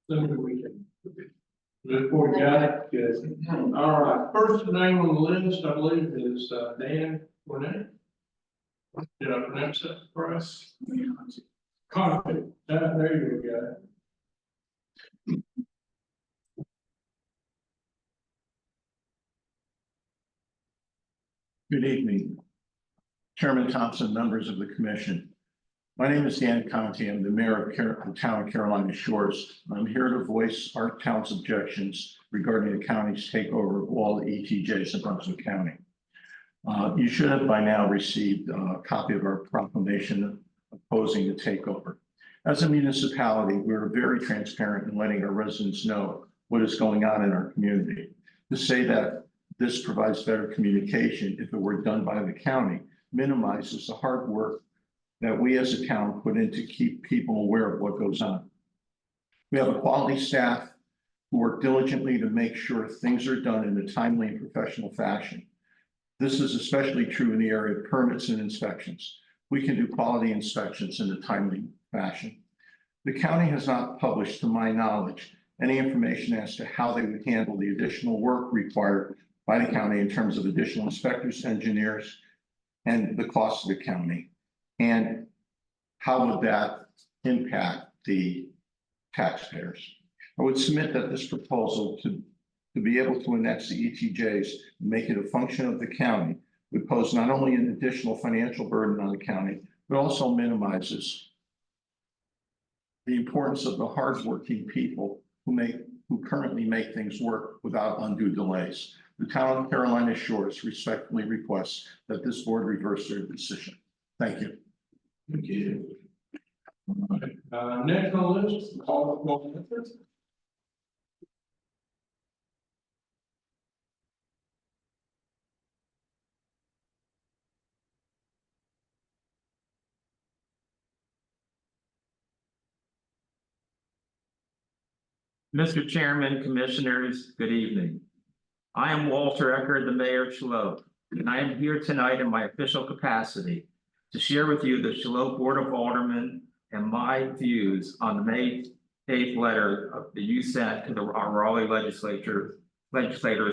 Then we can. Before we got it, good. All right, first name on the list, I believe, is Dan Burnett. Did I pronounce that for us? Conflict, there you go. Good evening, Chairman Thompson, members of the commission. My name is Dan Conti. I'm the mayor of the town of Carolina Shores. I'm here to voice our town's objections regarding the county's takeover of all the ETJs in Brunswick County. You should have by now received a copy of our proclamation opposing the takeover. As a municipality, we're very transparent in letting our residents know what is going on in our community. To say that this provides better communication if it were done by the county minimizes the hard work that we as a town put in to keep people aware of what goes on. We have a quality staff who work diligently to make sure things are done in a timely and professional fashion. This is especially true in the area of permits and inspections. We can do quality inspections in a timely fashion. The county has not published, to my knowledge, any information as to how they would handle the additional work required by the county in terms of additional inspectors, engineers, and the cost of the county. And how would that impact the taxpayers? I would submit that this proposal to be able to annex the ETJs and make it a function of the county would pose not only an additional financial burden on the county, but also minimizes the importance of the hardworking people who currently make things work without undue delays. The town of Carolina Shores respectfully requests that this board reverse their decision. Thank you. Thank you. All right. Next on the list, call for the Mr. Chairman, Commissioners, good evening. I am Walter Eckert, the Mayor of Shiloh, and I am here tonight in my official capacity to share with you the Shiloh Board of Aldermen and my views on the May 8th letter that you sent to our Raleigh legislators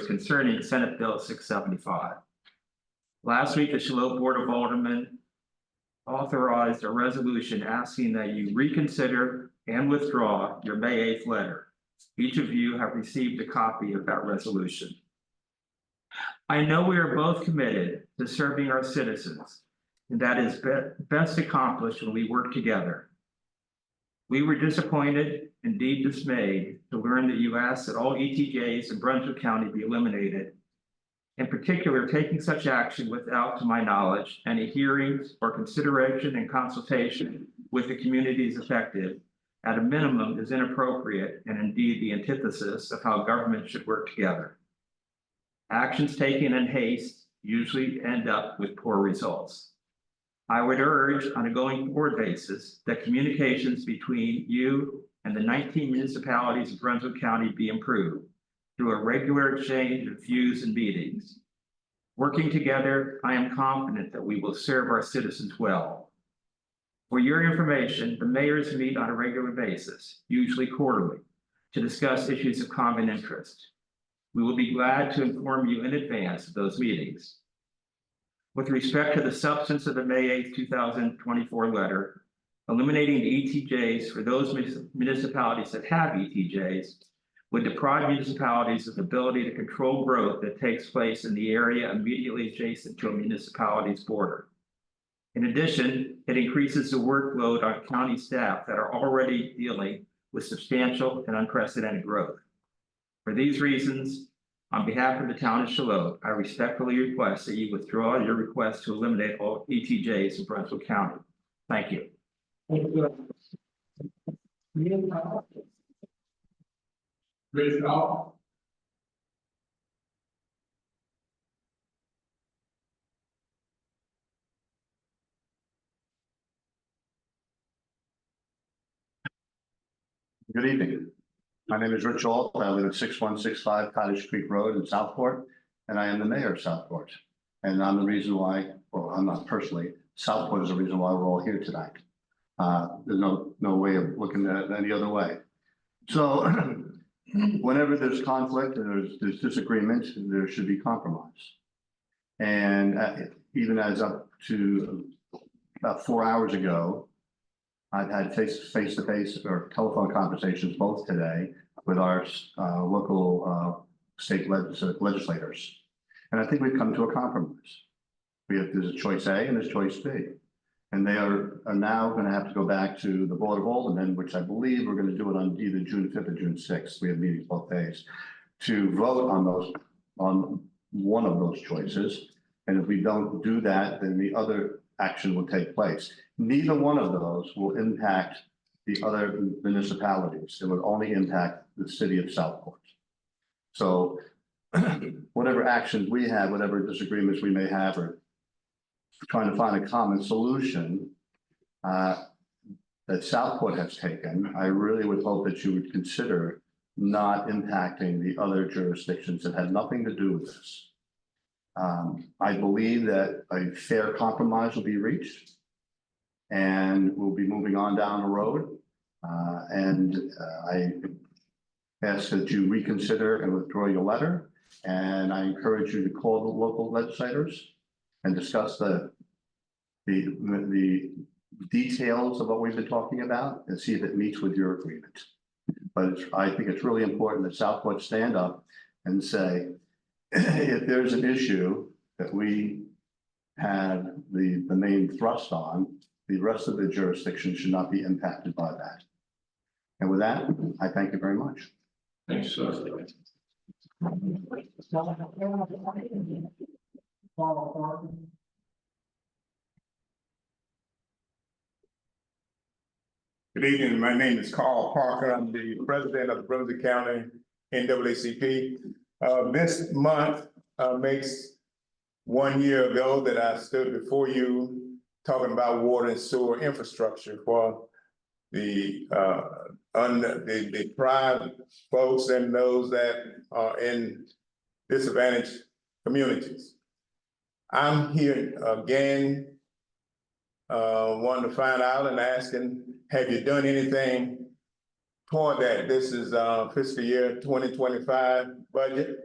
concerning Senate Bill 675. Last week, the Shiloh Board of Aldermen authorized a resolution asking that you reconsider and withdraw your May 8th letter. Each of you have received a copy of that resolution. I know we are both committed to serving our citizens, and that is best accomplished when we work together. We were disappointed, indeed dismayed, to learn that you asked that all ETJs in Brunswick County be eliminated, in particular taking such action without, to my knowledge, any hearings or consideration and consultation with the communities affected. At a minimum, is inappropriate and indeed the antithesis of how government should work together. Actions taken in haste usually end up with poor results. I would urge on a going forward basis that communications between you and the 19 municipalities of Brunswick County be improved through a regular exchange of views and meetings. Working together, I am confident that we will serve our citizens well. For your information, the mayors meet on a regular basis, usually quarterly, to discuss issues of common interest. We will be glad to inform you in advance of those meetings. With respect to the substance of the May 8, 2024 letter, eliminating the ETJs for those municipalities that have ETJs would deprive municipalities of the ability to control growth that takes place in the area immediately adjacent to a municipality's border. In addition, it increases the workload on county staff that are already dealing with substantial and unprecedented growth. For these reasons, on behalf of the town of Shiloh, I respectfully request that you withdraw your request to eliminate all ETJs in Brunswick County. Thank you. Good evening. My name is Rich Ault. I live at 6165 Cottage Creek Road in Southport, and I am the mayor of Southport. And I'm the reason why, well, I'm not personally, Southport is the reason why we're all here tonight. There's no way of looking at it any other way. So whenever there's conflict and there's disagreement, there should be compromise. And even as up to about 4 hours ago, I've had face-to-face or telephone conversations both today with our local state legislators. And I think we've come to a compromise. There's a choice A and there's choice B. And they are now going to have to go back to the Board of Aldermen, which I believe we're going to do it on either June 5th or June 6th. We have meetings both days to vote on one of those choices. And if we don't do that, then the other action will take place. Neither one of those will impact the other municipalities. It would only impact the city of Southport. So whatever actions we have, whatever disagreements we may have, or trying to find a common solution that Southport has taken, I really would hope that you would consider not impacting the other jurisdictions that had nothing to do with this. I believe that a fair compromise will be reached and we'll be moving on down the road. I ask that you reconsider and withdraw your letter. And I encourage you to call the local legislators and discuss the details of what we've been talking about and see if it meets with your agreement. But I think it's really important that Southport stand up and say, if there's an issue that we have the main thrust on, the rest of the jurisdiction should not be impacted by that. And with that, I thank you very much. Thanks, sir. Good evening. My name is Carl Parker. I'm the president of the Brunswick County NAACP. This month makes 1 year ago that I stood before you talking about water and sewer infrastructure for the deprived folks and those that are in disadvantaged communities. I'm here again, wanting to find out and asking, have you done anything toward that? This is fiscal year 2025 budget.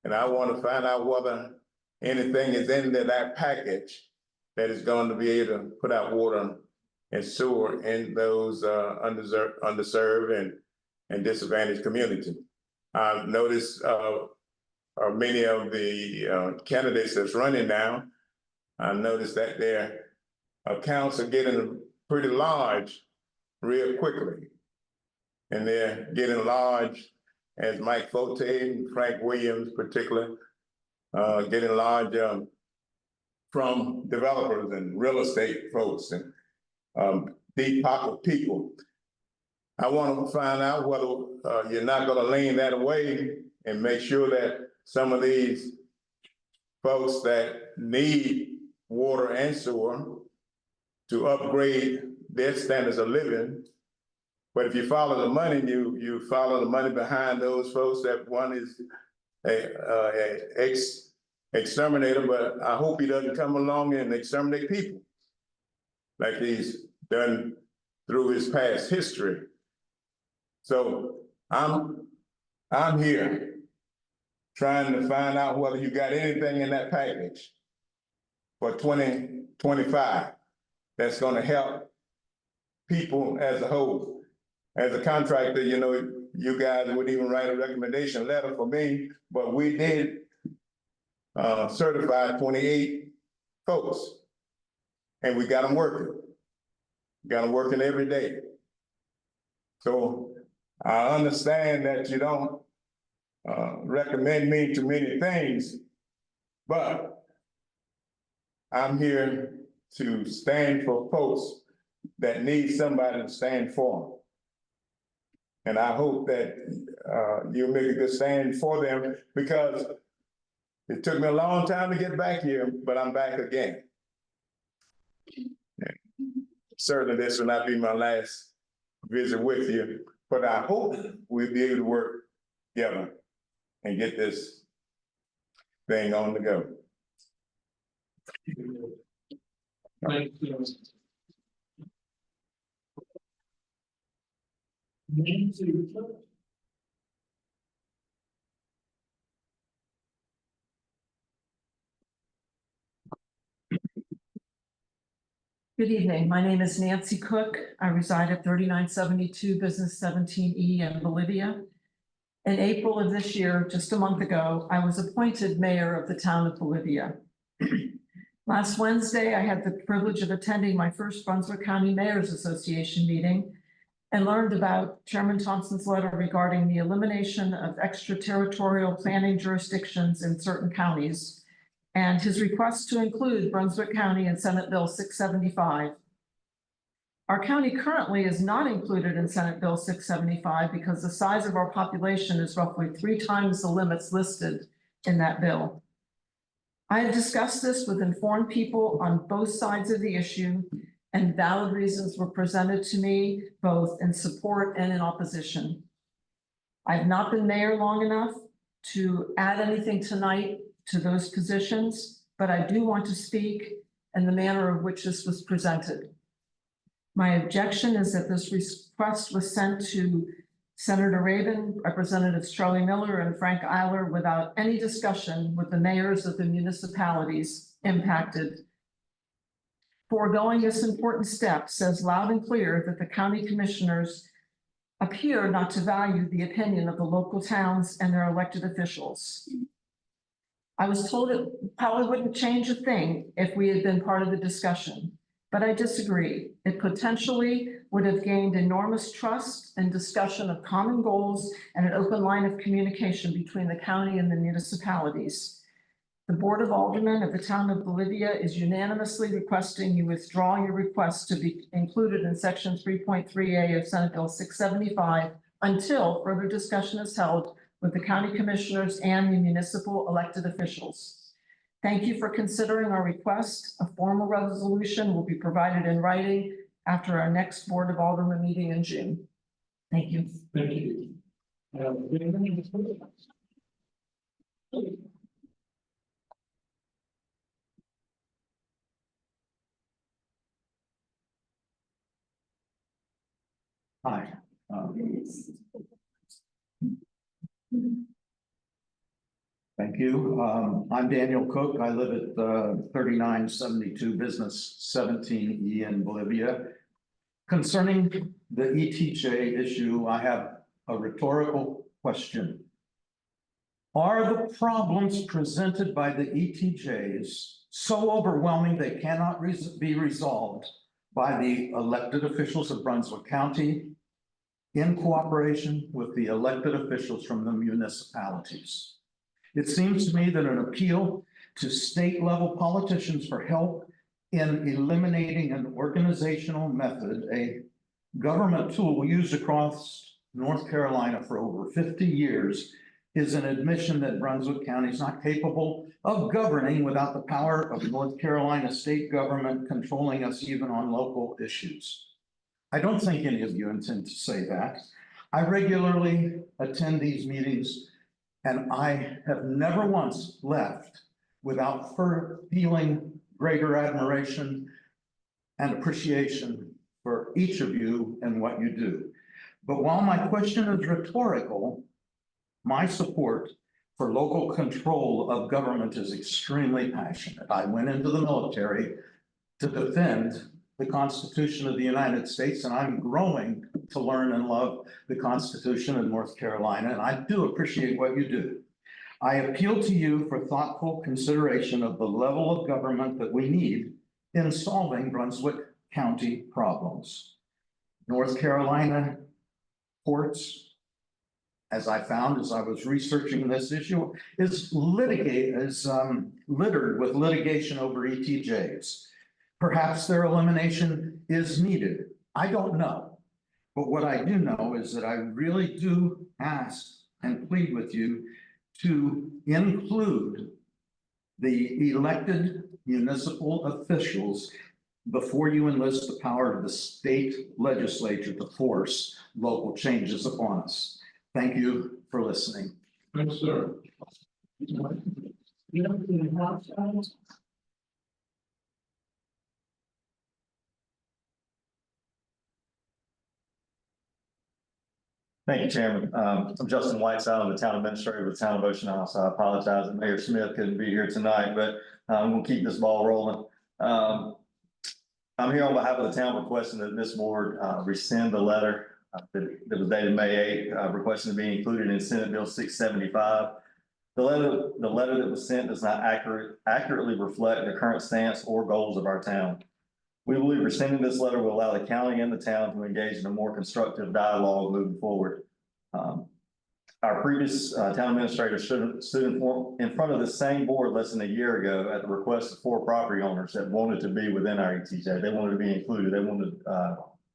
And I want to find out whether anything is in that package that is going to be able to put out water and sewer in those underserved and disadvantaged communities. I've noticed many of the candidates that's running now, I've noticed that their accounts are getting pretty large real quickly. And they're getting large, as Mike Forte and Frank Williams particularly, getting large from developers and real estate folks and deep pocket people. I want to find out whether you're not going to lean that away and make sure that some of these folks that need water and sewer to upgrade their standards of living. But if you follow the money, you follow the money behind those folks. That one is a exterminator, but I hope he doesn't come along and exterminate people like he's done through his past history. So I'm here trying to find out whether you got anything in that package for 2025 that's going to help people as a whole. As a contractor, you know, you guys would even write a recommendation letter for me, but we did certify 28 folks, and we got them working. Got them working every day. So I understand that you don't recommend me to many things, but I'm here to stand for folks that need somebody to stand for them. And I hope that you'll make a good stand for them, because it took me a long time to get back here, but I'm back again. Certainly this will not be my last visit with you, but I hope we'll be able to work together and get this thing on the go. Thank you. Good evening. My name is Nancy Cook. I reside at 3972 Business 17E in Bolivia. In April of this year, just a month ago, I was appointed mayor of the town of Bolivia. Last Wednesday, I had the privilege of attending my first Brunswick County Mayor's Association meeting and learned about Chairman Thompson's letter regarding the elimination of extraterritorial planning jurisdictions in certain counties and his request to include Brunswick County in Senate Bill 675. Our county currently is not included in Senate Bill 675 because the size of our population is roughly 3 times the limits listed in that bill. I have discussed this with informed people on both sides of the issue, and valid reasons were presented to me both in support and in opposition. I have not been mayor long enough to add anything tonight to those positions, but I do want to speak in the manner of which this was presented. My objection is that this request was sent to Senator Rabin, Representatives Charlie Miller and Frank Eiler without any discussion with the mayors of the municipalities impacted. Foregoing this important step says loud and clear that the county commissioners appear not to value the opinion of the local towns and their elected officials. I was told it probably wouldn't change a thing if we had been part of the discussion, but I disagree. It potentially would have gained enormous trust and discussion of common goals and an open line of communication between the county and the municipalities. The Board of Aldermen of the town of Bolivia is unanimously requesting you withdraw your request to be included in section 3.3A of Senate Bill 675 until further discussion is held with the county commissioners and the municipal elected officials. Thank you for considering our request. A formal resolution will be provided in writing after our next Board of Aldermen meeting in June. Thank you. Thank you. Hi. Thank you. I'm Daniel Cook. I live at 3972 Business 17E in Bolivia. Concerning the ETJ issue, I have a rhetorical question. Are the problems presented by the ETJs so overwhelming they cannot be resolved by the elected officials of Brunswick County in cooperation with the elected officials from the municipalities? It seems to me that an appeal to state-level politicians for help in eliminating an organizational method, a government tool used across North Carolina for over 50 years, is an admission that Brunswick County is not capable of governing without the power of North Carolina state government controlling us even on local issues. I don't think any of you intend to say that. I regularly attend these meetings, and I have never once left without feeling greater admiration and appreciation for each of you and what you do. But while my question is rhetorical, my support for local control of government is extremely passionate. I went into the military to defend the Constitution of the United States, and I'm growing to learn and love the Constitution of North Carolina, and I do appreciate what you do. I appeal to you for thoughtful consideration of the level of government that we need in solving Brunswick County problems. North Carolina courts, as I found as I was researching this issue, is littered with litigation over ETJs. Perhaps their elimination is needed. I don't know. But what I do know is that I really do ask and plead with you to include the elected municipal officials before you enlist the power of the state legislature to force local changes upon us. Thank you for listening. Thanks, sir. Thank you, Chairman. I'm Justin Whiteside. I'm the town administrator of the town of Ocean Isle. So I apologize that Mayor Smith couldn't be here tonight, but I'm gonna keep this ball rolling. I'm here on behalf of the town requesting that this board rescind the letter that was dated May 8th, requesting to be included in Senate Bill 675. The letter that was sent does not accurately reflect the current stance or goals of our town. We believe rescinding this letter will allow the county and the town to engage in a more constructive dialogue moving forward. Our previous town administrator stood in front of the same board less than a year ago at the request of 4 property owners that wanted to be within our ETJ. They wanted to be included. They wanted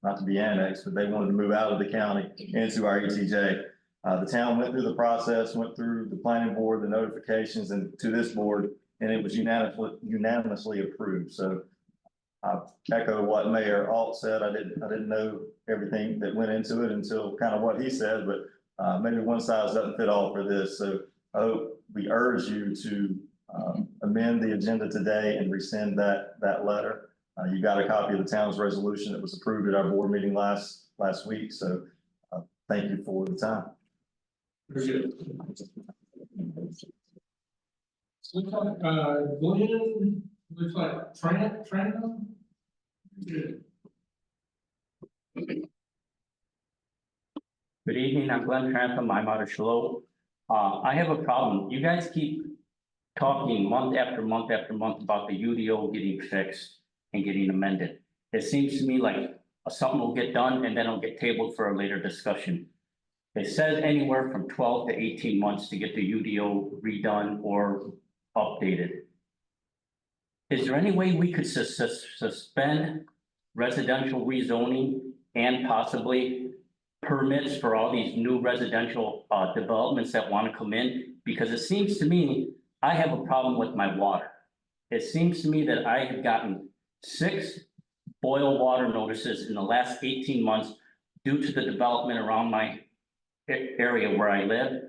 not to be annexed, but they wanted to move out of the county into our ETJ. The town went through the process, went through the planning board, the notifications, and to this board, and it was unanimously approved. So I echo what Mayor Alt said. I didn't know everything that went into it until kind of what he said, but maybe one size doesn't fit all for this. So I hope we urge you to amend the agenda today and rescind that letter. You got a copy of the town's resolution that was approved at our board meeting last week. So thank you for the time. Very good. Looks like, Glenn, looks like Trano. Good. Good evening, I'm Glenn Trantham, I'm out of Shiloh. I have a problem. You guys keep talking month after month after month about the UDO getting fixed and getting amended. It seems to me like something will get done and then it'll get tabled for a later discussion. It says anywhere from 12 to 18 months to get the UDO redone or updated. Is there any way we could suspend residential rezoning and possibly permits for all these new residential developments that want to come in? Because it seems to me, I have a problem with my water. It seems to me that I have gotten 6 boil water notices in the last 18 months due to the development around my area where I live,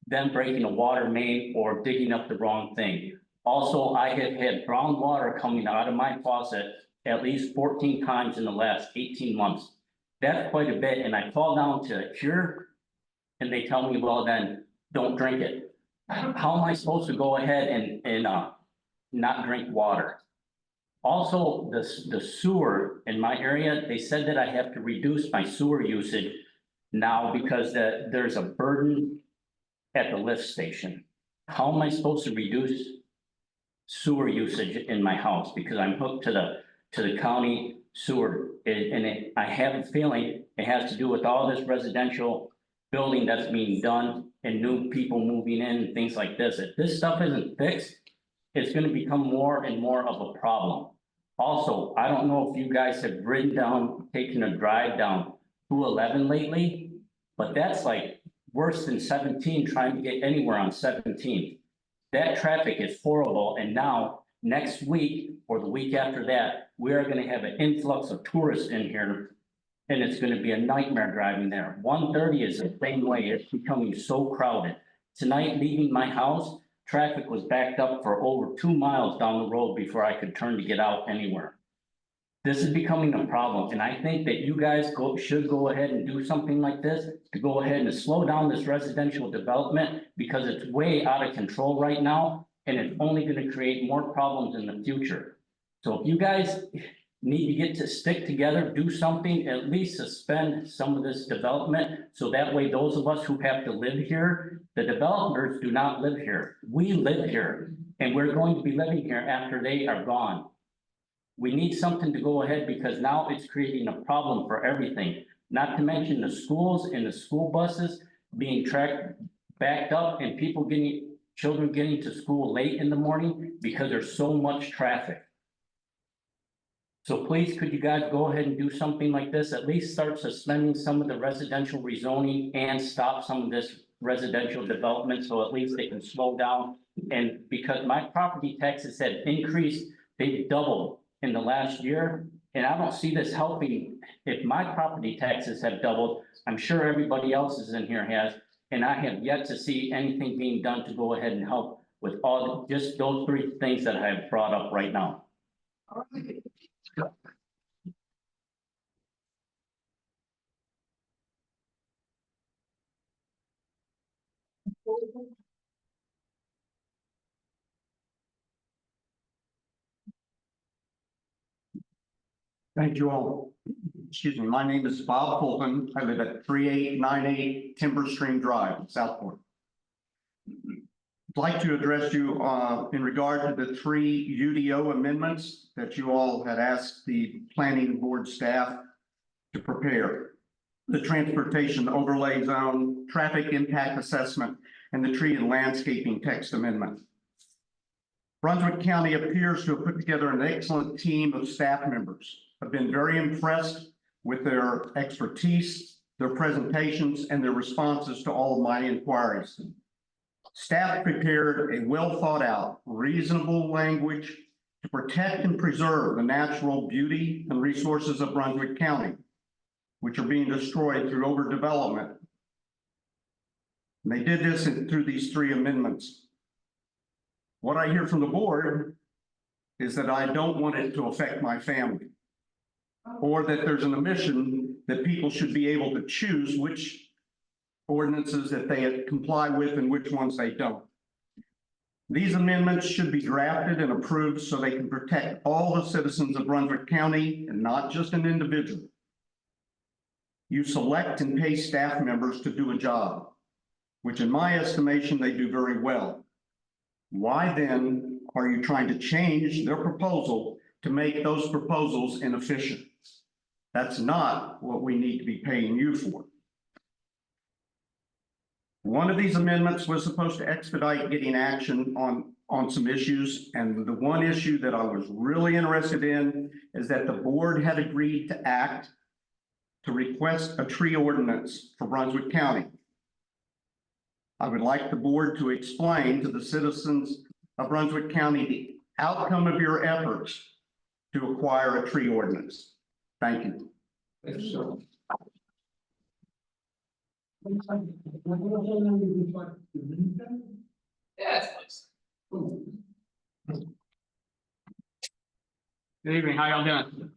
them breaking a water main or digging up the wrong thing. Also, I have had brown water coming out of my faucet at least 14 times in the last 18 months. That's quite a bit, and I fall down to a cure, and they tell me, well, then don't drink it. How am I supposed to go ahead and not drink water? Also, the sewer in my area, they said that I have to reduce my sewer usage now because there's a burden at the lift station. How am I supposed to reduce sewer usage in my house? Because I'm hooked to the county sewer. I have a feeling it has to do with all this residential building that's being done and new people moving in and things like this. If this stuff isn't fixed, it's going to become more and more of a problem. Also, I don't know if you guys have ridden down, taken a drive down 211 lately, but that's like worse than 17 trying to get anywhere on 17. That traffic is horrible. And now next week or the week after that, we are going to have an influx of tourists in here. And it's going to be a nightmare driving there. 130 is the same way. It's becoming so crowded. Tonight, leaving my house, traffic was backed up for over 2 miles down the road before I could turn to get out anywhere. This is becoming a problem, and I think that you guys should go ahead and do something like this to go ahead and slow down this residential development because it's way out of control right now, and it's only going to create more problems in the future. So if you guys need to stick together, do something, at least suspend some of this development. So that way, those of us who have to live here, the developers do not live here. We live here, and we're going to be living here after they are gone. We need something to go ahead because now it's creating a problem for everything. Not to mention the schools and the school buses being backed up and children getting to school late in the morning because there's so much traffic. So please, could you guys go ahead and do something like this? At least start suspending some of the residential rezoning and stop some of this residential development so at least they can slow down. And because my property taxes have increased, they've doubled in the last year. And I don't see this helping. If my property taxes have doubled, I'm sure everybody else's in here has. And I have yet to see anything being done to go ahead and help with just those 3 things that I have brought up right now. Thank you all. Excuse me, my name is Bob Fulton. I live at 3898 Timber Stream Drive, Southport. I'd like to address you in regard to the 3 UDO amendments that you all had asked the planning board staff to prepare. The transportation overlay zone, traffic impact assessment, and the tree and landscaping text amendment. Brunswick County appears to have put together an excellent team of staff members. I've been very impressed with their expertise, their presentations, and their responses to all of my inquiries. Staff prepared a well thought out, reasonable language to protect and preserve the natural beauty and resources of Brunswick County, which are being destroyed through overdevelopment. And they did this through these 3 amendments. What I hear from the board is that I don't want it to affect my family, or that there's an omission that people should be able to choose which ordinances that they comply with and which ones they don't. These amendments should be drafted and approved so they can protect all the citizens of Brunswick County and not just an individual. You select and pay staff members to do a job, which in my estimation, they do very well. Why then are you trying to change their proposal to make those proposals inefficient? That's not what we need to be paying you for. One of these amendments was supposed to expedite getting action on some issues. And the one issue that I was really interested in is that the board had agreed to act to request a tree ordinance for Brunswick County. I would like the board to explain to the citizens of Brunswick County the outcome of your efforts to acquire a tree ordinance. Thank you. Yes. Good evening, how y'all doing?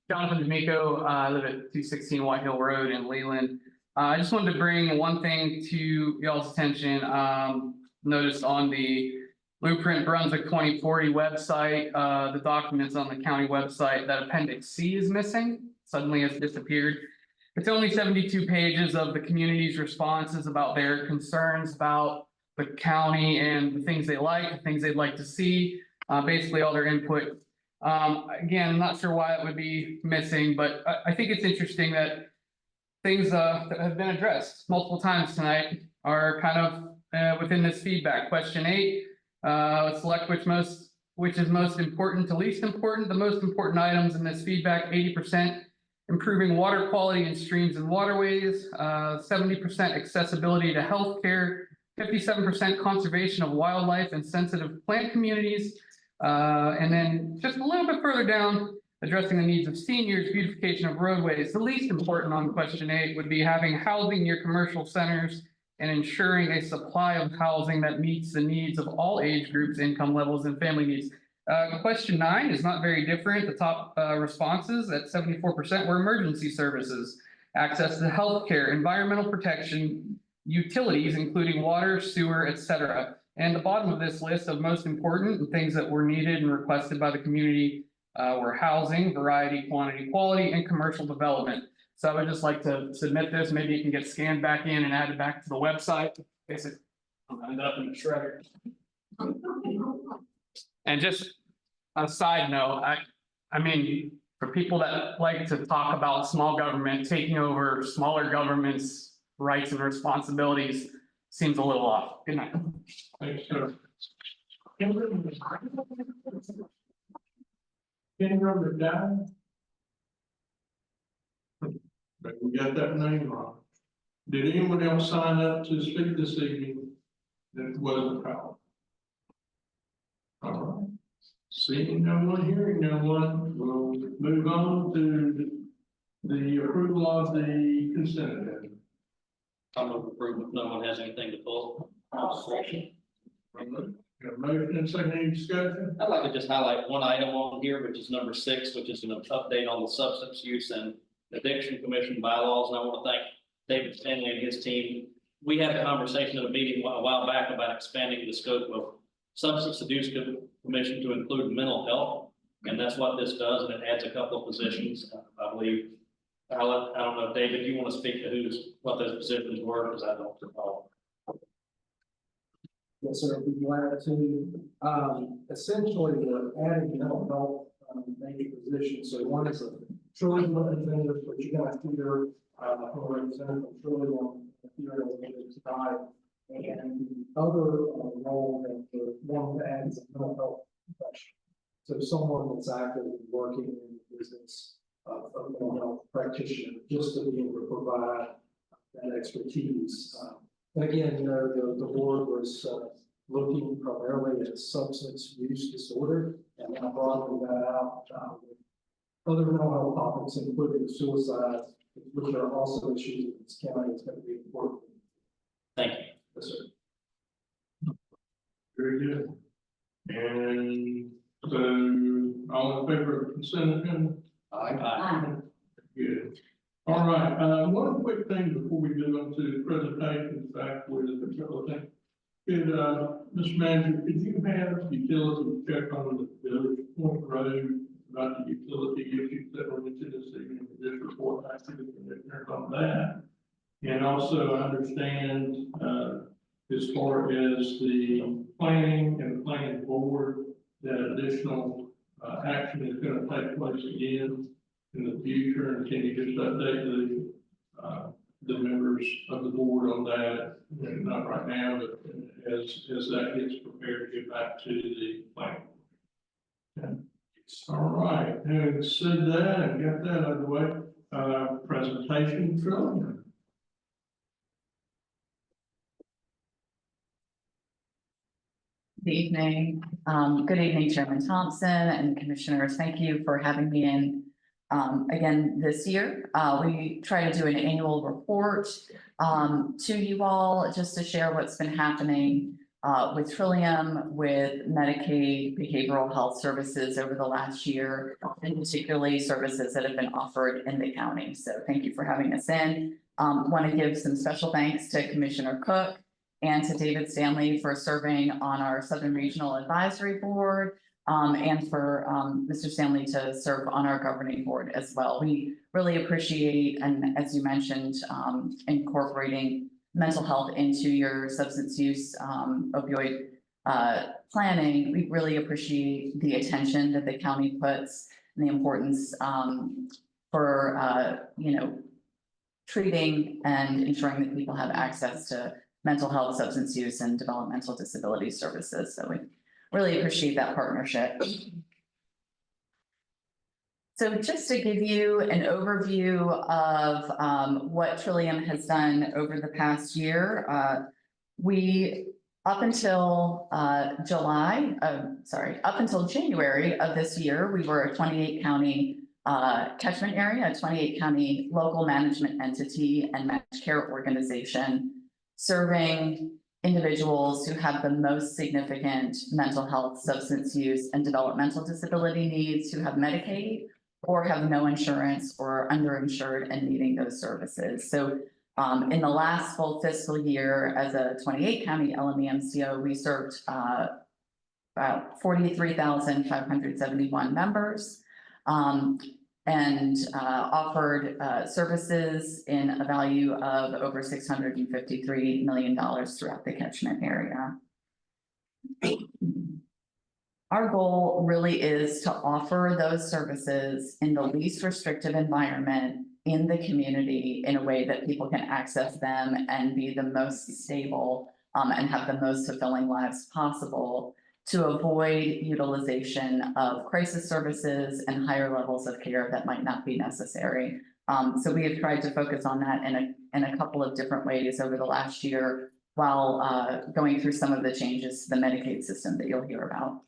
Jonathan D'Amico, I live at 216 White Hill Road in Leland. I just wanted to bring one thing to y'all's attention. Noticed on the Blueprint Brunswick 2040 website, the documents on the county website, that Appendix C is missing. Suddenly it's disappeared. It's only 72 pages of the community's responses about their concerns about the county and the things they like, the things they'd like to see, basically all their input. Again, I'm not sure why it would be missing, but I think it's interesting that things that have been addressed multiple times tonight are kind of within this feedback. Question 8, let's select which is most important to least important. The most important items in this feedback: 80% improving water quality in streams and waterways, 70% accessibility to healthcare, 57% conservation of wildlife and sensitive plant communities. And then just a little bit further down, addressing the needs of seniors, beautification of roadways. The least important on question 8 would be having housing near commercial centers and ensuring a supply of housing that meets the needs of all age groups, income levels, and family needs. Question 9 is not very different. The top responses at 74% were emergency services, access to healthcare, environmental protection, utilities, including water, sewer, etc. And the bottom of this list of most important and things that were needed and requested by the community were housing, variety, quantity, quality, and commercial development. So I would just like to submit this. Maybe it can get scanned back in and added back to the website. Basically, I'm gonna end up in the shredder. And just a side note, I mean, for people that like to talk about small government taking over smaller governments' rights and responsibilities, seems a little off. Good night. Thanks, sir. Can you remember that? But we got that name wrong. Did anyone else sign up to speak this evening that wasn't proud? All right. Seeing no one, hearing no one, we'll move on to the approval of the consent agenda. I'm gonna approve if no one has anything to pull. Got a motion and second, any discussion? I'd like to just highlight one item on here, which is number 6, which is an update on the Substance Use and Addiction Commission bylaws. And I want to thank David Stanley and his team. We had a conversation at a meeting a while back about expanding the scope of Substance Abuse Commission to include mental health. And that's what this does, and it adds a couple of positions, I believe. I don't know, David, you want to speak to what those positions were, because I don't recall. Yes, sir, I'd be glad to. Essentially, we're adding mental health, major positions. So one is a Trillium representative, which you got here, or representative from Trillium here tonight. And the other role that the one to add is a mental health professional. So someone that's actively working in the business of a mental health practitioner, just to be able to provide that expertise. And again, you know, the board was looking primarily at substance use disorder, and now broadening that out with other mental health topics, including suicide, which are also issues in this county. It's going to be important. Thank you. Yes, sir. Very good. And so, all in favor of the consent agenda? Aye. Good. All right, one quick thing before we go into the presentation back with the facility. Could, Mr. Manager, could you have utility check on the village point road about the utility issues that were into this evening, this report back to the commissioners on that? And also understand, as far as the planning and the planning board, that additional, action is going to take place again in the future, and can you just update the members of the board on that? Not right now, but as that gets prepared to get back to the plan. Okay. All right, having said that and got that out of the way, presentation, Trillium. Good evening. Good evening, Chairman Thompson and Commissioners. Thank you for having me in again this year. We try to do an annual report to you all just to share what's been happening with Trillium, with Medicaid behavioral health services over the last year, and particularly services that have been offered in the county. So thank you for having us in. Want to give some special thanks to Commissioner Cook and to David Stanley for serving on our Southern Regional Advisory Board, and for Mr. Stanley to serve on our governing board as well. We really appreciate, and as you mentioned, incorporating mental health into your substance use opioid planning. We really appreciate the attention that the county puts and the importance for treating and ensuring that people have access to mental health, substance use, and developmental disability services. So we really appreciate that partnership. So just to give you an overview of what Trillium has done over the past year, up until January of this year, we were a 28 county catchment area, a 28 county local management entity and managed care organization, serving individuals who have the most significant mental health, substance use, and developmental disability needs, who have Medicaid or have no insurance or are underinsured and needing those services. So in the last full fiscal year as a 28 county LME-MCO, we served about 43,571 members and offered services in a value of over $653 million throughout the catchment area. Our goal really is to offer those services in the least restrictive environment in the community in a way that people can access them and be the most stable and have the most fulfilling lives possible, to avoid utilization of crisis services and higher levels of care that might not be necessary. So we have tried to focus on that in a couple of different ways over the last year, while going through some of the changes to the Medicaid system that you'll hear about.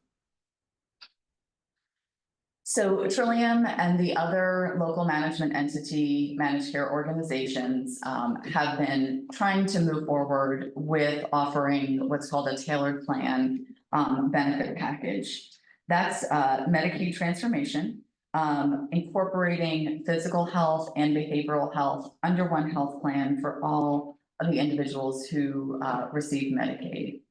So Trillium and the other local management entity managed care organizations have been trying to move forward with offering what's called a tailored plan benefit package. That's Medicaid transformation, incorporating physical health and behavioral health under one health plan for all of the individuals who receive Medicaid.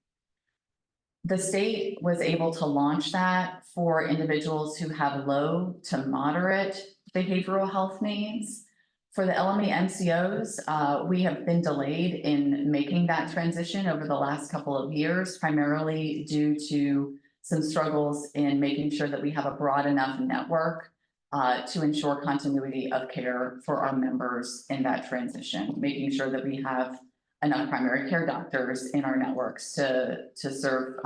The state was able to launch that for individuals who have low to moderate behavioral health needs. For the LME MCOs, we have been delayed in making that transition over the last couple of years, primarily due to some struggles in making sure that we have a broad enough network to ensure continuity of care for our members in that transition, making sure that we have enough primary care doctors in our networks to serve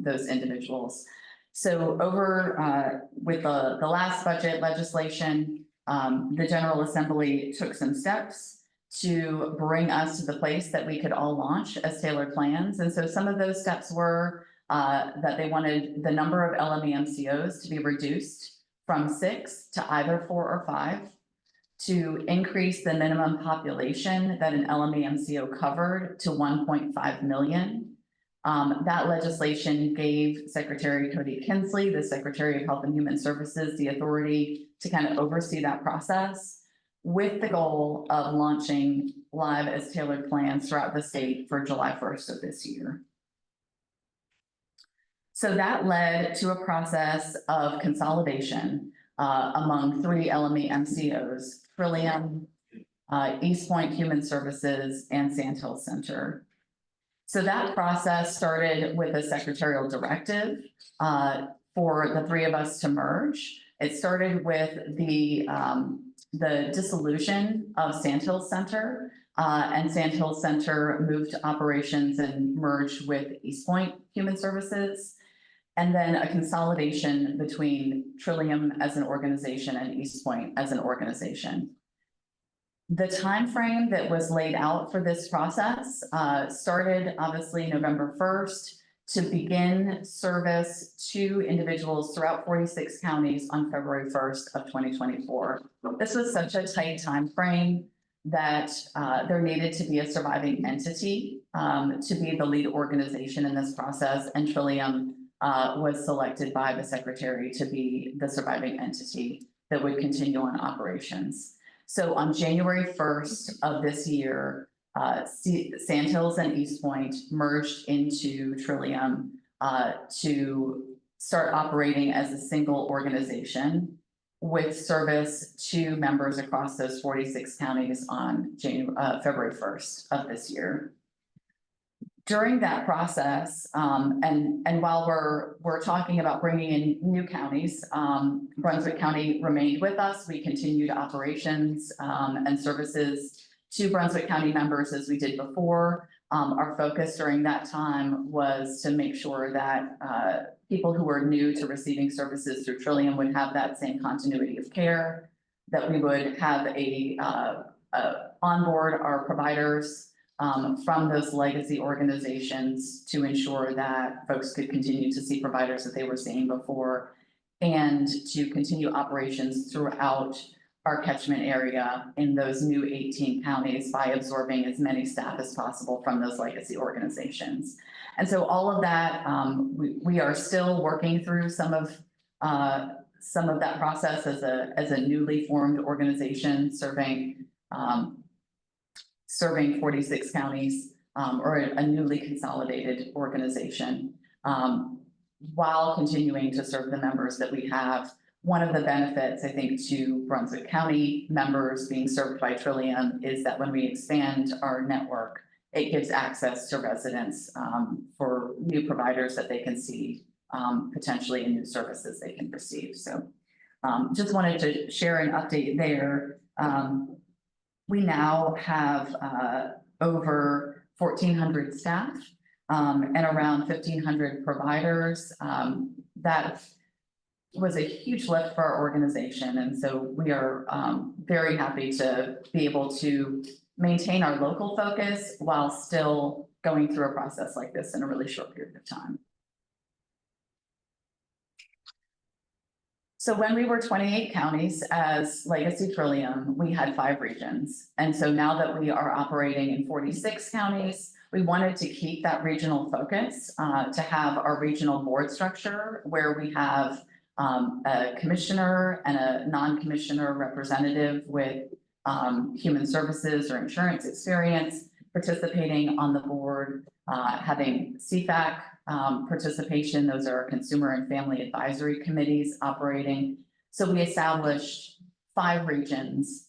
those individuals. So over with the last budget legislation, the General Assembly took some steps to bring us to the place that we could all launch as tailored plans. And so some of those steps were that they wanted the number of LME MCOs to be reduced from 6 to either 4 or 5, to increase the minimum population that an LME MCO covered to 1.5 million. That legislation gave Secretary Cody Kinsley, the Secretary of Health and Human Services, the authority to kind of oversee that process, with the goal of launching live as tailored plans throughout the state for July 1st of this year. So that led to a process of consolidation among 3 LME MCOs, Trillium, East Point Human Services, and Sandhill Center. So that process started with a secretarial directive for the 3 of us to merge. It started with the dissolution of Sandhill Center, and Sandhill Center moved to operations and merged with East Point Human Services, and then a consolidation between Trillium as an organization and East Point as an organization. The timeframe that was laid out for this process started obviously November 1st to begin service to individuals throughout 46 counties on February 1st of 2024. This was such a tight timeframe that there needed to be a surviving entity to be the lead organization in this process, and Trillium was selected by the secretary to be the surviving entity that would continue on operations. So on January 1st of this year, Sandhills and East Point merged into Trillium to start operating as a single organization with service to members across those 46 counties on February 1st of this year. During that process, and while we're talking about bringing in new counties, Brunswick County remained with us. We continued operations and services to Brunswick County members as we did before. Our focus during that time was to make sure that people who were new to receiving services through Trillium would have that same continuity of care, that we would have onboard our providers from those legacy organizations to ensure that folks could continue to see providers that they were seeing before, and to continue operations throughout our catchment area in those new 18 counties by absorbing as many staff as possible from those legacy organizations. And so all of that, we are still working through some of that process as a newly formed organization serving 46 counties, or a newly consolidated organization, while continuing to serve the members that we have. One of the benefits, I think, to Brunswick County members being served by Trillium is that when we expand our network, it gives access to residents for new providers that they can see, potentially in new services they can receive. So just wanted to share an update there. We now have over 1,400 staff and around 1,500 providers. That was a huge lift for our organization. And so we are very happy to be able to maintain our local focus while still going through a process like this in a really short period of time. So when we were 28 counties as Legacy Trillium, we had 5 regions. And so now that we are operating in 46 counties, we wanted to keep that regional focus, to have our regional board structure where we have a commissioner and a non-commissioner representative with human services or insurance experience participating on the board, having CFAC participation. Those are consumer and family advisory committees operating. So we established 5 regions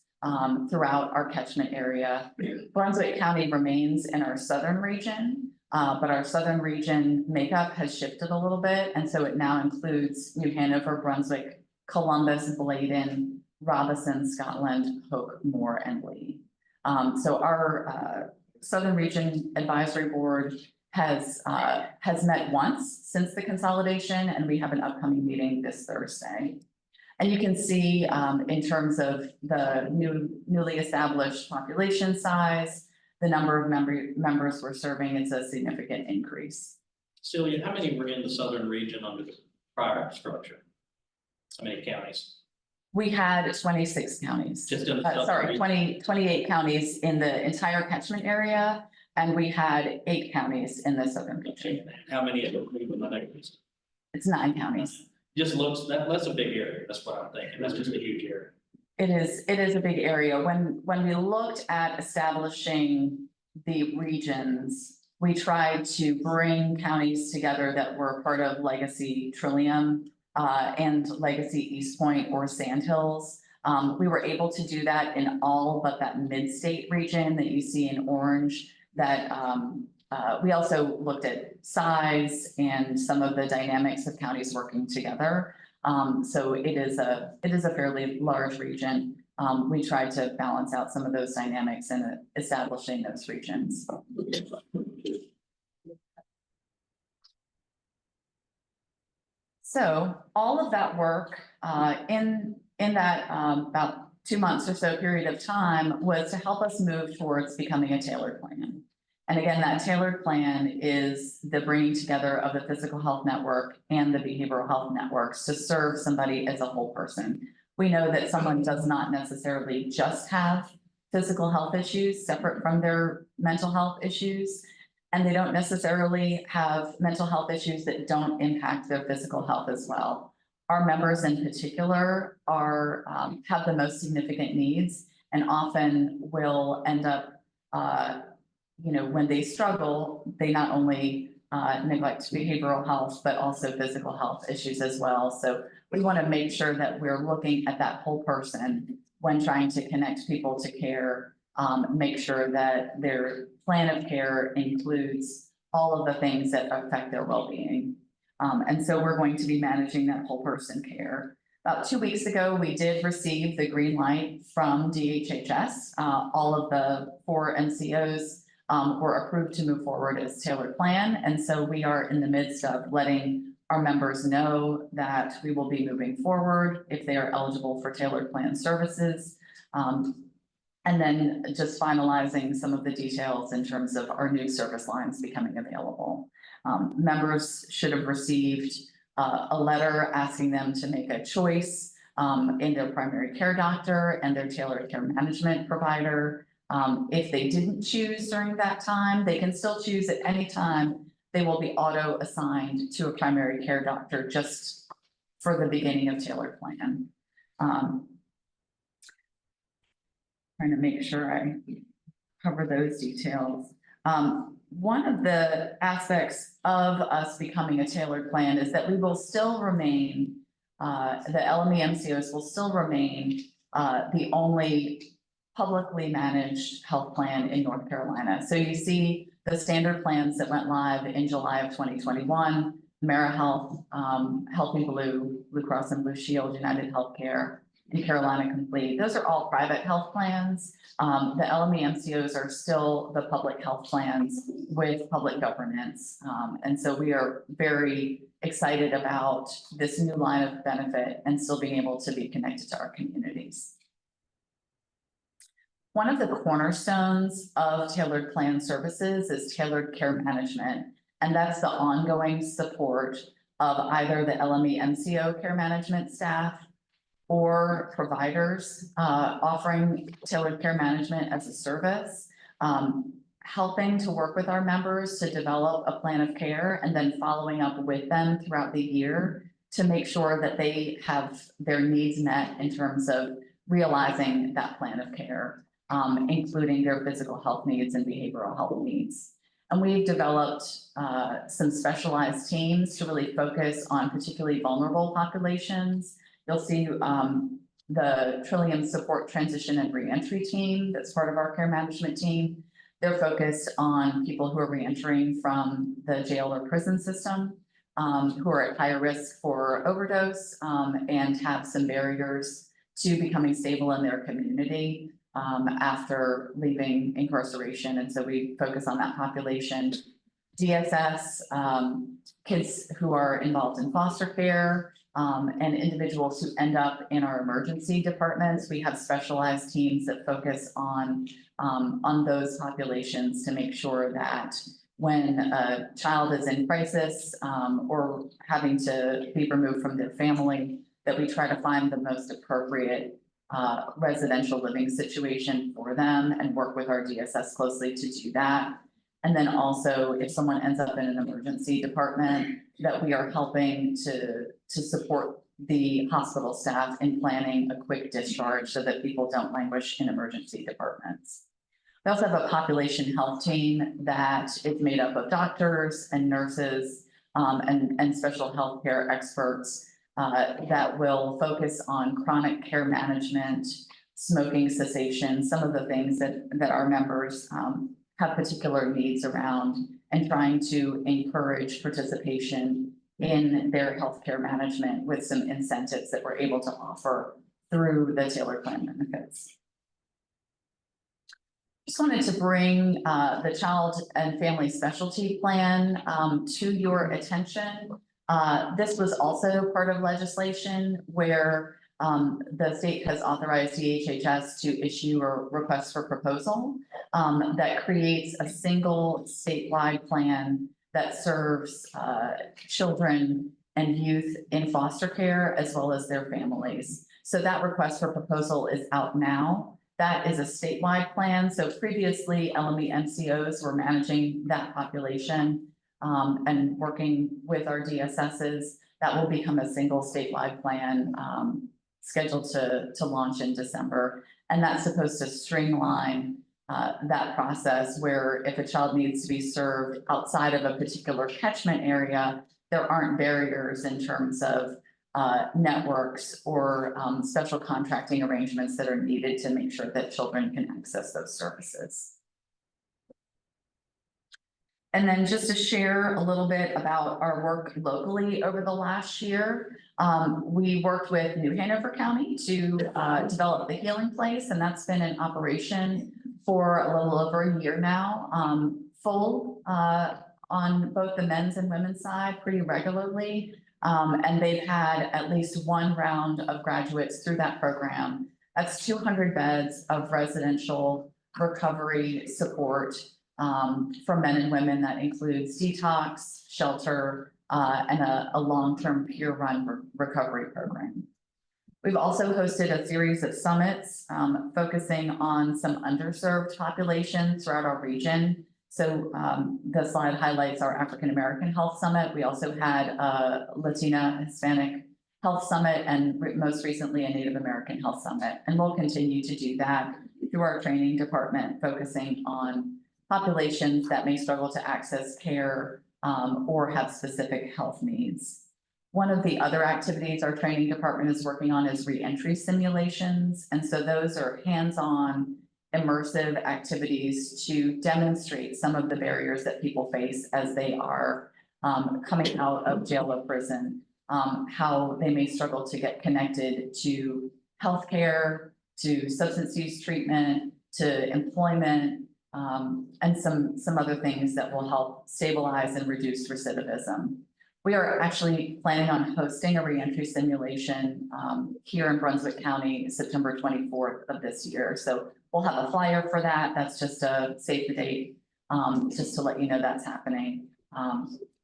throughout our catchment area. Brunswick County remains in our southern region, but our southern region makeup has shifted a little bit. And so it now includes New Hanover, Brunswick, Columbus, Bladen, Robison, Scotland, Hook, Moore, and Lee. So our Southern Region Advisory Board has met once since the consolidation, and we have an upcoming meeting this Thursday. And you can see in terms of the newly established population size, the number of members we're serving, it's a significant increase. Celia, how many were in the southern region under the prior structure? How many counties? We had 26 counties. Just in the southern region? 28 counties in the entire catchment area, and we had 8 counties in the southern region. How many of them were in the neighborhoods? It's 9 counties. Just looks, that's a big area. That's what I'm thinking. That's just a huge area. It is a big area. When we looked at establishing the regions, we tried to bring counties together that were part of Legacy Trillium and Legacy East Point or Sandhills. We were able to do that in all but that mid-state region that you see in orange. That we also looked at size and some of the dynamics of counties working together. So it is a fairly large region. We tried to balance out some of those dynamics in establishing those regions. So all of that work in that about 2 months or so period of time was to help us move towards becoming a tailored plan. And again, that tailored plan is the bringing together of the physical health network and the behavioral health networks to serve somebody as a whole person. We know that someone does not necessarily just have physical health issues separate from their mental health issues, and they don't necessarily have mental health issues that don't impact their physical health as well. Our members in particular are have the most significant needs and often will end up when they struggle, they not only neglect behavioral health, but also physical health issues as well. So we want to make sure that we're looking at that whole person when trying to connect people to care, make sure that their plan of care includes all of the things that affect their well-being. And so we're going to be managing that whole person care. About 2 weeks ago, we did receive the green light from DHHS. All of the 4 MCOs were approved to move forward as tailored plan. And so we are in the midst of letting our members know that we will be moving forward if they are eligible for tailored plan services. And then just finalizing some of the details in terms of our new service lines becoming available. Members should have received a letter asking them to make a choice in their primary care doctor and their tailored care management provider. If they didn't choose during that time, they can still choose at any time. They will be auto assigned to a primary care doctor just for the beginning of tailored plan. Trying to make sure I cover those details. One of the aspects of us becoming a tailored plan is that we will still remain, the LME MCOs will still remain the only publicly managed health plan in North Carolina. So you see the standard plans that went live in July of 2021, AmeriHealth, Healthy Blue, Blue Cross and Blue Shield, United Healthcare, and Carolina Complete. Those are all private health plans. The LME MCOs are still the public health plans with public governance. And so we are very excited about this new line of benefit and still being able to be connected to our communities. One of the cornerstones of tailored plan services is tailored care management, and that's the ongoing support of either the LME MCO care management staff or providers offering tailored care management as a service, helping to work with our members to develop a plan of care and then following up with them throughout the year to make sure that they have their needs met in terms of realizing that plan of care. Including their physical health needs and behavioral health needs. And we've developed some specialized teams to really focus on particularly vulnerable populations. You'll see the Trillium Support Transition and Reentry Team that's part of our care management team. They're focused on people who are reentering from the jail or prison system, who are at higher risk for overdose and have some barriers to becoming stable in their community after leaving incarceration. And so we focus on that population. DSS, kids who are involved in foster care, and individuals who end up in our emergency departments. We have specialized teams that focus on those populations to make sure that when a child is in crisis or having to be removed from their family, that we try to find the most appropriate residential living situation for them and work with our DSS closely to do that. And then also, if someone ends up in an emergency department, that we are helping to support the hospital staff in planning a quick discharge so that people don't languish in emergency departments. We also have a population health team that is made up of doctors and nurses and special healthcare experts that will focus on chronic care management, smoking cessation, some of the things that our members have particular needs around, and trying to encourage participation in their healthcare management with some incentives that we're able to offer through the tailored plan benefits. Just wanted to bring the Child and Family Specialty Plan to your attention. This was also part of legislation where the state has authorized DHHS to issue a request for proposal that creates a single statewide plan that serves children and youth in foster care as well as their families. So that request for proposal is out now. That is a statewide plan. So previously LME MCOs were managing that population and working with our DSSs. That will become a single statewide plan scheduled to launch in December. And that's supposed to streamline that process where if a child needs to be served outside of a particular catchment area, there aren't barriers in terms of networks or special contracting arrangements that are needed to make sure that children can access those services. And then just to share a little bit about our work locally over the last year, we worked with New Hanover County to develop the Healing Place, and that's been in operation for a little over a year now, full on both the men's and women's side pretty regularly. And they've had at least one round of graduates through that program. That's 200 beds of residential recovery support for men and women. That includes detox, shelter, and a long-term peer-run recovery program. We've also hosted a series of summits focusing on some underserved populations throughout our region. So the slide highlights our African American Health Summit. We also had a Latina Hispanic Health Summit and most recently a Native American Health Summit. And we'll continue to do that through our training department, focusing on populations that may struggle to access care or have specific health needs. One of the other activities our training department is working on is reentry simulations. And so those are hands-on immersive activities to demonstrate some of the barriers that people face as they are coming out of jail or prison, how they may struggle to get connected to healthcare, to substance use treatment, to employment, and some other things that will help stabilize and reduce recidivism. We are actually planning on hosting a reentry simulation here in Brunswick County, September 24th of this year. So we'll have a flyer for that. That's just a save the date, just to let you know that's happening.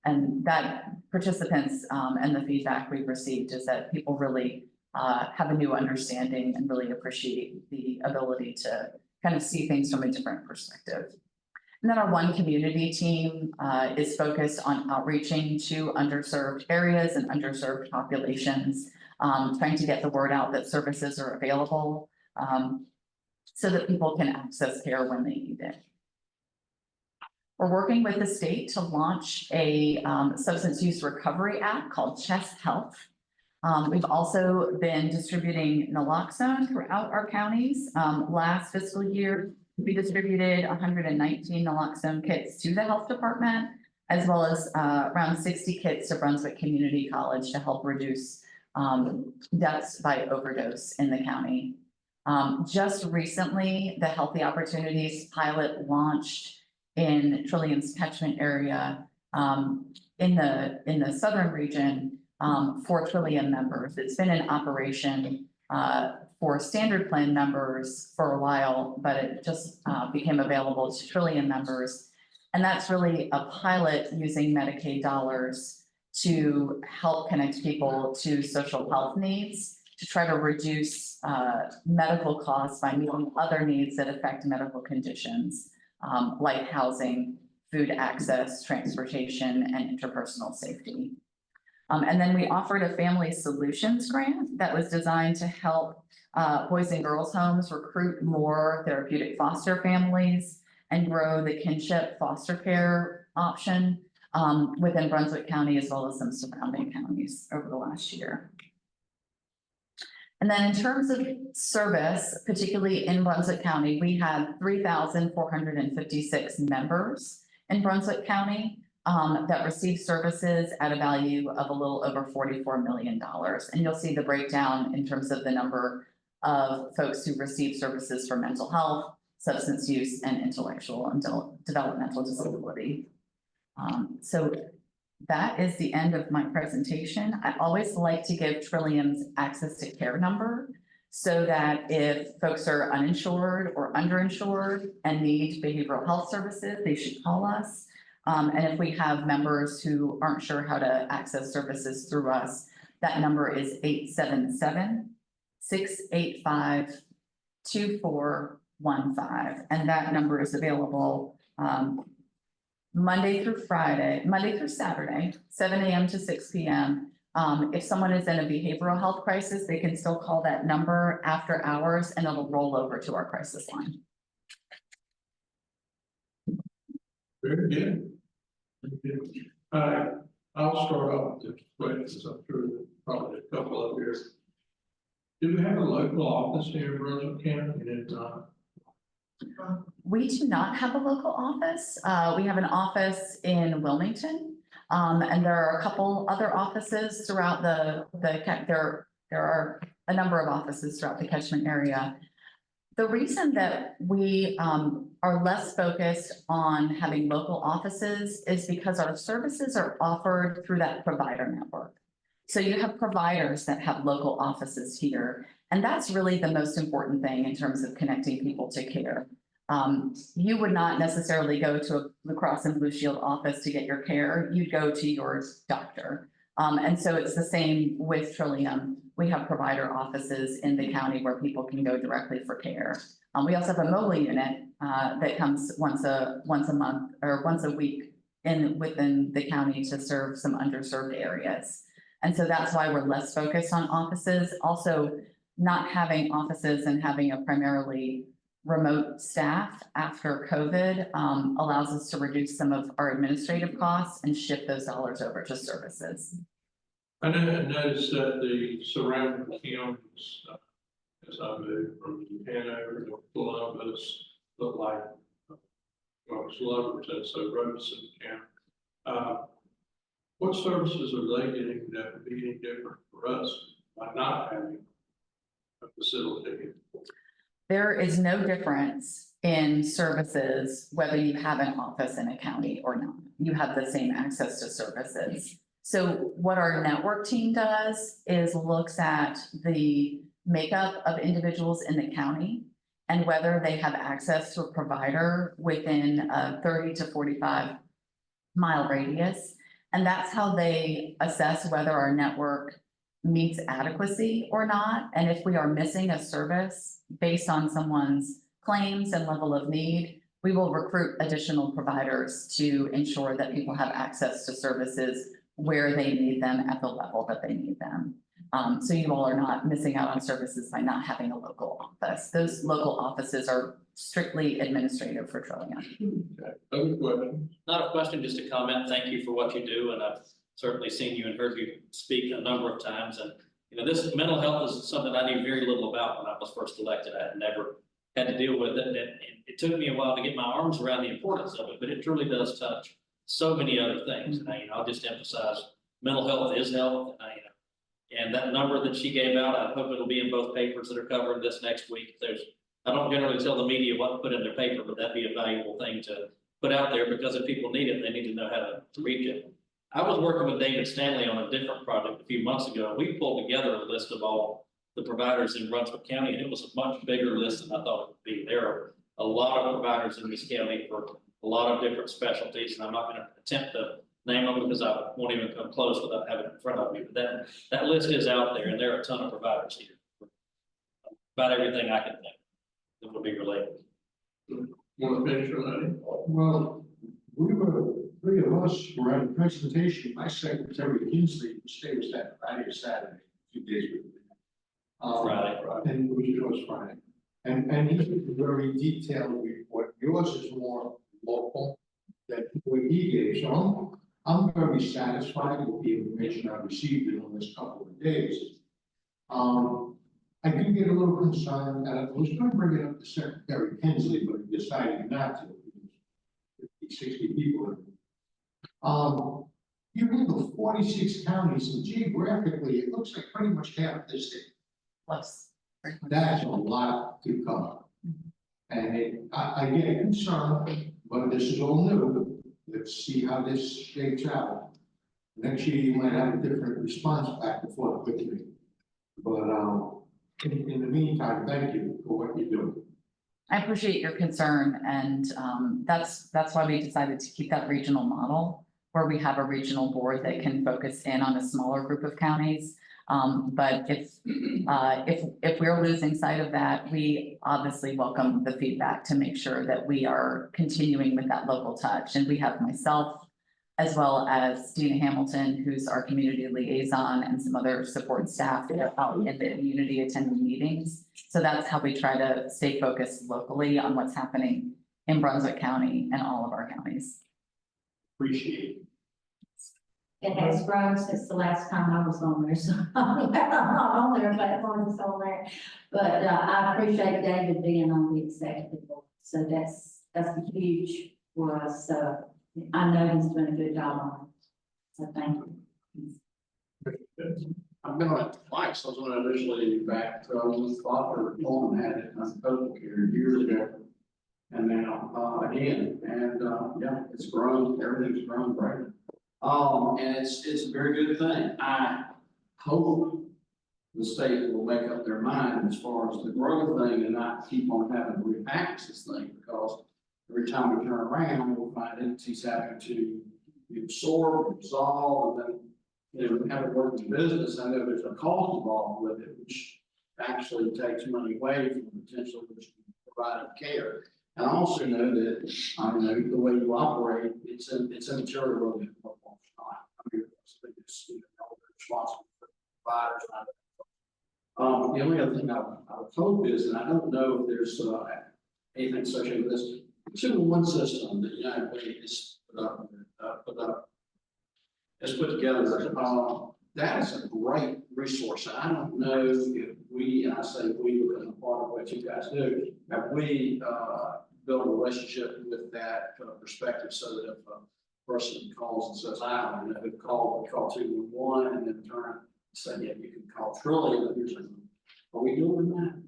And that participants and the feedback we've received is that people really have a new understanding and really appreciate the ability to kind of see things from a different perspective. And then our One Community team is focused on outreaching to underserved areas and underserved populations, trying to get the word out that services are available so that people can access care when they need it. We're working with the state to launch a substance use recovery app called Chest Health. We've also been distributing naloxone throughout our counties. Last fiscal year, we distributed 119 naloxone kits to the health department, as well as around 60 kits to Brunswick Community College to help reduce deaths by overdose in the county. Just recently, the Healthy Opportunities pilot launched in Trillium's catchment area in the southern region for Trillium members. It's been in operation for standard plan members for a while, but it just became available to Trillium members. And that's really a pilot using Medicaid dollars to help connect people to social health needs, to try to reduce medical costs by meeting other needs that affect medical conditions, like housing, food access, transportation, and interpersonal safety. And then we offered a family solutions grant that was designed to help boys and girls homes recruit more therapeutic foster families and grow the kinship foster care option within Brunswick County as well as some surrounding counties over the last year. And then in terms of service, particularly in Brunswick County, we had 3,456 members in Brunswick County that receive services at a value of a little over $44 million. And you'll see the breakdown in terms of the number of folks who receive services for mental health, substance use, and intellectual and developmental disability. So that is the end of my presentation. I always like to give Trillium's access to care number so that if folks are uninsured or underinsured and need behavioral health services, they should call us. And if we have members who aren't sure how to access services through us, that number is 877-685-2415. And that number is available Monday through Saturday, 7 a.m. to 6 p.m. If someone is in a behavioral health crisis, they can still call that number after hours and it'll roll over to our crisis line. Very good. Very good. I'll start off with the questions. I'm sure there's probably a couple of here. Do we have a local office here in Brunswick County? And if not, we do not have a local office. We have an office in Wilmington, and there are a couple other offices throughout there are a number of offices throughout the catchment area. The reason that we are less focused on having local offices is because our services are offered through that provider network. So you have providers that have local offices here, and that's really the most important thing in terms of connecting people to care. You would not necessarily go to a Blue Cross and Blue Shield office to get your care. You'd go to your doctor. And so it's the same with Trillium. We have provider offices in the county where people can go directly for care. We also have a mobile unit that comes once a month or once a week within the county to serve some underserved areas. And so that's why we're less focused on offices. Also, not having offices and having a primarily remote staff after COVID allows us to reduce some of our administrative costs and shift those dollars over to services. I noticed that the surrounding counties, as I moved from Hanover to Columbus, look like Lovers, and so Robeson County. What services are they getting that would be any different for us by not having a facility? There is no difference in services, whether you have an office in a county or not. You have the same access to services. So what our network team does is looks at the makeup of individuals in the county and whether they have access to a provider within a 30 to 45 mile radius. And that's how they assess whether our network meets adequacy or not. And if we are missing a service based on someone's claims and level of need, we will recruit additional providers to ensure that people have access to services where they need them at the level that they need them. So you all are not missing out on services by not having a local office. Those local offices are strictly administrative for Trillium. Other questions? Not a question, just a comment. Thank you for what you do, and I've certainly seen you and heard you speak a number of times. And, you know, this mental health is something I knew very little about when I was first elected. I had never had to deal with it, and it took me a while to get my arms around the importance of it, but it truly does touch so many other things. And I'll just emphasize, mental health is health, and that number that she gave out, I hope it'll be in both papers that are covering this next week. I don't generally tell the media what to put in their paper, but that'd be a valuable thing to put out there, because if people need it, they need to know how to reach it. I was working with David Stanley on a different project a few months ago. We pulled together a list of all the providers in Brunswick County, and it was a much bigger list than I thought it would be. There are a lot of providers in this county for a lot of different specialties, and I'm not gonna attempt to name them because I won't even come close without having it in front of me. But that list is out there, and there are a ton of providers here. About everything I can think that would be related. Want to finish your letter? Well, three of us were at a presentation, my secretary Kinsley, stayed was that Friday or Saturday, 2 days with me. Friday. And it was Friday. And he did a very detailed report. Yours is more local than what he gave. So I'm very satisfied with the information I received in the last couple of days. I do get a little concerned, and I was going to bring it up to Secretary Kinsley, but he decided not to. 50, 60 people. You handle 46 counties, and geographically, it looks like pretty much half the state. Plus. That's a lot to cover. And I get concerned, but this is all new. Let's see how this shakes out. Next year, you might have a different response back and forth with me. But in the meantime, thank you for what you do. I appreciate your concern, and that's why we decided to keep that regional model, where we have a regional board that can focus in on a smaller group of counties. But if we're losing sight of that, we obviously welcome the feedback to make sure that we are continuing with that local touch. And we have myself, as well as Dina Hamilton, who's our community liaison, and some other support staff that are out in the community attending meetings. So that's how we try to stay focused locally on what's happening in Brunswick County and all of our counties. Appreciate it. It has grown since the last time I was on there, so I'm not on there, but it's on there. But I appreciate David being on the executive board, so that's huge for us. So I know he's doing a good job on it. So thank you. I've been on it twice. I was on it initially back, with Father Coleman had it on total care years ago. And now, again, and, yeah, it's grown, everything's grown great. And it's a very good thing. I hope the state will make up their mind as far as the growth thing and not keep on having to repackage this thing, because every time we turn around, we'll find entities having to be absorbed, resolve, and then, have it work in business. I know there's a cost involved with it, which actually takes money away from the potential of providing care. And I also know that, the way you operate, it's immaterial really. It's responsible for providers. The only other thing I would hope is, and I don't know if there's anything associated with this, 2-in-1 system that United Way is put together. That is a great resource. And I don't know if we, and I say we because I'm part of what you guys do, have we built a relationship with that perspective, so that if a person calls and says, I don't know who to call, we call 211 and then turn and say, yeah, you can call Trillium. Are we doing that?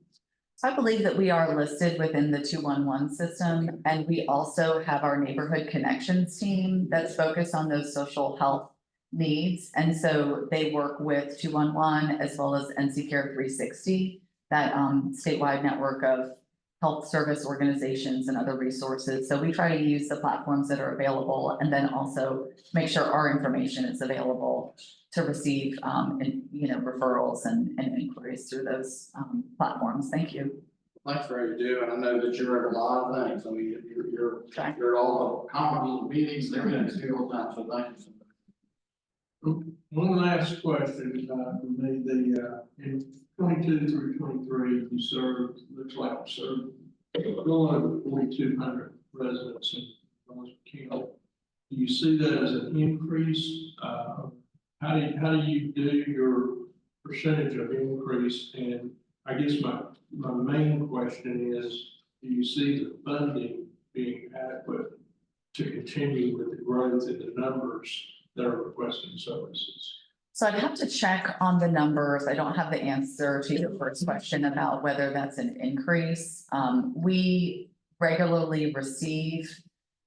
I believe that we are listed within the 211 system, and we also have our neighborhood connections team that's focused on those social health needs. And so they work with 211 as well as NC Care 360, that statewide network of health service organizations and other resources. So we try to use the platforms that are available, and then also make sure our information is available to receive referrals and inquiries through those platforms. Thank you. Thanks for what you do, and I know that you're at a lot of things. I mean, you're at all the conferences, meetings, and everything, all the time, so thank you so much. One last question, for me, in 22 through 23, you served, looks like you served a little over 4,200 residents in Brunswick County. Do you see that as an increase? How do you do your percentage of increase? And I guess my main question is, do you see the funding being adequate to continue with the growth in the numbers that are requesting services? So I'd have to check on the numbers. I don't have the answer to your first question about whether that's an increase. We regularly receive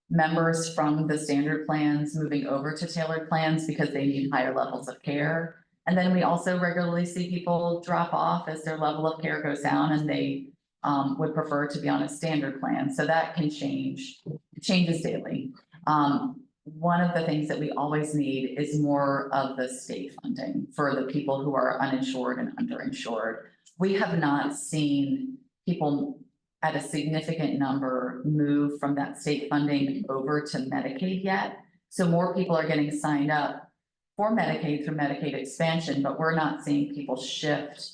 members from the standard plans moving over to tailored plans because they need higher levels of care. And then we also regularly see people drop off as their level of care goes down and they would prefer to be on a standard plan. So that can change, it changes daily. One of the things that we always need is more of the state funding for the people who are uninsured and underinsured. We have not seen people at a significant number move from that state funding over to Medicaid yet. So more people are getting signed up for Medicaid through Medicaid expansion, but we're not seeing people shift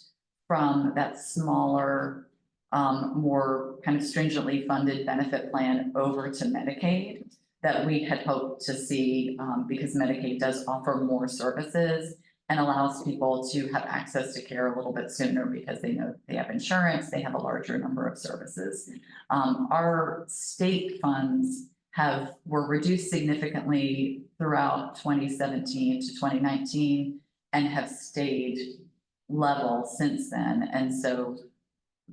from that smaller, more kind of stringently funded benefit plan over to Medicaid that we had hoped to see, because Medicaid does offer more services and allows people to have access to care a little bit sooner because they know they have insurance, they have a larger number of services. Our state funds were reduced significantly throughout 2017 to 2019 and have stayed level since then. And so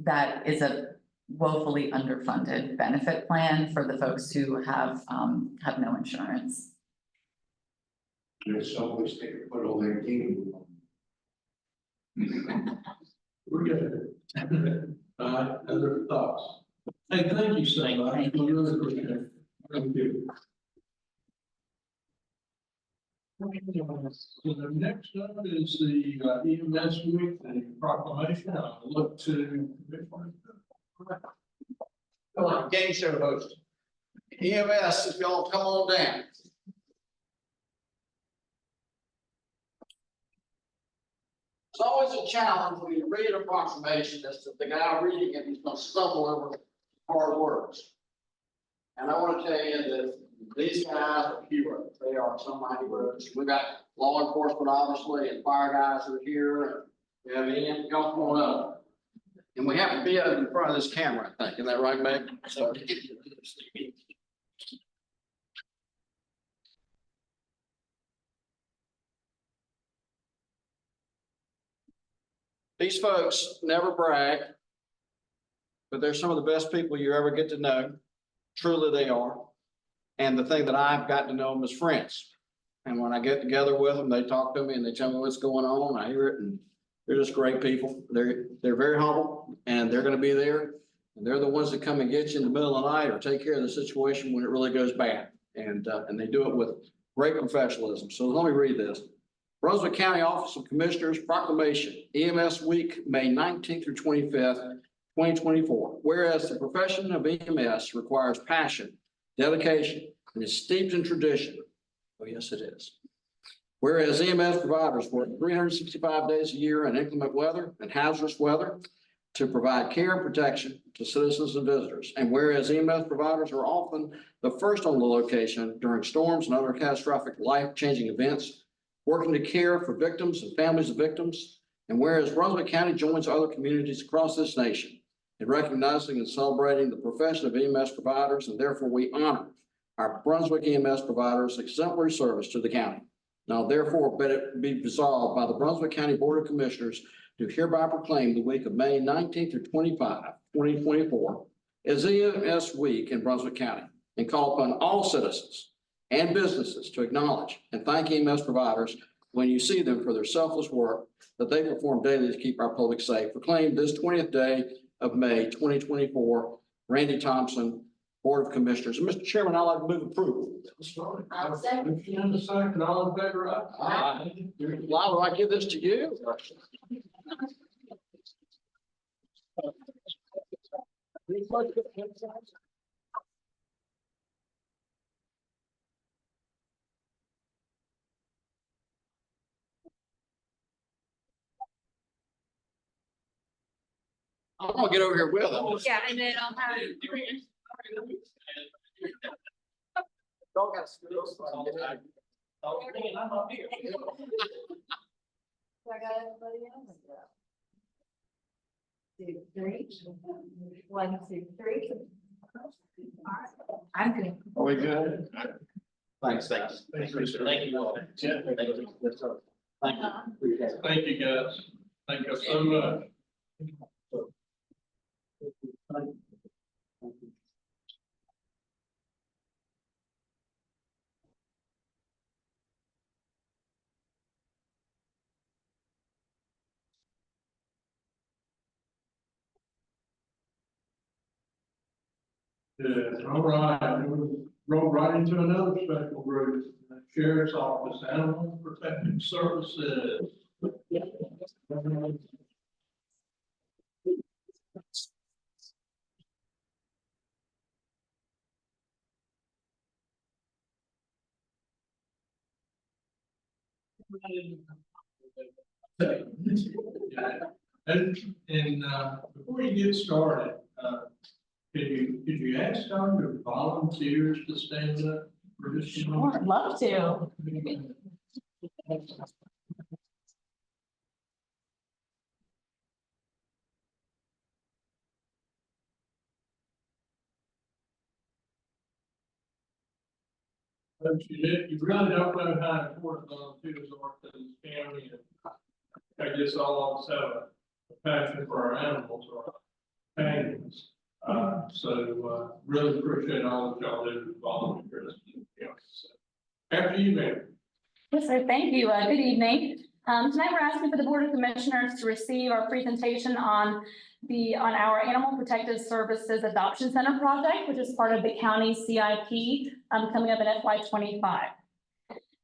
that is a woefully underfunded benefit plan for the folks who have no insurance. There's always take a foot on their game. We're good. Other thoughts? Hey, thank you so much. Thank you. I really appreciate it. Thank you. So the next up is the EMS week, the proclamation. I'll look to. Come on, game show host. EMS, if y'all come on down. It's always a challenge when you read a proclamation as to the guy reading it, he's gonna stumble over hard words. And I want to tell you that these guys are heroes. They are some mighty heroes. We got law enforcement, obviously, and fire guys are here. And we have Ian, y'all come on up. And we have to be in front of this camera, I think. Isn't that right, Meg? So. These folks never brag, but they're some of the best people you ever get to know. Truly they are. And the thing that I've gotten to know them as friends. And when I get together with them, they talk to me and they tell me what's going on. I hear it, and they're just great people. They're very humble, and they're going to be there. And they're the ones that come and get you in the middle of the night or take care of the situation when it really goes bad. And they do it with great professionalism. So let me read this. Brunswick County Office of Commissioners Proclamation, EMS Week, May 19th through 25th, 2024. Whereas the profession of EMS requires passion, dedication, and is steeped in tradition. Oh, yes, it is. Whereas EMS providers work 365 days a year in inclement weather and hazardous weather to provide care and protection to citizens and visitors. And whereas EMS providers are often the first on the location during storms and other catastrophic life-changing events, working to care for victims and families of victims. And whereas Brunswick County joins other communities across this nation in recognizing and celebrating the profession of EMS providers, and therefore we honor our Brunswick EMS providers' exemplary service to the county. Now therefore be resolved by the Brunswick County Board of Commissioners to hereby proclaim the week of May 19th through 25, 2024 as EMS Week in Brunswick County, and call upon all citizens and businesses to acknowledge and thank EMS providers when you see them for their selfless work that they perform daily to keep our public safe. Proclaim this 20th day of May 2024, Randy Thompson, Board of Commissioners. And Mr. Chairman, I'd like to move approval. I'll second. In the second, all in favor, aye? Why would I give this to you? get over here with them. Yeah, and then I'll have. Y'all got skills all the time. Oh, man, I'm up here. I got everybody else. 2, 3. 1, 2, 3. I'm good. Are we good? Thanks. Thank you all. Thank you. Thank you. Thank you, guys. Thank you so much. Good, all right, we'll roll right into another special group, Sheriff's Office, Animal Protective Services. And before you get started, could you ask our volunteers to stand up for just a moment? Sure, love to. But you really don't know how important volunteers are to this county, and I guess all of us have a passion for our animals or our companions. So really appreciate all that y'all do with volunteers. After you, Mayor. Yes, sir. Thank you. Good evening. Tonight we're asking for the Board of Commissioners to receive our presentation on our Animal Protective Services Adoption Center project, which is part of the county CIP coming up in FY25.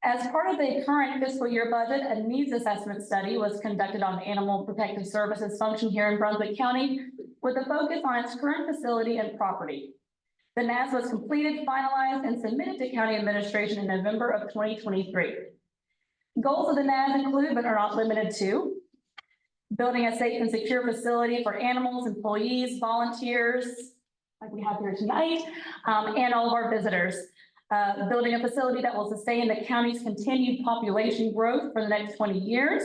As part of the current fiscal year budget, a needs assessment study was conducted on the Animal Protective Services function here in Brunswick County with a focus on its current facility and property. The NAS was completed, finalized, and submitted to County Administration in November of 2023. Goals of the NAS include, but are not limited to, building a safe and secure facility for animals, employees, volunteers, like we have here tonight, and all of our visitors. Building a facility that will sustain the county's continued population growth for the next 20 years,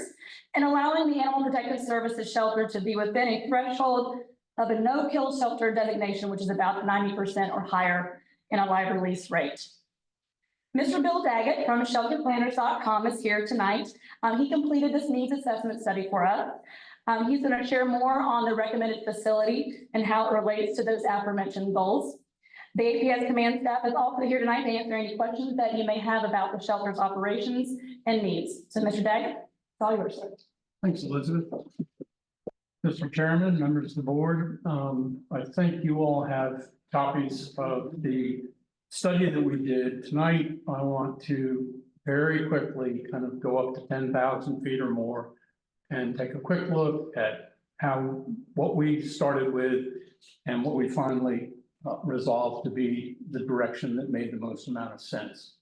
and allowing the Animal Protective Services shelter to be within a threshold of a no-kill shelter designation, which is about 90% or higher in a live release rate. Mr. Bill Daggett from shelterplanners.com is here tonight. He completed this needs assessment study for us. He's going to share more on the recommended facility and how it relates to those aforementioned goals. The APS command staff is also here tonight to answer any questions that you may have about the shelter's operations and needs. So Mr. Daggett, it's all yours, sir. Thanks, Elizabeth. Mr. Chairman, members of the board, I think you all have copies of the study that we did tonight. I want to very quickly kind of go up to 10,000 feet or more and take a quick look at what we started with and what we finally resolved to be the direction that made the most amount of sense.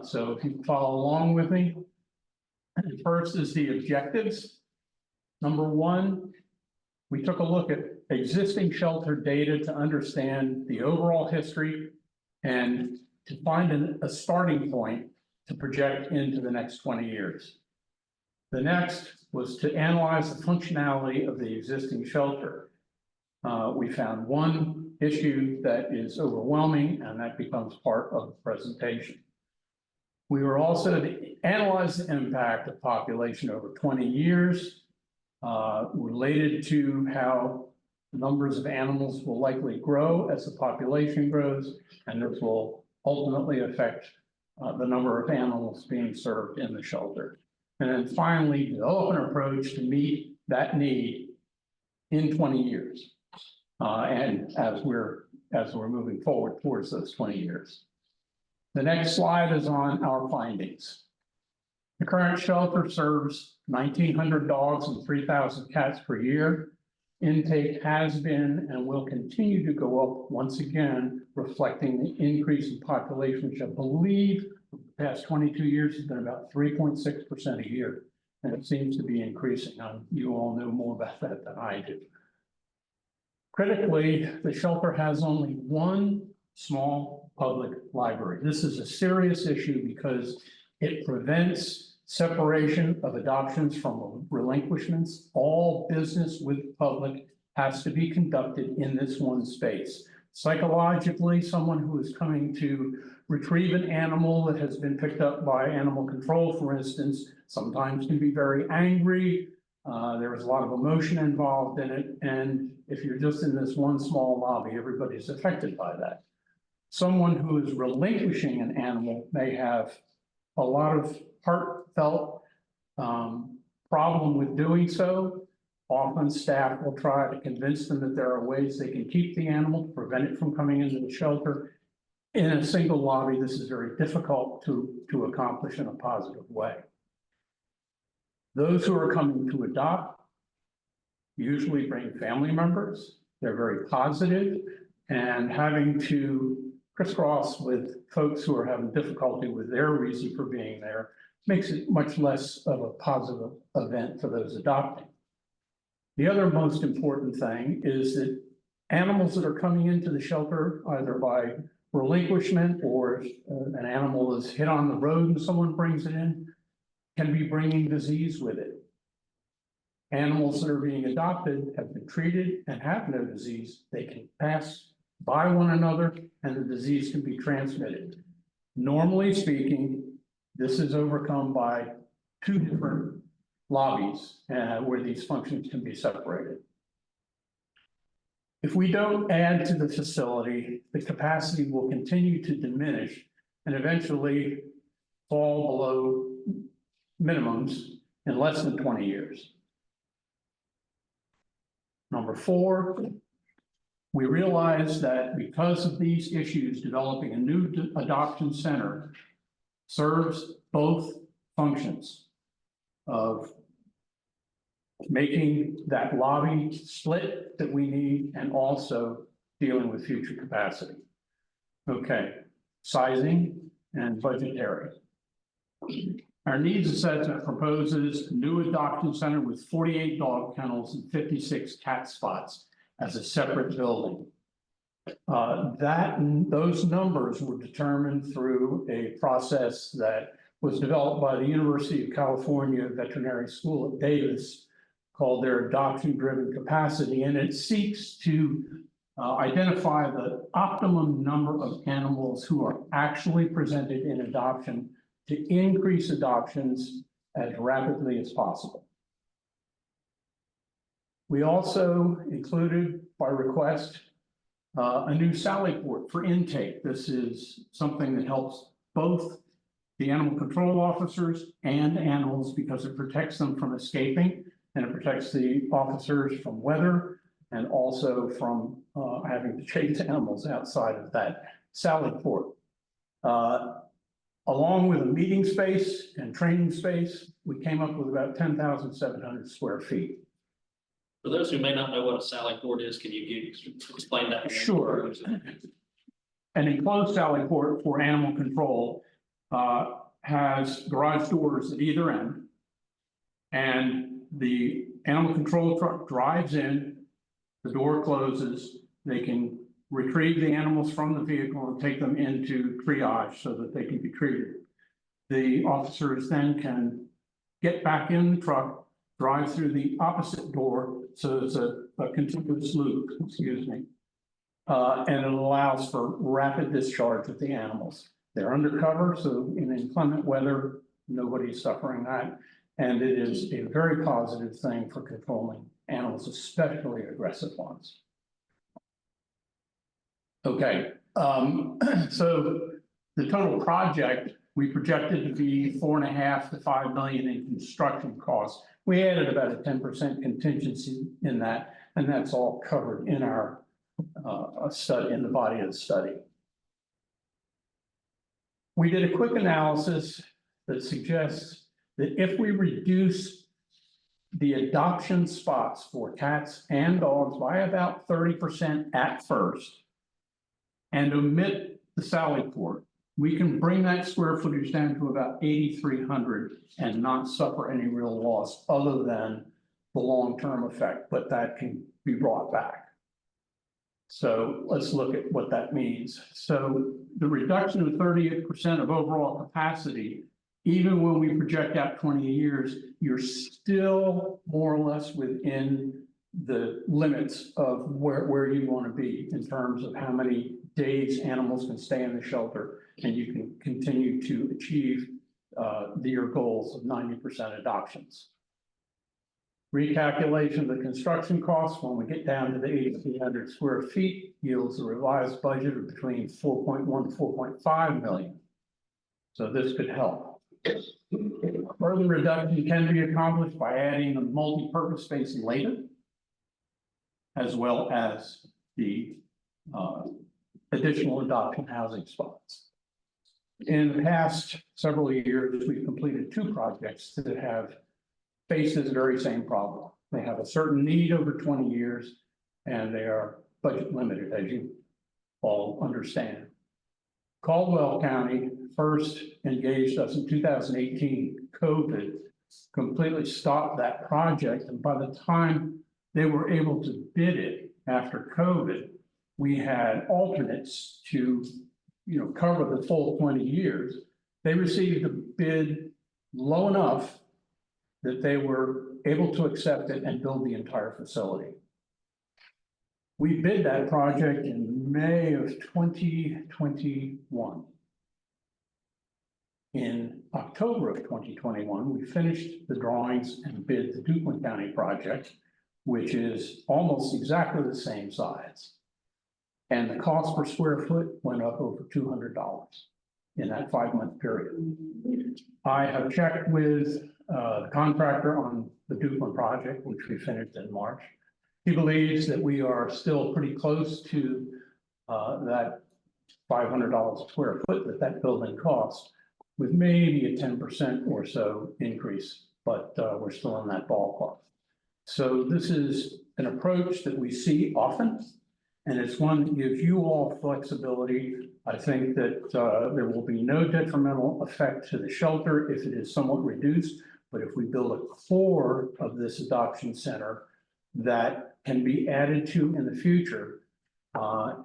So if you follow along with me, first is the objectives. Number one, we took a look at existing shelter data to understand the overall history and to find a starting point to project into the next 20 years. The next was to analyze the functionality of the existing shelter. We found one issue that is overwhelming, and that becomes part of the presentation. We were also to analyze the impact of population over 20 years related to how numbers of animals will likely grow as the population grows, and this will ultimately affect the number of animals being served in the shelter. And then finally, develop an approach to meet that need in 20 years. And as we're moving forward towards those 20 years. The next slide is on our findings. The current shelter serves 1,900 dogs and 3,000 cats per year. Intake has been and will continue to go up once again, reflecting the increase in population, which I believe the past 22 years has been about 3.6% a year. And it seems to be increasing. You all know more about that than I do. Critically, the shelter has only one small public library. This is a serious issue because it prevents separation of adoptions from relinquishments. All business with public has to be conducted in this one space. Psychologically, someone who is coming to retrieve an animal that has been picked up by animal control, for instance, sometimes can be very angry. There is a lot of emotion involved in it. And if you're just in this one small lobby, everybody's affected by that. Someone who is relinquishing an animal may have a lot of heartfelt problem with doing so. Often staff will try to convince them that there are ways they can keep the animal, to prevent it from coming into the shelter. In a single lobby, this is very difficult to accomplish in a positive way. Those who are coming to adopt usually bring family members. They're very positive, and having to crisscross with folks who are having difficulty with their reason for being there makes it much less of a positive event for those adopting. The other most important thing is that animals that are coming into the shelter, either by relinquishment or an animal is hit on the road and someone brings it in, can be bringing disease with it. Animals that are being adopted have been treated and have no disease. They can pass by one another and the disease can be transmitted. Normally speaking, this is overcome by two different lobbies where these functions can be separated. If we don't add to the facility, the capacity will continue to diminish and eventually fall below minimums in less than 20 years. Number 4, we realize that because of these issues, developing a new adoption center serves both functions of making that lobby split that we need and also dealing with future capacity. Okay, sizing and budgetary. Our needs assessment proposes a new adoption center with 48 dog kennels and 56 cat spots as a separate building. Those numbers were determined through a process that was developed by the University of California Veterinary School at Davis called their adoption-driven capacity, and it seeks to identify the optimum number of animals who are actually presented in adoption to increase adoptions as rapidly as possible. We also included, by request, a new Sally port for intake. This is something that helps both the animal control officers and animals because it protects them from escaping, and it protects the officers from weather and also from having to chase animals outside of that Sally port. Along with a meeting space and training space, we came up with about 10,700 square feet. For those who may not know what a Sally port is, can you explain that? Sure. An enclosed Sally port for animal control has garage doors at either end, and the animal control truck drives in, the door closes, they can retrieve the animals from the vehicle and take them into triage so that they can be treated. The officers then can get back in the truck, drive through the opposite door, so it's a continuous loop, excuse me. And it allows for rapid discharge of the animals. They're undercover, so in inclement weather, nobody's suffering that. And it is a very positive thing for controlling animals, especially aggressive ones. Okay, so the total project, we projected to be $4.5 to $5 million in construction costs. We added about a 10% contingency in that, and that's all covered in our study, in the body of the study. We did a quick analysis that suggests that if we reduce the adoption spots for cats and dogs by about 30% at first, and omit the Sally port, we can bring that square footage down to about 8,300 and not suffer any real loss other than the long-term effect, but that can be brought back. So let's look at what that means. So the reduction of 38% of overall capacity, even when we project out 20 years, you're still more or less within the limits of where you want to be in terms of how many days animals can stay in the shelter, and you can continue to achieve your goals of 90% adoptions. Recalculation of the construction costs when we get down to the 8,300 square feet yields a revised budget of between 4.1 and 4.5 million. So this could help. Further reduction can be accomplished by adding a multi-purpose space later, as well as the additional adoption housing spots. In the past several years, we've completed 2 projects that have faced this very same problem. They have a certain need over 20 years, and they are budget limited, as you all understand. Caldwell County first engaged us in 2018. COVID completely stopped that project, and by the time they were able to bid it after COVID, we had alternates to, cover the full 20 years. They received a bid low enough that they were able to accept it and build the entire facility. We bid that project in May of 2021. In October of 2021, we finished the drawings and bid the Duplin County project, which is almost exactly the same size. And the cost per square foot went up over $200 in that 5-month period. I have checked with the contractor on the Duplin project, which we finished in March. He believes that we are still pretty close to that $500 a square foot that building costs, with maybe a 10% or so increase, but we're still in that ballpark. So this is an approach that we see often, and it's one that gives you all flexibility. I think that there will be no detrimental effect to the shelter if it is somewhat reduced, but if we build a core of this adoption center that can be added to in the future,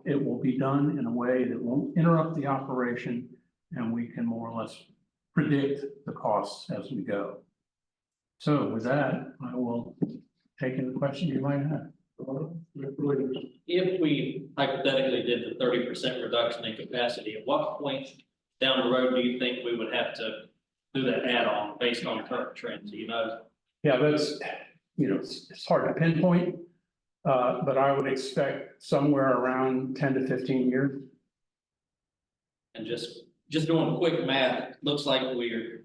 it will be done in a way that won't interrupt the operation, and we can more or less predict the costs as we go. So with that, I will take any questions you might have. If we hypothetically did the 30% reduction in capacity, at what point down the road do you think we would have to do that add-on based on current trends, Yeah, that's, it's hard to pinpoint, but I would expect somewhere around 10 to 15 years. And just doing quick math, it looks like we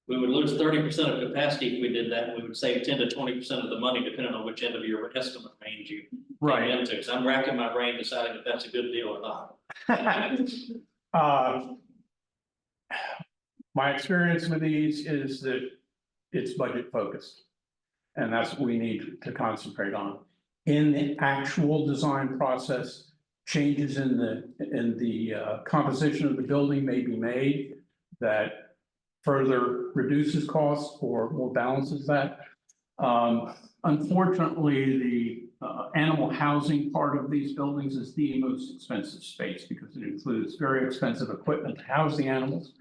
would lose 30% of capacity if we did that, and we would save 10 to 20% of the money, depending on which end of your estimate range you came into. So I'm racking my brain deciding if that's a good deal or not. My experience with these is that it's budget focused, and that's what we need to concentrate on. In the actual design process, changes in the composition of the building may be made that further reduces costs or balances that. Unfortunately, the animal housing part of these buildings is the most expensive space because it includes very expensive equipment to house the animals.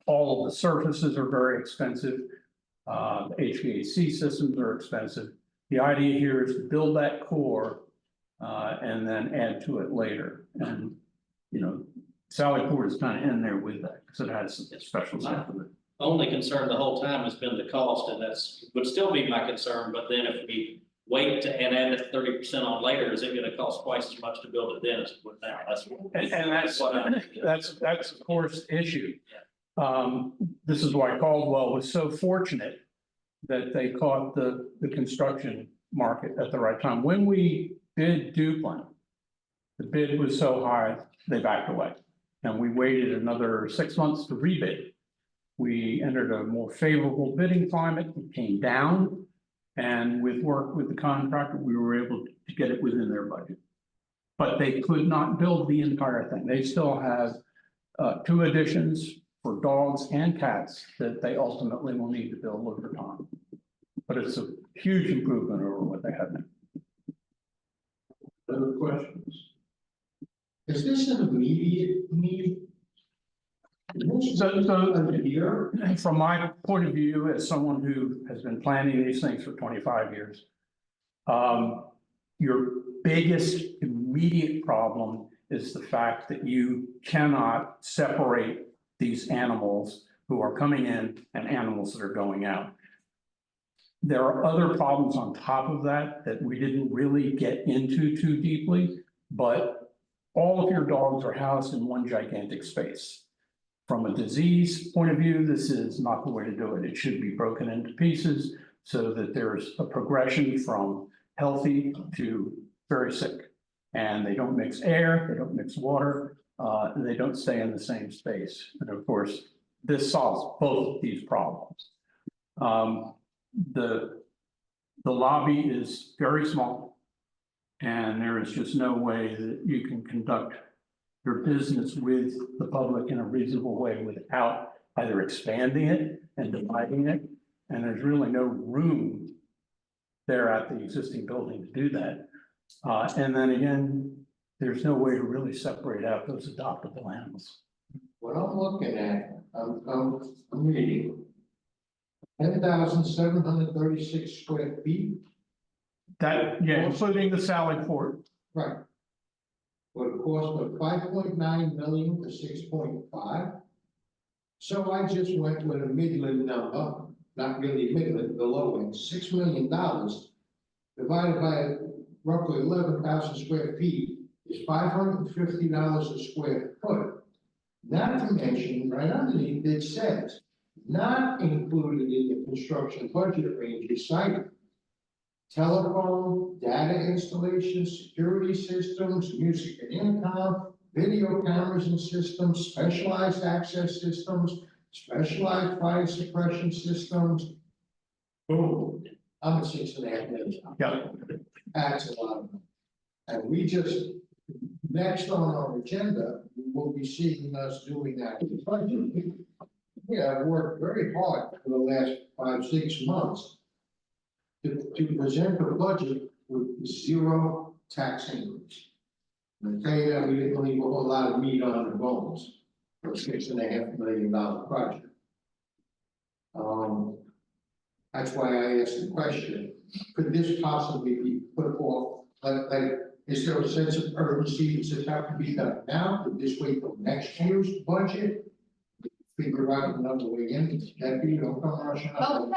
All of the surfaces are very expensive. The HVAC systems are expensive. The idea here is to build that core and then add to it later. And, Sally Port is kind of in there with that because it has some special stuff with it. Only concern the whole time has been the cost, and that's would still be my concern. But then if we wait and add that 30% on later, is it going to cost twice as much to build it then as it would now? That's of course the issue. This is why Caldwell was so fortunate that they caught the construction market at the right time. When we bid Duplin, the bid was so high, they backed away. And we waited another 6 months to rebid. We entered a more favorable bidding climate, it came down, and with work with the contractor, we were able to get it within their budget. But they could not build the entire thing. They still have 2 additions for dogs and cats that they ultimately will need to build over time. But it's a huge improvement over what they have now. Other questions? Is this an immediate need? Here, From my point of view, as someone who has been planning these things for 25 years, your biggest immediate problem is the fact that you cannot separate these animals who are coming in and animals that are going out. There are other problems on top of that that we didn't really get into too deeply, but all of your dogs are housed in one gigantic space. From a disease point of view, this is not the way to do it. It should be broken into pieces so that there's a progression from healthy to very sick. And they don't mix air, they don't mix water, they don't stay in the same space. And of course, this solves both of these problems. The lobby is very small, and there is just no way that you can conduct your business with the public in a reasonable way without either expanding it and dividing it. And there's really no room there at the existing building to do that. And then again, there's no way to really separate out those adoptable animals. what I'm looking at, I'm reading. 10,736 square feet, That, yeah, including the Sally Port. right? With a cost of 5.9 million to 6.5. So I just went with a Midland number, not really Midland, the low end, $6 million divided by roughly 11,000 square feet is $550 a square foot. Not to mention, right underneath it says, not included in the construction budget range is cited. Telephone, data installation, security systems, music and intercom, video cameras and systems, specialized access systems, specialized fire suppression systems. Boom, I'm at $6.5 million. Yeah. That's a lot of money. And we just, next on our agenda, we will be seeing us doing that. Yeah, I've worked very hard for the last 5-6 months to present a budget with 0 tax increase. And I tell you that we didn't leave a whole lot of meat on the bones for a $6.5 million project. That's why I asked the question, could this possibly be put off? Like, is there a sense of urgency? Does it have to be done now? Could this wait till next year's budget? Figure out another way in, Debbie, don't come rushing up.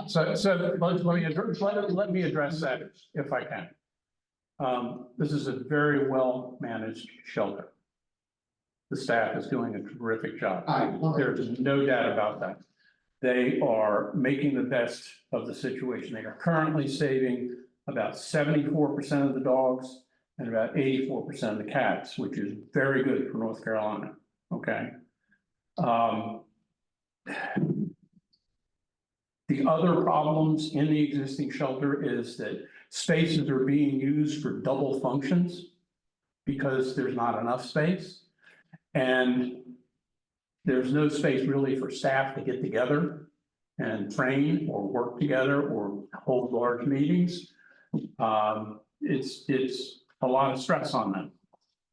So let me address that if I can. This is a very well managed shelter. The staff is doing a terrific job. There's no doubt about that. They are making the best of the situation. They are currently saving about 74% of the dogs and about 84% of the cats, which is very good for North Carolina, okay? The other problems in the existing shelter is that spaces are being used for double functions because there's not enough space. And there's no space really for staff to get together and train or work together or hold large meetings. It's a lot of stress on them.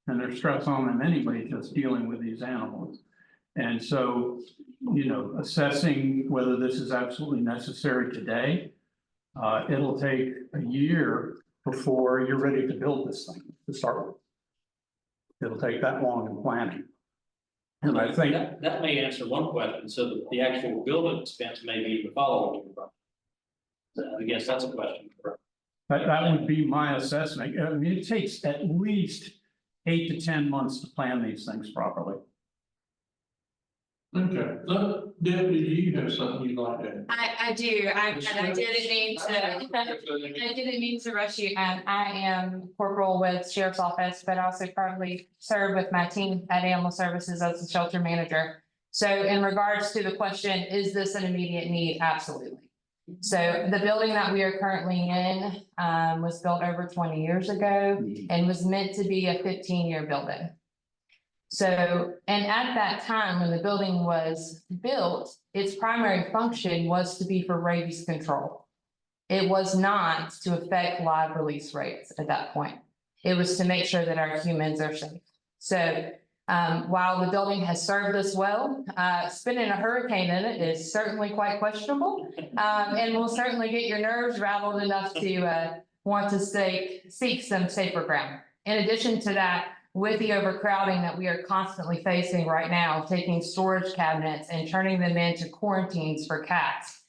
And there's stress on them anyway, just dealing with these animals. And so, you know, assessing whether this is absolutely necessary today, it'll take a year before you're ready to build this thing to start with. It'll take that long in planning. And I think that may answer one question, so that the actual building expense may be the following year. So I guess that's a question. that would be my assessment. I mean, it takes at least 8 to 10 months to plan these things properly. Okay, Deputy, do you have something you'd like to add? I do, and I didn't mean to rush you, and I am corporal with Sheriff's Office, but also currently serve with my team at Animal Services as the shelter manager. So in regards to the question, is this an immediate need? Absolutely. So the building that we are currently in was built over 20 years ago and was meant to be a 15-year building. So, and at that time, when the building was built, its primary function was to be for rabies control. It was not to affect live release rates at that point. It was to make sure that our humans are safe. So while the building has served us well, spending a hurricane in it is certainly quite questionable. And will certainly get your nerves rattled enough to want to seek some safer ground. In addition to that, with the overcrowding that we are constantly facing right now, taking storage cabinets and turning them into quarantines for cats.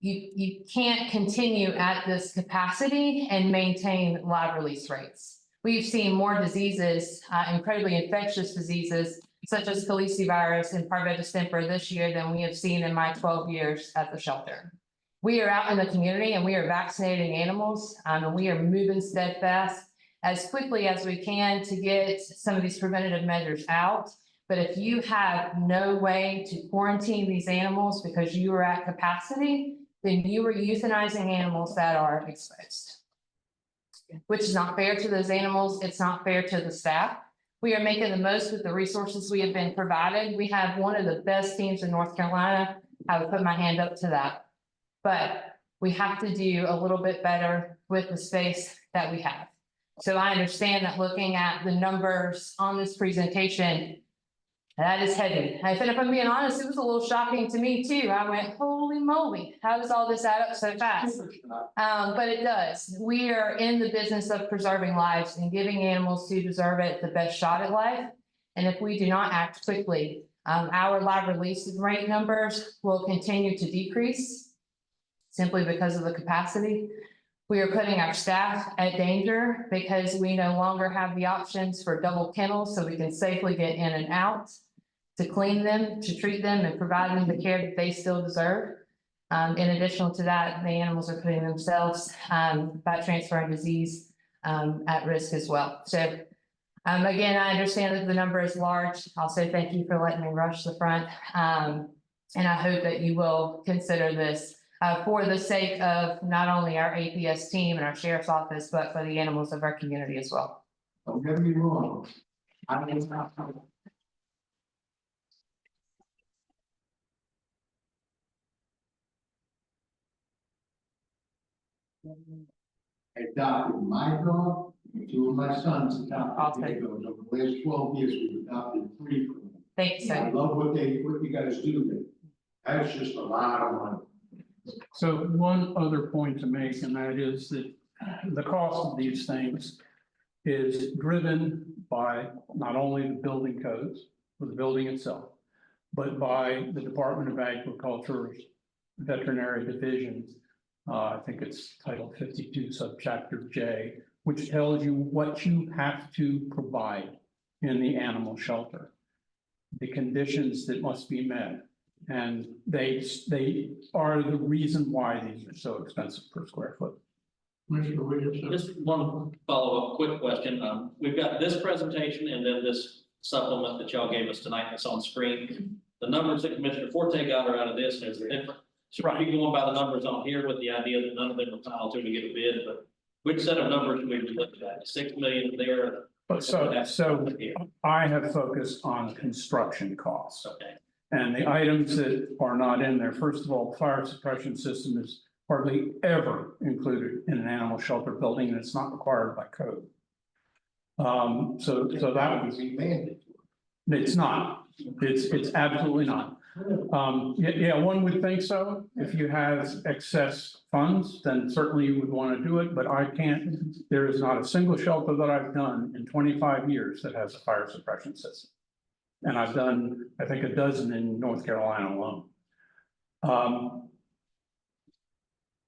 You can't continue at this capacity and maintain live release rates. We've seen more diseases, incredibly infectious diseases, such as calicivirus and parvo distemper this year than we have seen in my 12 years at the shelter. We are out in the community and we are vaccinating animals, and we are moving steadfast as quickly as we can to get some of these preventative measures out. But if you have no way to quarantine these animals because you are at capacity, then you are euthanizing animals that are exposed, which is not fair to those animals. It's not fair to the staff. We are making the most with the resources we have been provided. We have one of the best teams in North Carolina. I would put my hand up to that. But we have to do a little bit better with the space that we have. So I understand that looking at the numbers on this presentation, that is heavy. And if I'm being honest, it was a little shocking to me too. I went, holy moly, how does all this add up so fast? But it does. We are in the business of preserving lives and giving animals who deserve it the best shot at life. And if we do not act quickly, our live release rate numbers will continue to decrease simply because of the capacity. We are putting our staff at danger because we no longer have the options for double kennels so we can safely get in and out, to clean them, to treat them, and provide them the care that they still deserve. In addition to that, the animals are putting themselves by transferring disease at risk as well. So again, I understand that the number is large. I'll say thank you for letting me rush the front. And I hope that you will consider this for the sake of not only our APS team and our sheriff's office, but for the animals of our community as well. Don't get me wrong. I am not. I adopted my dog, two of my sons adopted their dogs. Over the last 12 years, we've adopted 3 from them. Thank you, sir. I love what you guys do. That's just a lot of money. So one other point to make, and that is that the cost of these things is driven by not only the building codes for the building itself, but by the Department of Agriculture's veterinary division. I think it's Title 52, Subchapter J, which tells you what you have to provide in the animal shelter, the conditions that must be met. And they are the reason why these are so expensive per square foot. Mr. Williamson. Just one follow-up quick question. We've got this presentation and then this supplement that y'all gave us tonight that's on screen. The numbers that Commissioner Forte got are out of this, is it different? So we're going by the numbers on here with the idea that none of them are filed till we get a bid, but which set of numbers we be looking at? 6 million there? But so I have focused on construction costs. Okay. And the items that are not in there, first of all, fire suppression system is hardly ever included in an animal shelter building, and it's not required by code. So that would be mandatory. It's not. It's absolutely not. Yeah, one would think so. If you have excess funds, then certainly you would want to do it, but I can't. There is not a single shelter that I've done in 25 years that has a fire suppression system. And I've done, I think, a dozen in North Carolina alone.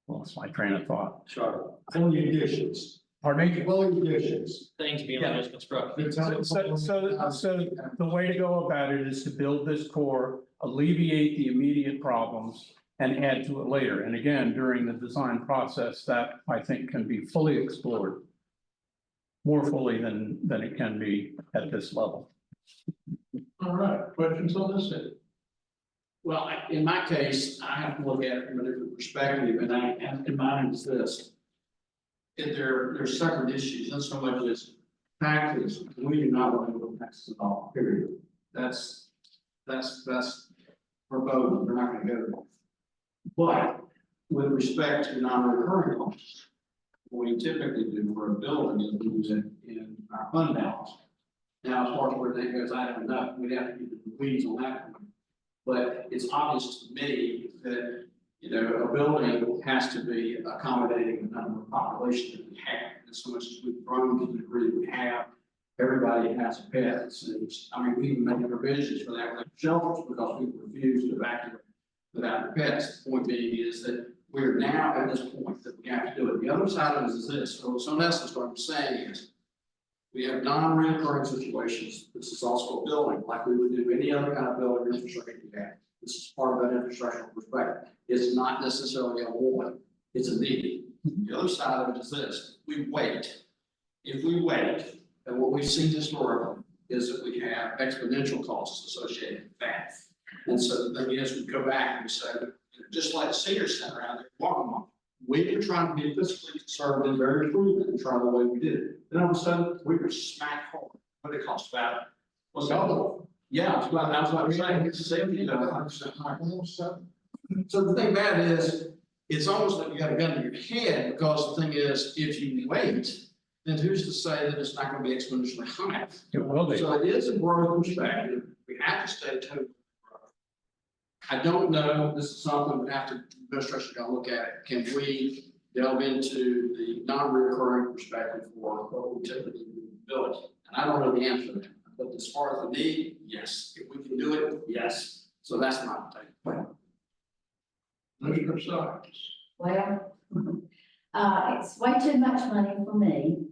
Lost my train of thought. Sure. Only additions. Pardon me? Only additions. Things beyond this construction. So the way to go about it is to build this core, alleviate the immediate problems, and add to it later. And again, during the design process, that I think can be fully explored more fully than it can be at this level. All right, questions on this end? Well, in my case, I have to look at it from a different perspective, and mine is this. If there's separate issues, not so much as taxes, we do not want to go taxes at all, period. That's verboten, we're not gonna go there. But with respect to non-recurring costs, what we typically do for a building is we use it in our fund balance. Now, as far as where that goes, I don't know, we'd have to get the weeds on that one. But it's obvious to me that, you know, a building has to be accommodating the number of population that we have. And so much as we've grown to the degree we have, everybody has a pet, it seems. I mean, we even make provisions for that with shelters because we refuse to evacuate without the pets. The point being is that we're now at this point that we have to do it. The other side of it is this. So in essence, what I'm saying is we have non-recurring situations. This is also a building like we would do any other kind of building infrastructure we have. This is part of that infrastructural perspective. It's not necessarily a warning, it's a need. The other side of it is this: we wait. If we wait, and what we've seen historically is that we have exponential costs associated with that. And so the thing is, we go back and we say, just like the senior center out there, Walk-a-Mall, we were trying to be fiscally conservative, very prudent, and try the way we did it. Then all of a sudden, we were smack hard. What it cost about? What's double? Yeah, it's about, that's what I'm saying, it's 70% higher. So the thing about it is, it's almost like you got a gun to your head, because the thing is, if you wait, then who's to say that it's not going to be exponentially high? It will be. So it is a growth perspective. We have to stay totally growth. I don't know, this is something that after the administration got to look at it. Can we delve into the non-recurring perspective for what we typically build? And I don't know the answer to that. But as far as the need, yes. If we can do it, yes. So that's my take. Mr. Sykes. Well, it's way too much money for me.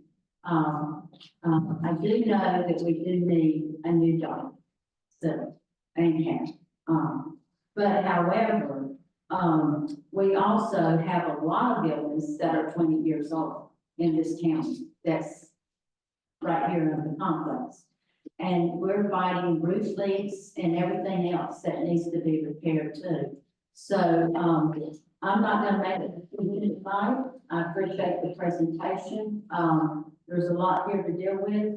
I do know that we do need a new dog, so, and cat. But however, we also have a lot of buildings that are 20 years old in this county. That's right here in the complex. And we're fighting roof leaks and everything else that needs to be repaired too. So, I'm not gonna make it a minute tonight. I appreciate the presentation. There's a lot here to deal with.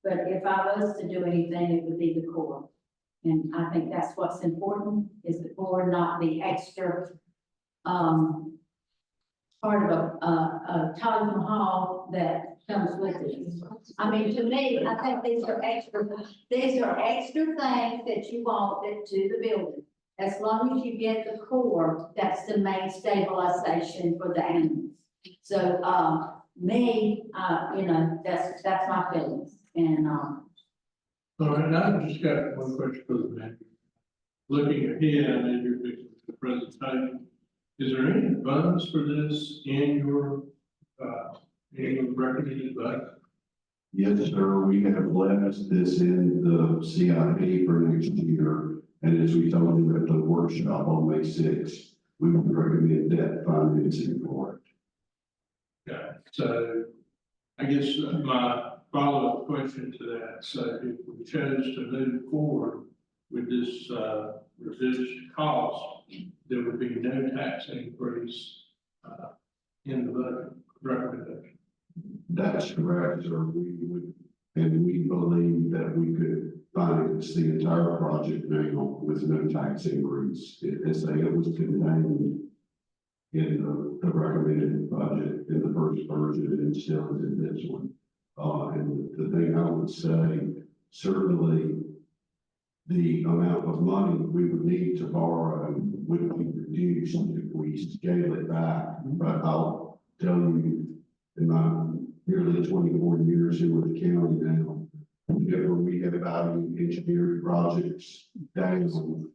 But if I was to do anything, it would be the core. And I think that's what's important, is the core, not the extra, part of a Taj Mahal that comes with it. I mean, to me, I think these are extra things that you want it to the building. As long as you get the core, that's the main stabilization for the animals. So, me, you know, that's my feelings. And, All right, now I've just got one question for the manager. Looking ahead, I know you're fixing the presentation. Is there any funds for this in your recommended budget? Yes, sir. We have left this in the CIP for next year. And as we told you at the workshop on May 6th, we would recommend debt financing for it. Okay, so I guess my follow-up question to that, so if we chose to move forward with this reduced cost, there would be no tax increase in the budget recommendation. That's correct, sir. We would, and we believe that we could finance the entire project now with no tax increase. It was contained in the recommended budget in the first version and still is in this one. And the thing I would say, certainly the amount of money we would need to borrow would be reduced if we scale it back. But I'll tell you, in my nearly 24 years here with the county now, whenever we have valued engineering projects down,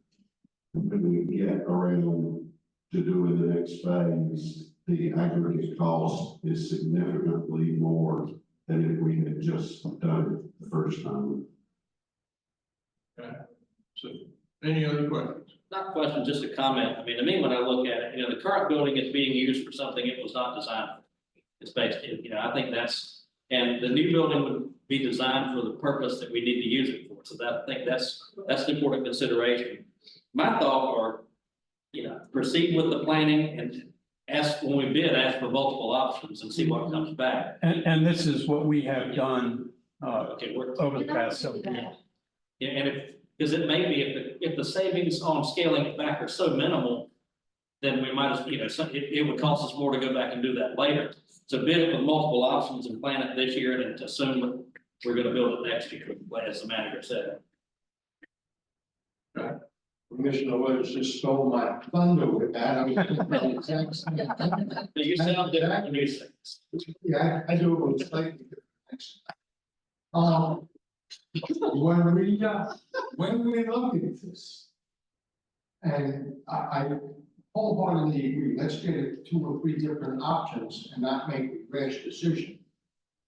when we get around to doing the next phase, the aggregate cost is significantly more than if we had just done it the first time. Okay, so any other questions? Not a question, just a comment. I mean, to me, when I look at it, you know, the current building is being used for something it was not designed for. It's basically, you know, I think that's, and the new building would be designed for the purpose that we need to use it for. So that, I think that's an important consideration. My thought are, you know, proceed with the planning and ask, when we bid, ask for multiple options and see what comes back. And this is what we have done, Okay, over the past several years. yeah, and if, because it may be, if the savings on scaling it back are so minimal, then we might as, you know, it would cost us more to go back and do that later. So bid it with multiple options and plan it this year and to assume that we're gonna build it next year, as the manager said. Commissioner Williams just stole my thunder with that. I mean, So you sound different when you say this. yeah, I do it with slightly different. When we look at this, and I wholeheartedly agree, let's get it 2 or 3 different options and not make a rash decision.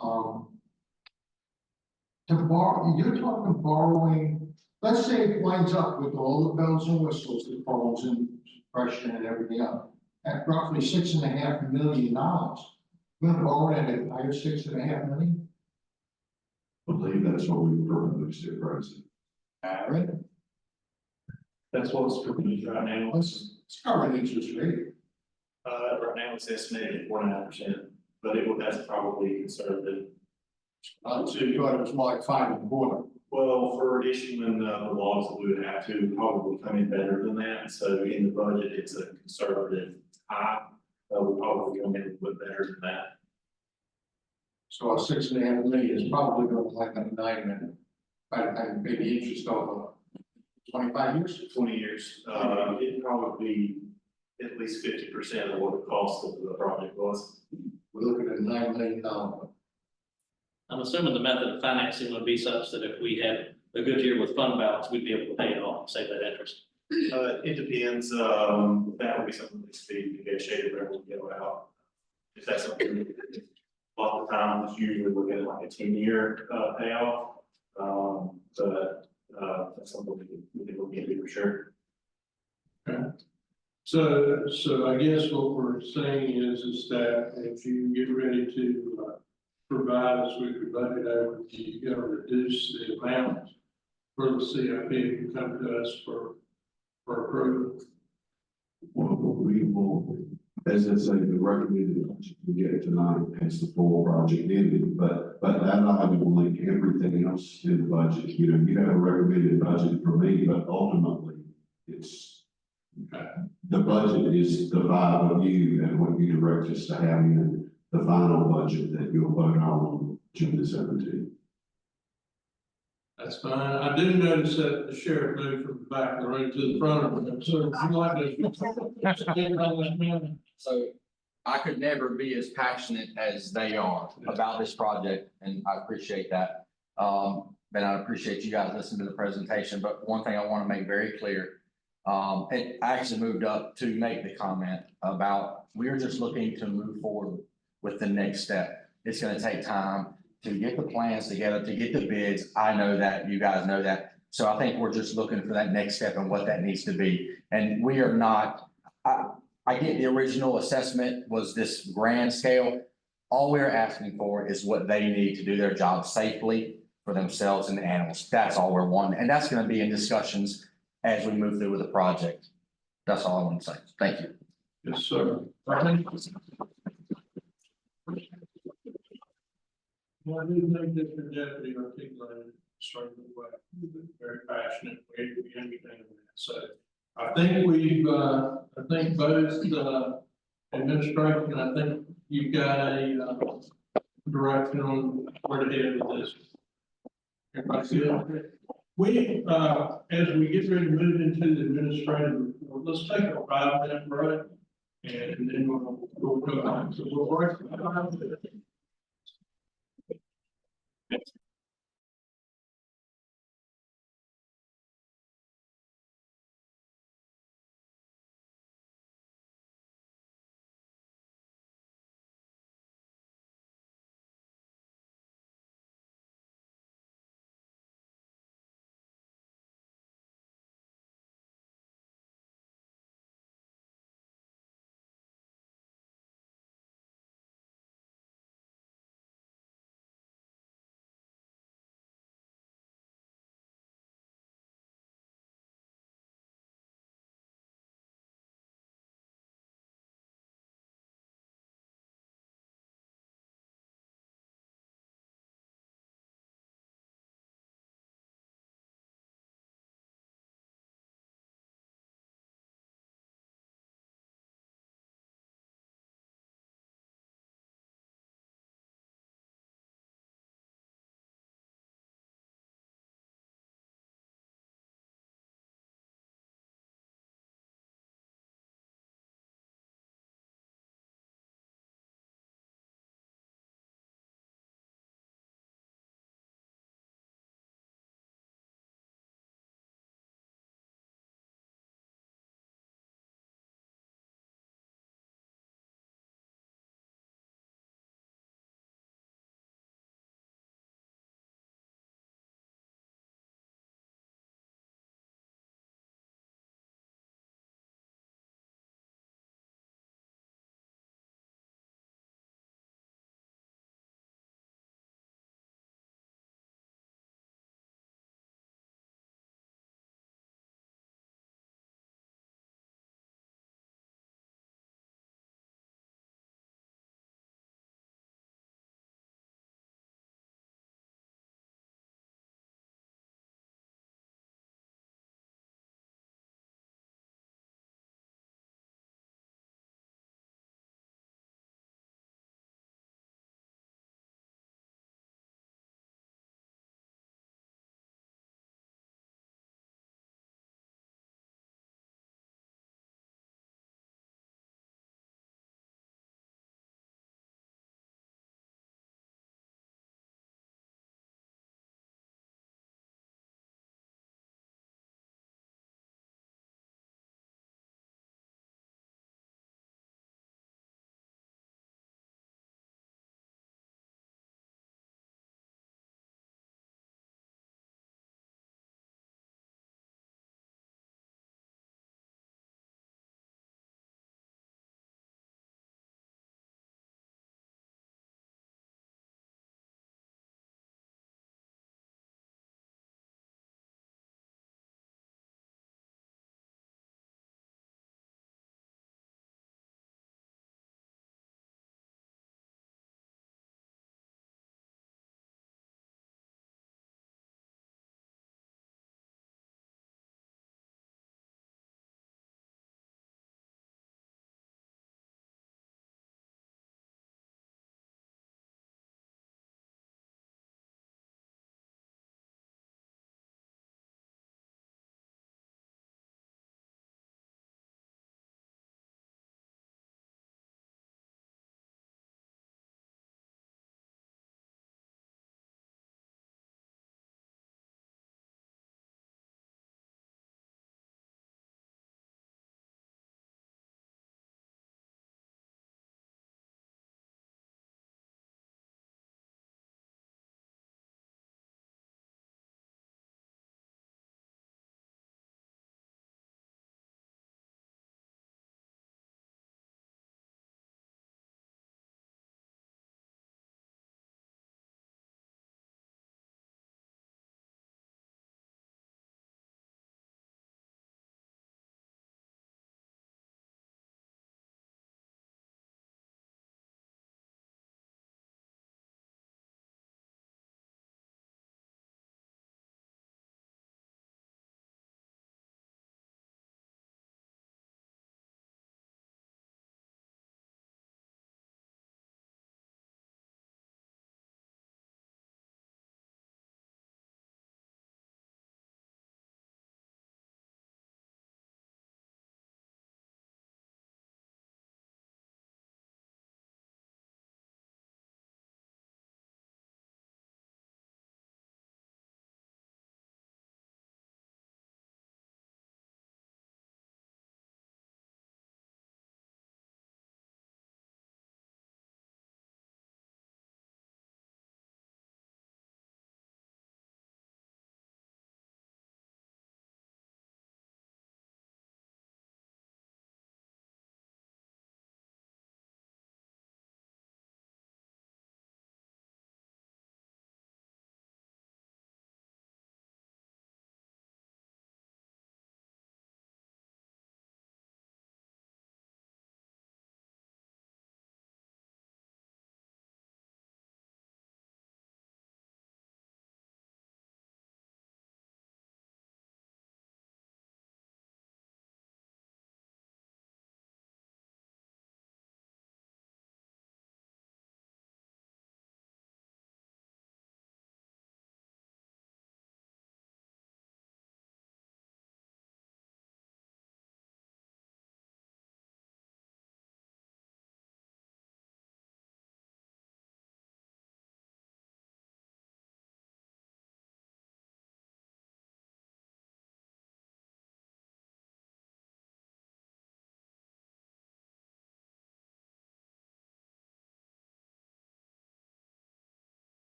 To borrow, you're talking borrowing, let's say it winds up with all the bells and whistles, the phones and suppression and everything else, at roughly $6.5 million. We're gonna borrow at a higher $6.5 million. I believe that's what we proposed to President. All right. That's what's proposed right now. It's current interest rate. Right now it's estimated at 4.5%, but that's probably conservative. So you thought it was more like 5.25. Well, for issuing the laws that we would have to probably come in better than that. So in the budget, it's a conservative high. We'll probably come in a little bit better than that. So a $6.5 million is probably going to like a 9 million. I pay the interest over 25 years. 20 years, it'd probably be at least 50% of what the cost of the project was. We're looking at $9 million. I'm assuming the method of financing would be such that if we had a good year with fund balance, we'd be able to pay it off, save that interest. It depends, that would be something that's be negotiated whenever we go out. If that's something, a lot of times it's usually looking at like a 10-year payoff. But that's something we can look into for sure. Okay. So I guess what we're saying is that if you get ready to provide us with your budget over, you gotta reduce the amount for the CIP to come to us for approval. Well, we will, as I say, the recommended budget we get tonight has the full project in it, but that item will link everything else in the budget. You know, you have a recommended budget for me, but ultimately it's the budget is the vibe of you and what you direct us to have in the final budget that you'll vote on June the 17th. That's fine. I do notice that the sheriff moved from the back of the room to the front of it. So if you like to. So I could never be as passionate as they are about this project, and I appreciate that. And I appreciate you guys listening to the presentation, but one thing I want to make very clear, I actually moved up to make the comment about, we're just looking to move forward with the next step. It's going to take time to get the plans together, to get the bids. I know that, you guys know that. So I think we're just looking for that next step and what that needs to be. And we are not, I get the original assessment was this grand scale. All we're asking for is what they need to do their job safely for themselves and the animals. That's all we're wanting. And that's going to be in discussions as we move through with the project. That's all I want to say. Thank you. Yes, sir. Well, I do think that the deputy articulated straight away, very passionate, we understand that. So I think I think both administration, I think you've got a direction on where to head with this. Everybody good? We, as we get ready to move into the administrative, let's take a 5-minute break and then we'll go on. So we'll break for 5 minutes.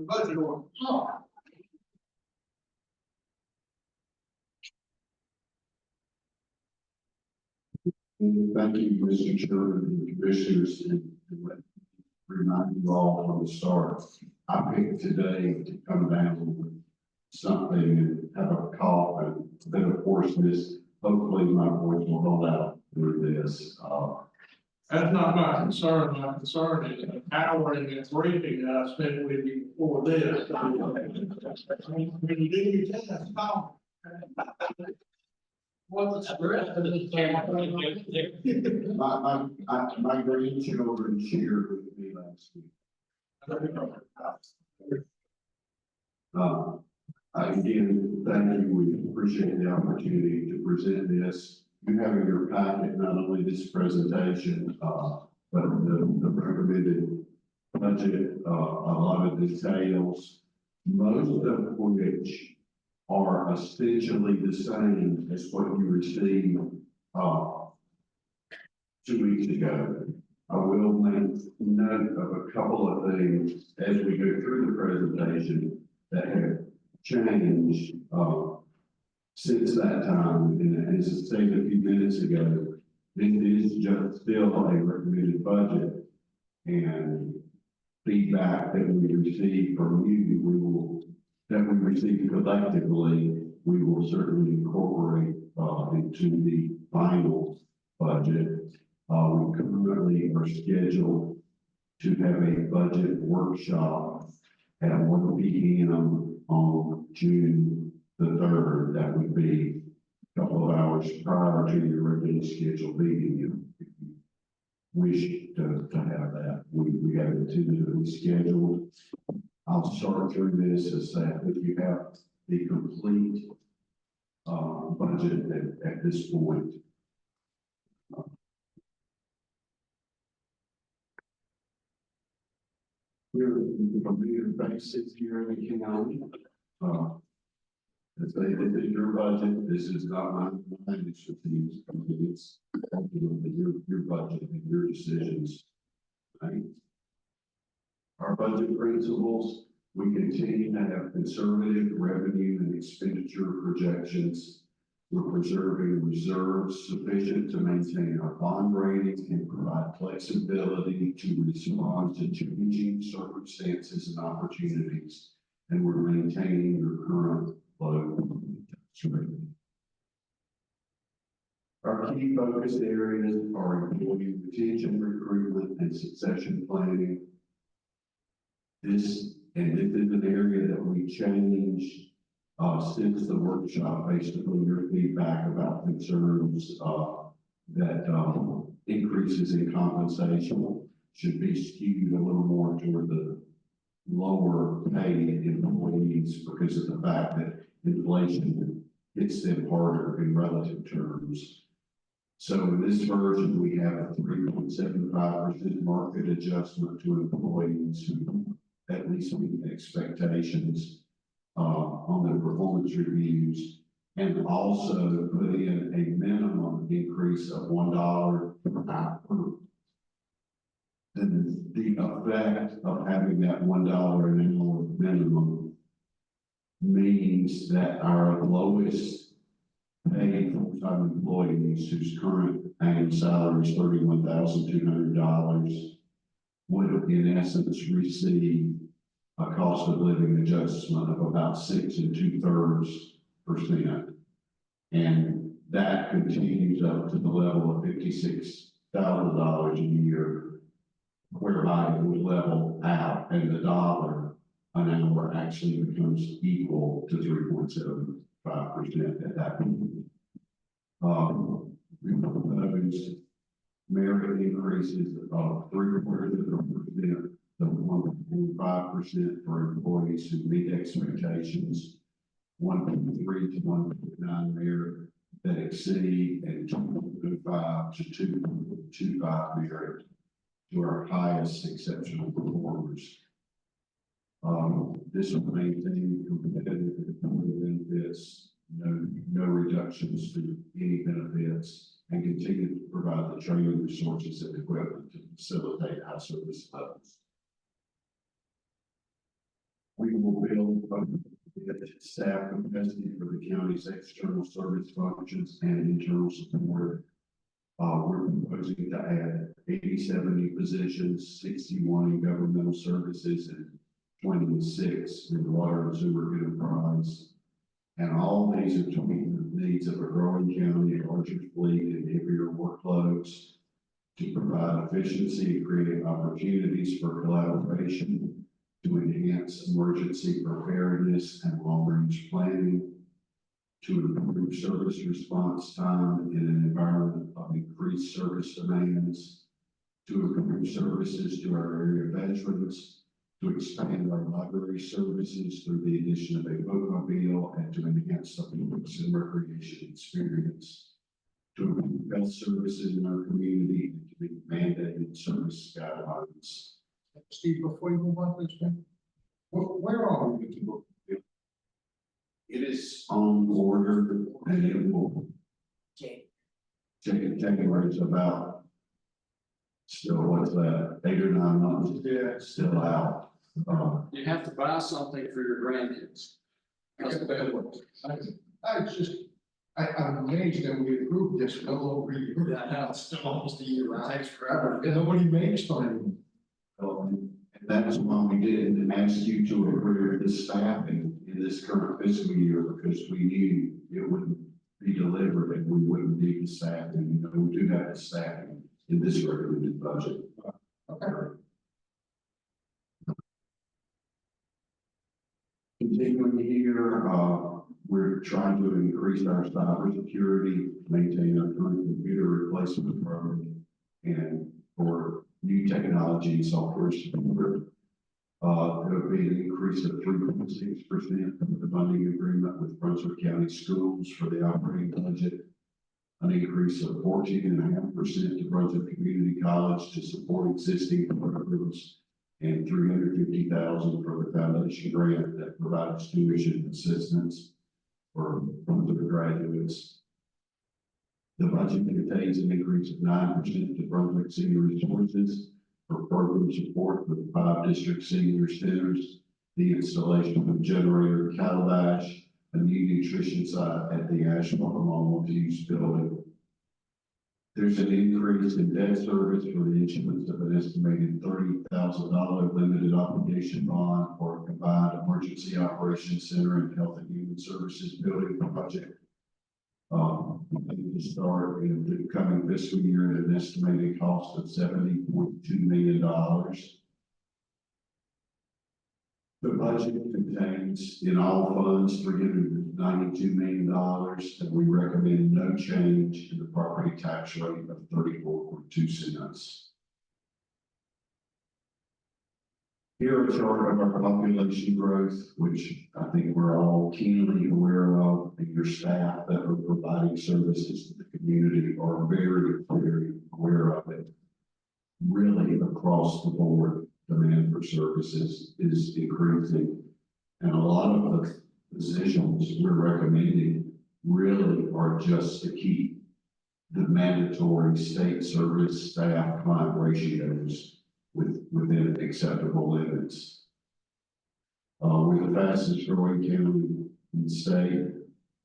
Budget order. Thank you, Mr. Chairman and Commissioners, and let me remind you all from the start. I picked today to come down with something and have a cough and then of course hopefully my voice will hold out through this. That's not my concern. My concern is an hour in this briefing that I spent with you before this. When you do your test, call. What's the rest of the My grandchildren shared with me last week. Again, thank you. We appreciate the opportunity to present this. You have in your packet not only this presentation, but the recommended budget, a lot of details, most of which are essentially the same as what you received 2 weeks ago. I will make note of a couple of things as we go through the presentation that have changed since that time. And as I stated a few minutes ago, this is just still a recommended budget, and feedback that we receive from you, that we receive collectively, we will certainly incorporate into the final budget. We currently are scheduled to have a budget workshop at 1 p.m. on June the 3rd. That would be a couple of hours prior to your regularly scheduled meeting. If you wish to have that, we have it tentatively scheduled. I'll start through this as that if you have the complete budget at this point. We're familiar basis here in the county. As they did in your budget, this is not my expertise. It's ultimately your budget and your decisions. Right? Our budget principles, we continue to have conservative revenue and expenditure projections. We're preserving reserves sufficient to maintain our bond ratings and provide flexibility to respond to changing circumstances and opportunities. And we're maintaining your current low tax rate. Our key focus areas are employee retention, recruitment, and succession planning. This is an area that we changed since the workshop based upon your feedback about concerns that increases in compensation should be skewed a little more toward the lower paid employees because of the fact that inflation hits them harder in relative terms. So in this version, we have a 3.75% market adjustment to employees who at least meet expectations on their performance reviews, and also put in a minimum increase of $1 per hour. And the effect of having that $1 an hour minimum means that our lowest paid full-time employees whose current annual salary is $31,200 would in essence receive a cost of living adjustment of about 6 2/3%. And that continues up to the level of $56,000 a year, whereby it would level out and the dollar an hour actually becomes equal to 3.75% at that point. We proposed merit increases of 3/4% to 1.5% for employees who meet expectations, 1.3 to 1.9 merit that exceed, and 2.5 to 2.25 merit to our highest exceptional performers. This will maintain competitive employee benefits, no reductions to any benefits, and continue to provide the training resources and equipment to facilitate high service levels. We will build staff capacity for the county's external service functions and internal support. We're proposing to add 87 new positions, 61 in governmental services, and 26 in water and sewer enterprise. And all these are to meet the needs of a growing county, a larger fleet, and heavier workloads, to provide efficiency, create opportunities for collaboration, to enhance emergency preparedness and long-range planning, to improve service response time in an environment of increased service demands, to improve services to our area veterans, to expand our library services through the addition of a bookmobile, and to enhance the books and recreation experience, to improve health services in our community, and to meet mandated service guidelines. Steve, before you move on to this, where are we with the book? It is on order and it will January is about still, what's that, 8 or 9 months? Yeah. Still out. You have to buy something for your grandkids. I just, I'm amazed that we approved this well over a year. Yeah, now it's still almost a year, right? It takes forever, and nobody makes time. And that's why we didn't ask you to approve the staffing in this current fiscal year, because we knew it wouldn't be delivered and we wouldn't need the staffing. You know, we do have the staffing in this recommended budget. Okay. Continuing here, we're trying to increase our cybersecurity, maintain our current computer replacement program, and for new technology and software support. There'll be an increase of 3.6% of the funding agreement with Brunswick County Schools for the operating budget. An increase of 14.5% to Brunswick Community College to support existing programs, and $350,000 for the foundation grant that provides tuition assistance for Brunswick graduates. The budget contains an increase of 9% to Brunswick Senior Resources for program support for the 5 district senior centers, the installation of generator calabash, a new nutrition site at the Asheville multi-use building. There's an increase in debt service for the issuance of an estimated $30,000 limited obligation bond for a combined emergency operations center and health and human services building project. To start in the coming fiscal year at an estimated cost of $70.2 million. The budget contains in all funds $392 million, and we recommend no change in the property tax rate of 34.2 cents. Here are a chart of our population growth, which I think we're all keenly aware of, and your staff that are providing services to the community are very, very aware of it. Really, across the board, demand for services is increasing, and a lot of the positions we're recommending really are just to keep the mandatory state service staff client ratios within acceptable limits. We're the fastest growing county in the state.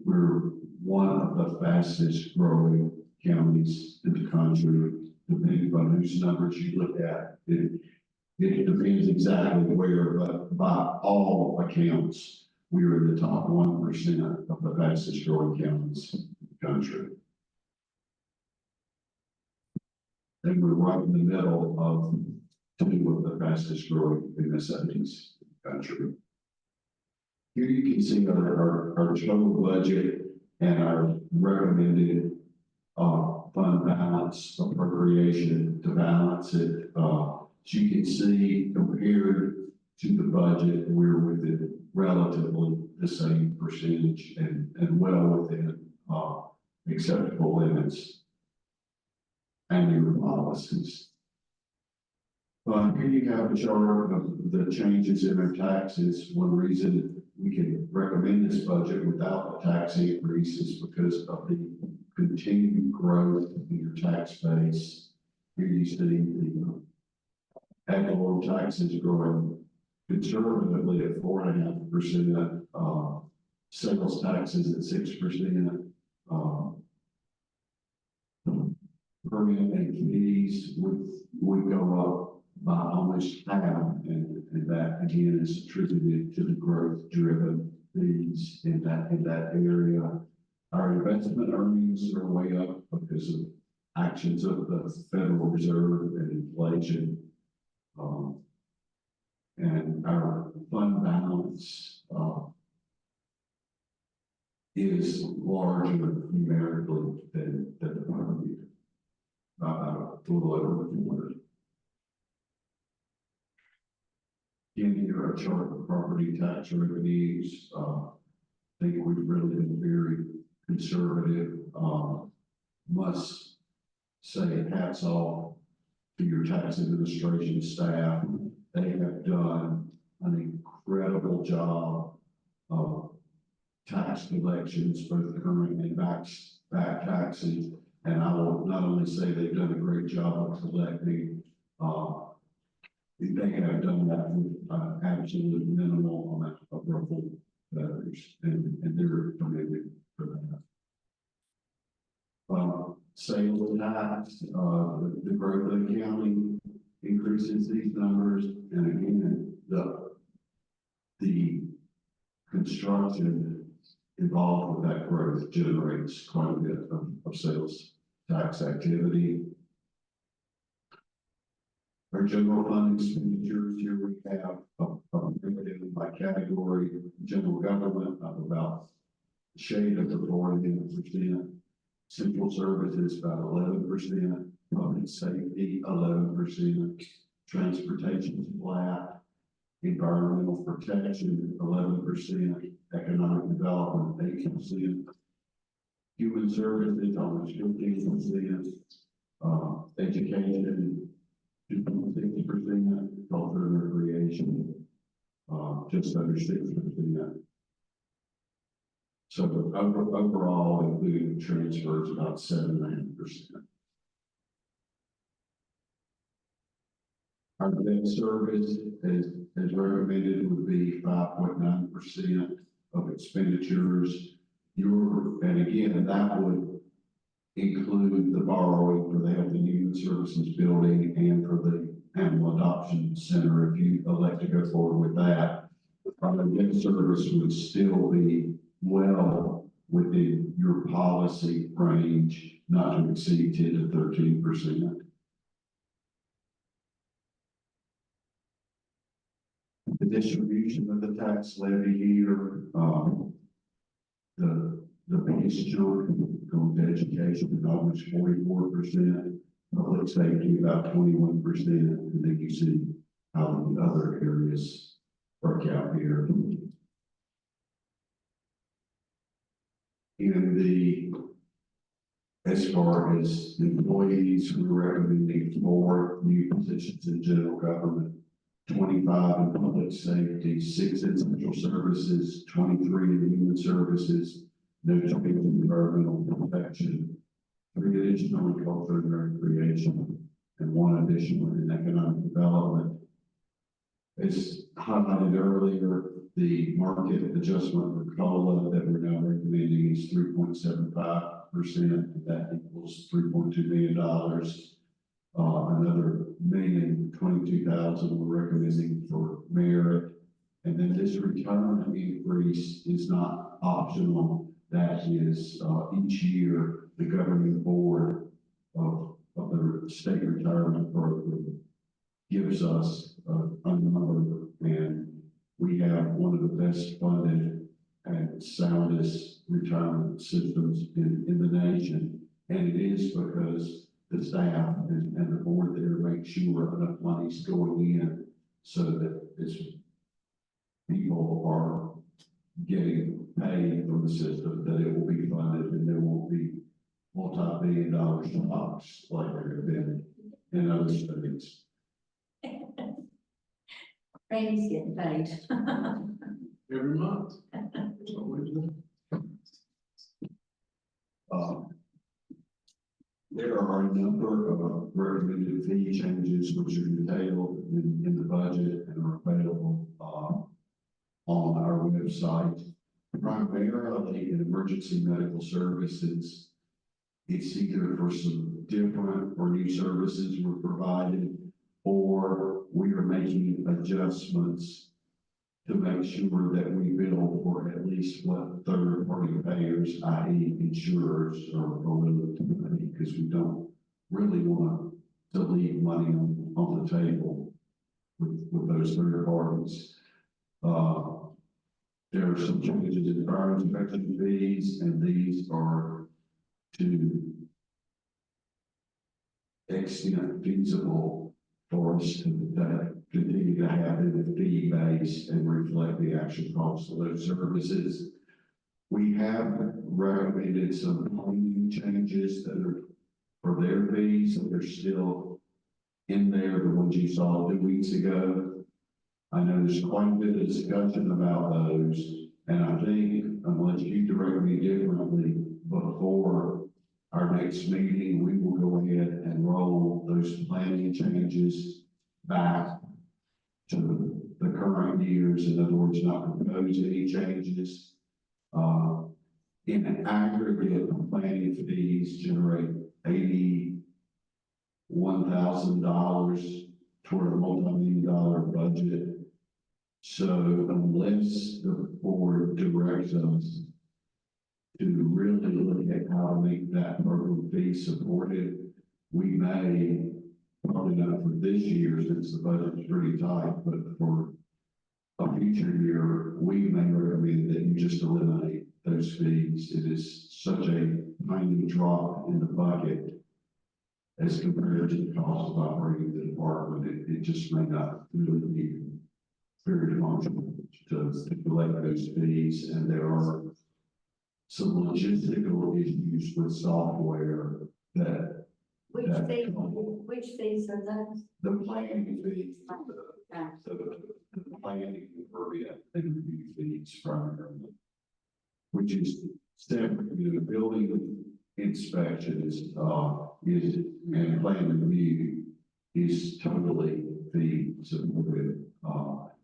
We're one of the fastest growing counties in the country, depending on whose numbers you look at. It depends exactly where, but by all accounts, we are in the top 1% of the fastest growing counties in the country. And we're right in the middle of 2 of the fastest growing MSAs in the country. Here you can see our total budget and our recommended fund balance appropriation to balance it. As you can see, compared to the budget, we're within relatively the same percentage and well within acceptable limits and your policies. Here you have a chart of the changes in our taxes. One reason we can recommend this budget without a tax increase is because of the continued growth in your tax base. Here you see the ad valorem taxes growing conservatively at 4.5%, sales taxes at 6%. Permit and fees would go up by almost half, and that again is attributed to the growth driven fees in that area. Our investment earnings are way up because of actions of the Federal Reserve and inflation. And our fund balance is larger numerically than the prior year. A little over 400. Again, here a chart of property tax revenues. I think we've really been very conservative. Must say hats off to your tax administration staff. They have done an incredible job of tax collections, both current and back taxes. And I will not only say they've done a great job of collecting, they have done that with absolute minimal amount of ruffle feathers, and they're commended for that. Sales tax, the growth of the county increases these numbers, and again, the construction involved with that growth generates quite a bit of sales tax activity. Our general fund expenditures, here we have by category, general government of about shade of the 4.5%, central services about 11%, public safety 11%, transportation flat, environmental protection 11%, economic development 8%, human services almost 15%, education 2.6%, culture and recreation just under 6%. So overall, including transfers, about 7.5%. Our debt service, as recommended, would be 5.9% of expenditures. And again, that would include the borrowing for the Health and Human Services building and for the Animal Adoption Center. If you elect to go forward with that, our debt service would still be well within your policy range, not to exceed 10 to 13%. The distribution of the tax levy here, the biggest chunk going to education is almost 44%, public safety about 21%, and then you see how the other areas work out here. As far as employees, we're recommending 4 new positions in general government, 25 in public safety, 6 in central services, 23 in human services, no change in environmental protection, 3 additional in culture and recreation, and 1 additional in economic development. As highlighted earlier, the market adjustment for COLA that we're now recommending is 3.75%, and that equals $3.2 million. Another $1,022,000 we're recommending for merit. And then this retirement increase is not optional. That is each year the governing board of the state retirement program gives us a number, and we have one of the best funded and soundest retirement systems in the nation. And it is because the staff and the board there make sure enough money's going in so that people are getting paid from the system, that it will be funded and there won't be multi-billion-dollar stocks like there have been in other states. Randy's getting paid. Every month. That's what we do. a number of recommended fee changes which are detailed in the budget and are available, on our website. Primarily in emergency medical services, it's either for some different or new services we're provided, or we are making adjustments to make sure that we bill for at least what third-party payers, i.e. insurers, are willing to pay, because we don't really want to leave money on the table with those third parties. There are some changes in fire inspection fees, and these are to extent feasible for us to continue to have it fee based and reflect the actual cost of those services. We have recommended some planning changes that are for their fees, so they're still in there, the ones you saw 2 weeks ago. I know there's quite a bit of discussion about those, and I think unless you direct me differently before our next meeting, we will go ahead and roll those planning changes back to the current years. In other words, not propose any changes. In an aggregate, planning fees generate $81,000 toward a multi-million-dollar budget. So unless the board directs us to really look at how to make that program fee supported, we may, probably not for this year since the budget's pretty tight, but for a future year, we may recommend that you just eliminate those fees. It is such a tiny drop in the bucket as compared to the cost of operating the department. It just may not really be very functional to collect those fees, and there are some logistical issues with software that. Which fees are those? The planning fees, the planning review fees primarily, which is separate. The building inspection is and plan review is totally fee supported.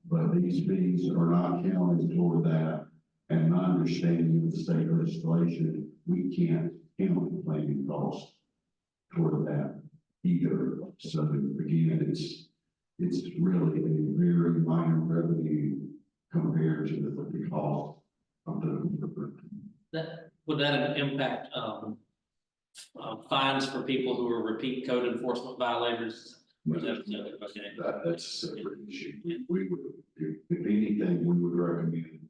But these fees are not counted toward that. And my understanding of the state legislation, we can't count the planning costs toward that either. So again, it's really a very minor revenue compared to the cost of the. Would that impact, fines for people who are repeat code enforcement violators? That's a separate issue. We would, if anything, we would recommend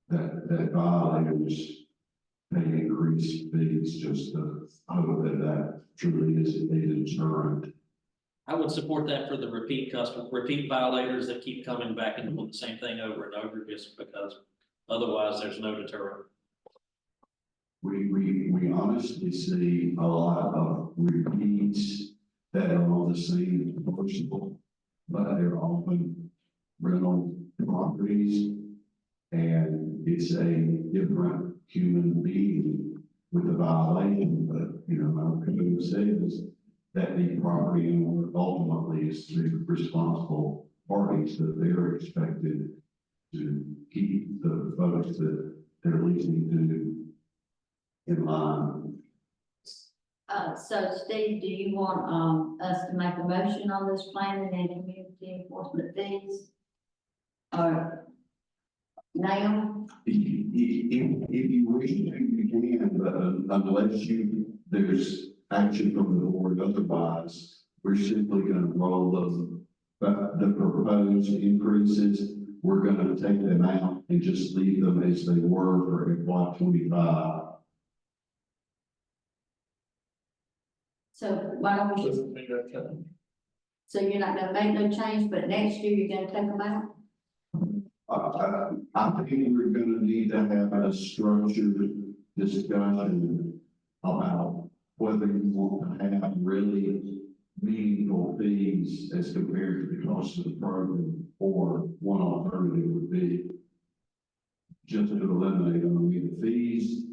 that violators pay increased fees just to hope that truly is a deterrent. I would support that for the repeat violators that keep coming back and doing the same thing over and over, just because otherwise there's no deterrent. We honestly see a lot of repeats that are on the same parcel, but they're often rental properties, and it's a different human being with a violation. But our code says that the property owner ultimately is the responsible parties, that they're expected to keep the folks that they're leasing to in line. So Steve, do you want, us to make a motion on this planning and community enforcement fees? Or now? If you wish to, you can, but unless there's action from the board otherwise, we're simply going to roll the proposed increases. We're going to take them out and just leave them as they were for FY25. So why don't we just, so you're not gonna make no change, but next year you're gonna take them out? I think we're gonna need to have a structured discussion about whether you want to have really meaningful fees as compared to the cost of the program, or one alternative would be just to eliminate them. I mean, the fees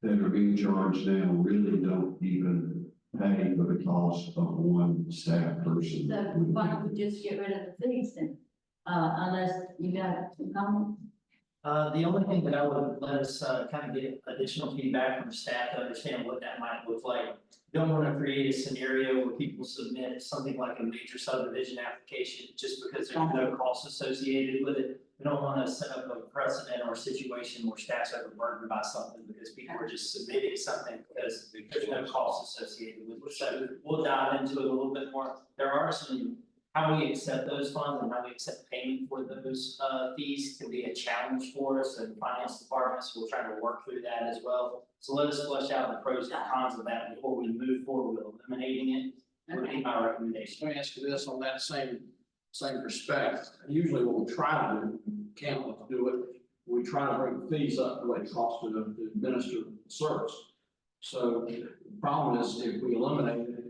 that are being charged now really don't even pay for the cost of one staff person. So why don't we just get rid of the fees then? Unless you got some comments? The only thing that I would let us, kind of get additional feedback from staff to understand what that might look like. Don't want to create a scenario where people submit something like a major subdivision application just because there's no cost associated with it. We don't want to set up a precedent or a situation where staff's overburdened by something because people are just submitting something because there's no cost associated with it. So we'll dive into it a little bit more. There are some, how we accept those funds and how we accept payment for those fees can be a challenge for us and finance departments. We'll try to work through that as well. So let us flesh out the pros and cons of that before we move forward with eliminating it. Would be my recommendation. Let me ask you this on that same respect. Usually what we try to do, can't do it, we try to bring fees up the way it costs to administer the service. So the problem is if we eliminate it,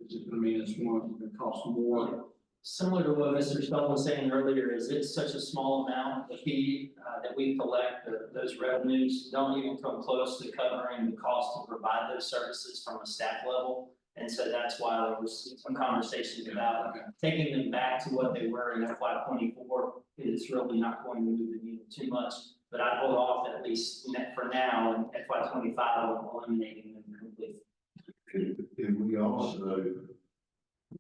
is it gonna mean it's going to cost more? Similar to what Mr. Stoll was saying earlier, is it's such a small amount of fee that we collect, those revenues don't even come close to covering the cost to provide those services from a staff level. And so that's why there was some conversations about taking them back to what they were in FY 24. It's really not going to move the needle too much, but I'd hold off at least for now in FY 25 on eliminating them completely. And we also,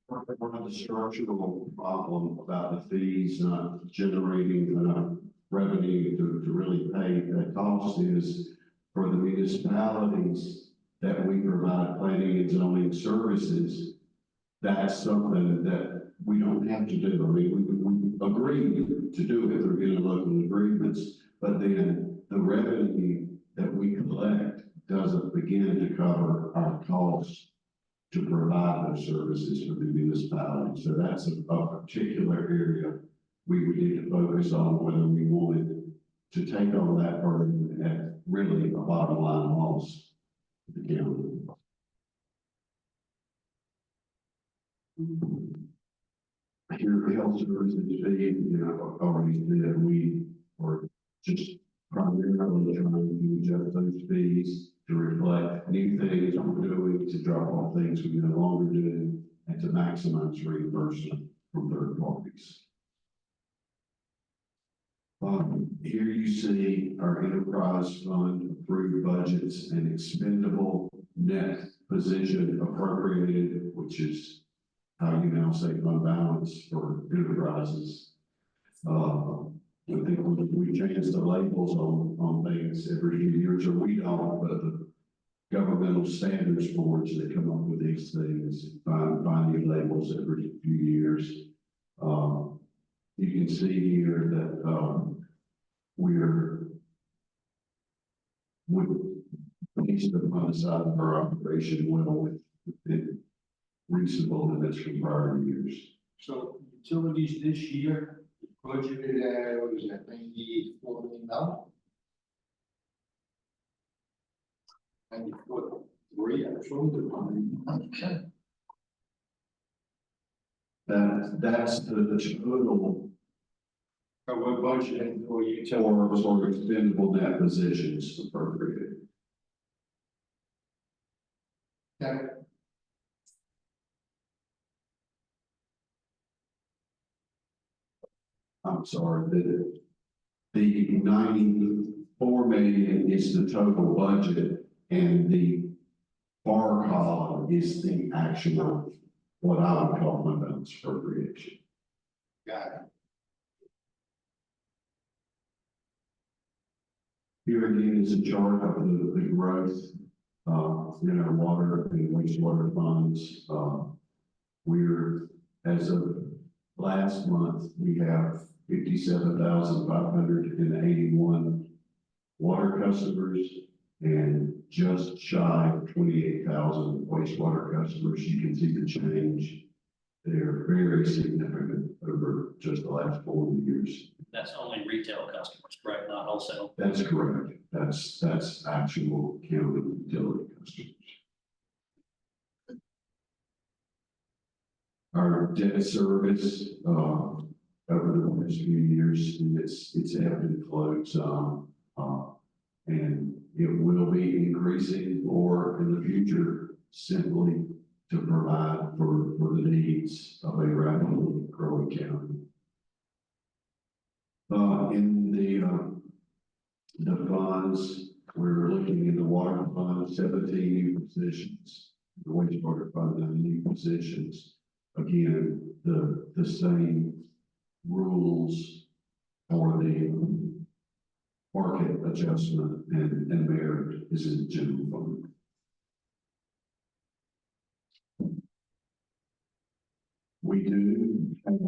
one of the structural problem about the fees not generating enough revenue to really pay the cost is for the municipalities that we provide planning and zoning services. That's something that we don't have to do. I mean, we agree to do it through interlocal agreements, but then the revenue that we collect doesn't begin to cover our costs to provide those services for the municipality. So that's a particular area we would need to focus on whether we wanted to take on that burden at really a bottom line loss to the county. Your health services fee, already said we are just primarily trying to adjust those fees to reflect new things we're doing, to drop off things we no longer do, and to maximize reimbursement from third parties. Here you see our enterprise fund approved budgets and expendable net position appropriated, which is how you now say fund balance for enterprises. I think we change the labels on things every few years, or we don't, but the governmental standards boards that come up with these things find new labels every few years. You can see here that we needs to fund side of our operation well within reasonable limits from prior years. So utilities this year, budgeted out is I think $4 million. And you put 3 actually. Okay. That's the total. So we're budgeting for For expendable net positions appropriated. Okay. I'm sorry, the 94 million is the total budget, and the bar column is the actual, what I would call fund balance appropriation. Got it. Here again is a chart of the growth in our water and wastewater funds. We're, as of last month, we have 57,581 water customers and just shy of 28,000 wastewater customers. You can see the change. They're very significant over just the last 4 years. That's only retail customers, correct? Not wholesale. That's correct. That's actual county utility customers. Our debt service, over the last few years, it's ebbed and flowed some, and it will be increasing more in the future simply to provide for the needs of a rapidly growing county. In the funds, we're looking in the water fund, 17 new positions, the wastewater fund, 9 new positions. Again, the same rules for the market adjustment and merit is in the general fund. We do have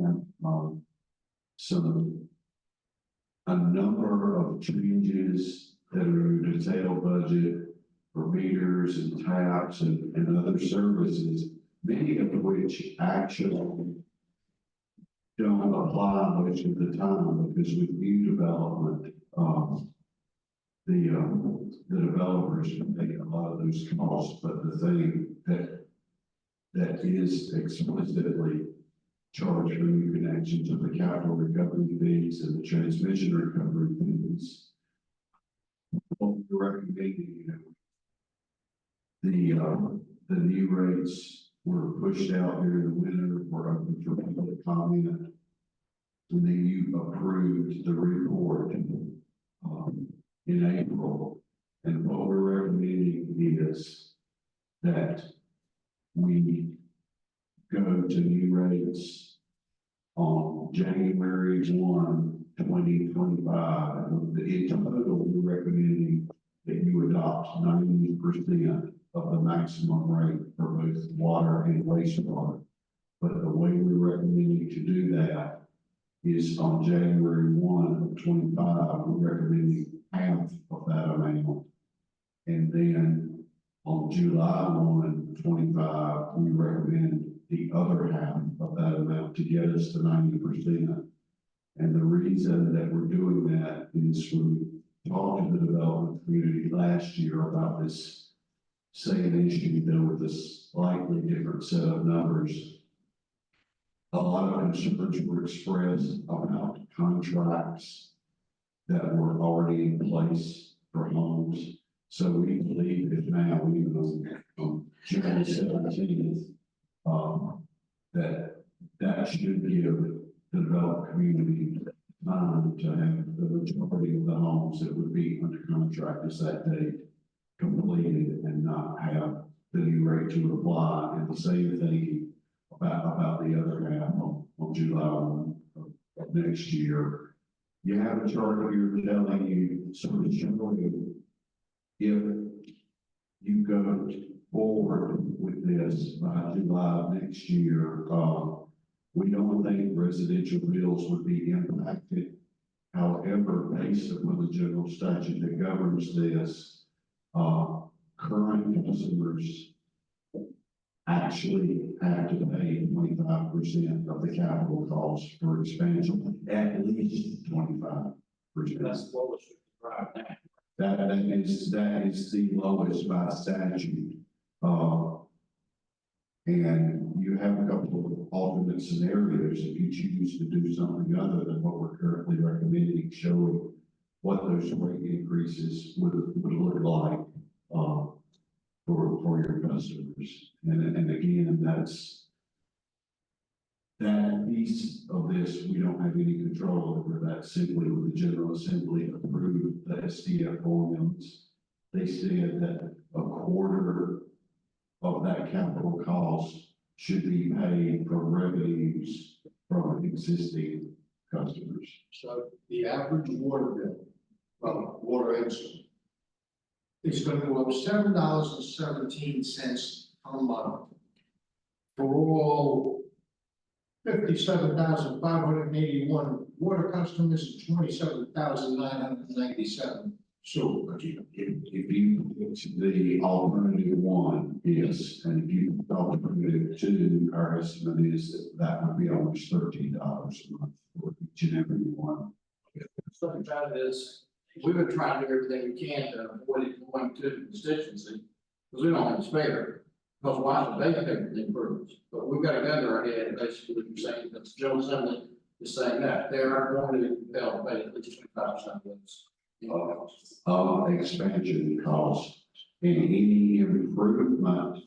a number of changes that are in the detail budget for meters and taps and other services, many of which actually don't apply much of the time, because with new development, the developers can take a lot of those costs, but the thing that is explicitly charged for new connections of the capital recovery fees and the transmission recovery fees. What we're recommending, the new rates were pushed out during the winter, were open for public comment. And then you approved the report in April. And what we're recommending is that we go to new rates on January 1, 2025. In total, we're recommending that you adopt 90% of the maximum rate for both water and wastewater. But the way we're recommending to do that is on January 1 of 25, we're recommending half of that amount. And then on July 1, 25, we recommend the other half of that amount to get us to 90%. And the reason that we're doing that is we talked to the development community last year about this same issue, though with a slightly different set of numbers. A lot of concerns were expressed about contracts that were already in place for homes. So we believe that now, even on June 17th, that should give the developed community time to have the majority of the homes that would be under contract as that date completed and not have the new rate to apply. And the same thing about the other half on July 1 of next year. You have a chart here telling you sort of generally if you go forward with this by July of next year, we don't think residential bills would be impacted. However, based upon the general statute that governs this, current customers actually have to pay 25% of the capital cost for expansion, at least 25%. That's what was right now. That is the lowest by statute. And you have a couple of alternate scenarios if you choose to do something other than what we're currently recommending, showing what those rate increases would look like for your customers. And again, that piece of this, we don't have any control over. That simply with the General Assembly approved the SDF formulas. They said that a quarter of that capital cost should be paid from revenues from existing customers. So the average water bill, water and is going to go up $7.17 per month for all 57,581 water customers and 27,997 sewer customers. If you get the alternative one, yes, and if you alternative two, our estimate is that would be almost $13 a month for each and every one. Something about it is, we've been trying to do everything we can to avoid it going to the constituency, because we don't have to spare. Because why should they pay for the improvements? But we've got a gun to our head, basically, what you're saying, that the General Assembly is saying that they are going to be compelled to pay at least 25% of those. Expansion costs and any improvement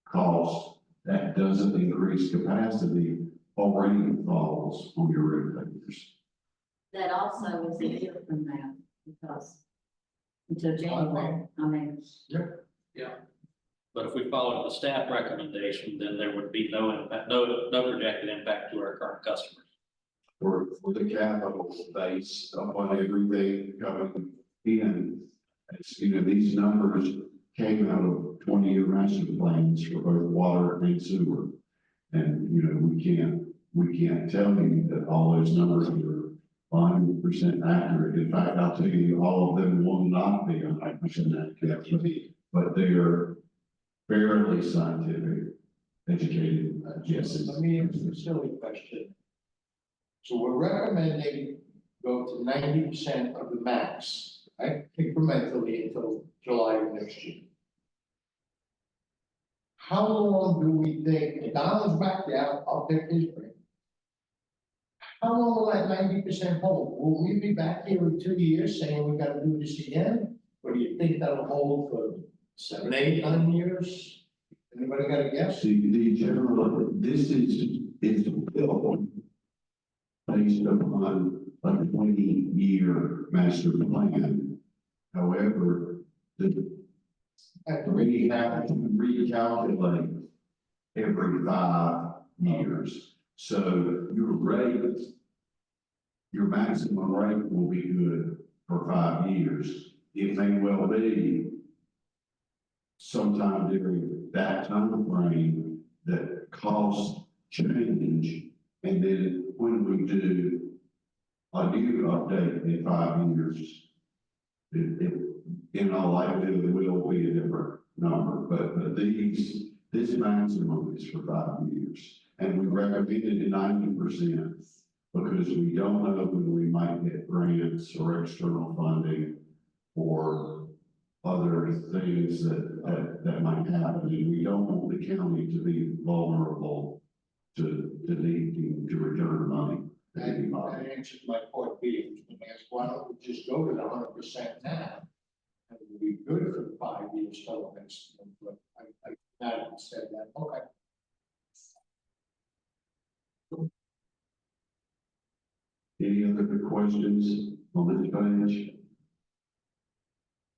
costs that doesn't increase capacity already falls on your regulators. That also is a year from now, because until January, I mean. Yeah. But if we followed the staff recommendation, then there would be no impact, no projected impact to our current customers. For the capital base upon everything coming in, as you know, these numbers came out of 20-year master plans for both water and sewer. And, you know, we can't tell you that all those numbers are 100% accurate. In fact, I'll tell you, all of them will not be 100% accurate, but they are fairly scientific, educated guesses. Let me answer a silly question. So we're recommending go to 90% of the max, right, incrementally until July of next year. How long do we think, and Donald's back there, I'll pick his brain. How long will that 90% hold? Will we be back here in 2 years saying we gotta do this again? Or do you think that'll hold for 7, 8, 9 years? Anybody got a guess? The general, this is built based upon a 20-year master plan. However, we have to recalculate every 5 years. So your maximum rate will be good for 5 years. It may well be sometime during that time frame that costs change. And then when we do a new update in 5 years, it in all likelihood it will be a different number. But this maximum is for 5 years. And we recommended 90% because we don't know when we might get grants or external funding or other things that might happen. And we don't want the county to be vulnerable to needing to return money. That answers my point B. I was gonna ask, why don't we just go to the 100% now? And we'll be good for the 5 years till next year, but I haven't said that, okay. Any other questions on this page?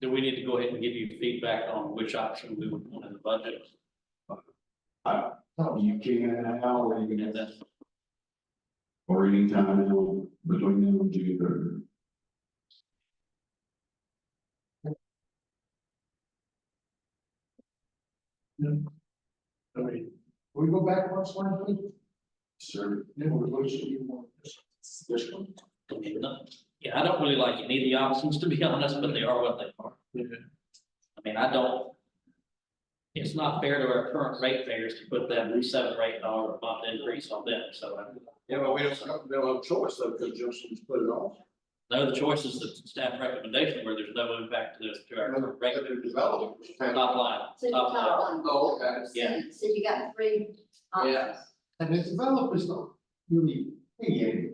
Do we need to go ahead and give you feedback on which option we would want in the budget? You can now or you And then, or any time now between now and June 3rd. I mean, we go back once, please? Sir. Yeah, what should you want? This one? yeah, I don't really like any of the options, to be honest, but they are what they are. Yeah. I mean, it's not fair to our current ratepayers to put that $7 or $8 a month increase on them, so. Yeah, but we don't have a choice though, because Justin's put it on. No, the choice is the staff recommendation where there's no impact to our current rate. Developers. Top line. So you Top line. got one. Oh, okay. Yeah. So you got 3 options. And the developers don't really pay any.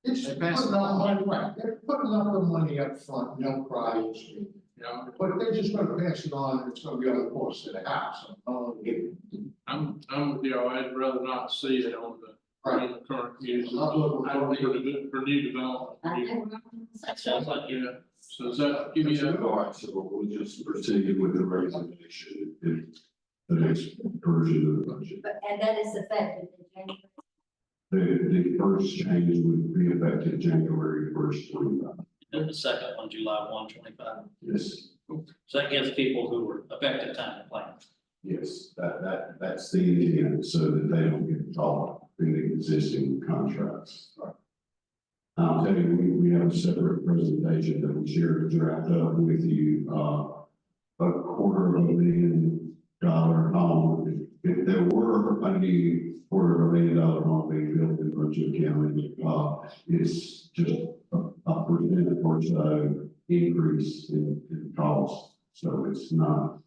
It's just putting up money, right, they're putting up the money up front, no crying, you know, but they're just gonna pass it on, and it's gonna be on the cost of the house. I'm with you, I'd rather not see it on the current use. I'm looking I don't need for new development. That sounds like you. Yeah, so does that give you All right, so we'll just proceed with the recommendation in the next version of the budget. And that is effective in January. The first change would be effective January 1st, 2025. And the second one, July 1, 25. Yes, So that gives people who were affected time to plan. yes, that's the intent, so that they don't get caught in the existing contracts. I'll tell you, we have a separate presentation that we shared to draft up with you, $250,000 home. If there were a new $250,000 home being built in Brunswick County, it's just a percent or so increase in cost. So it's not,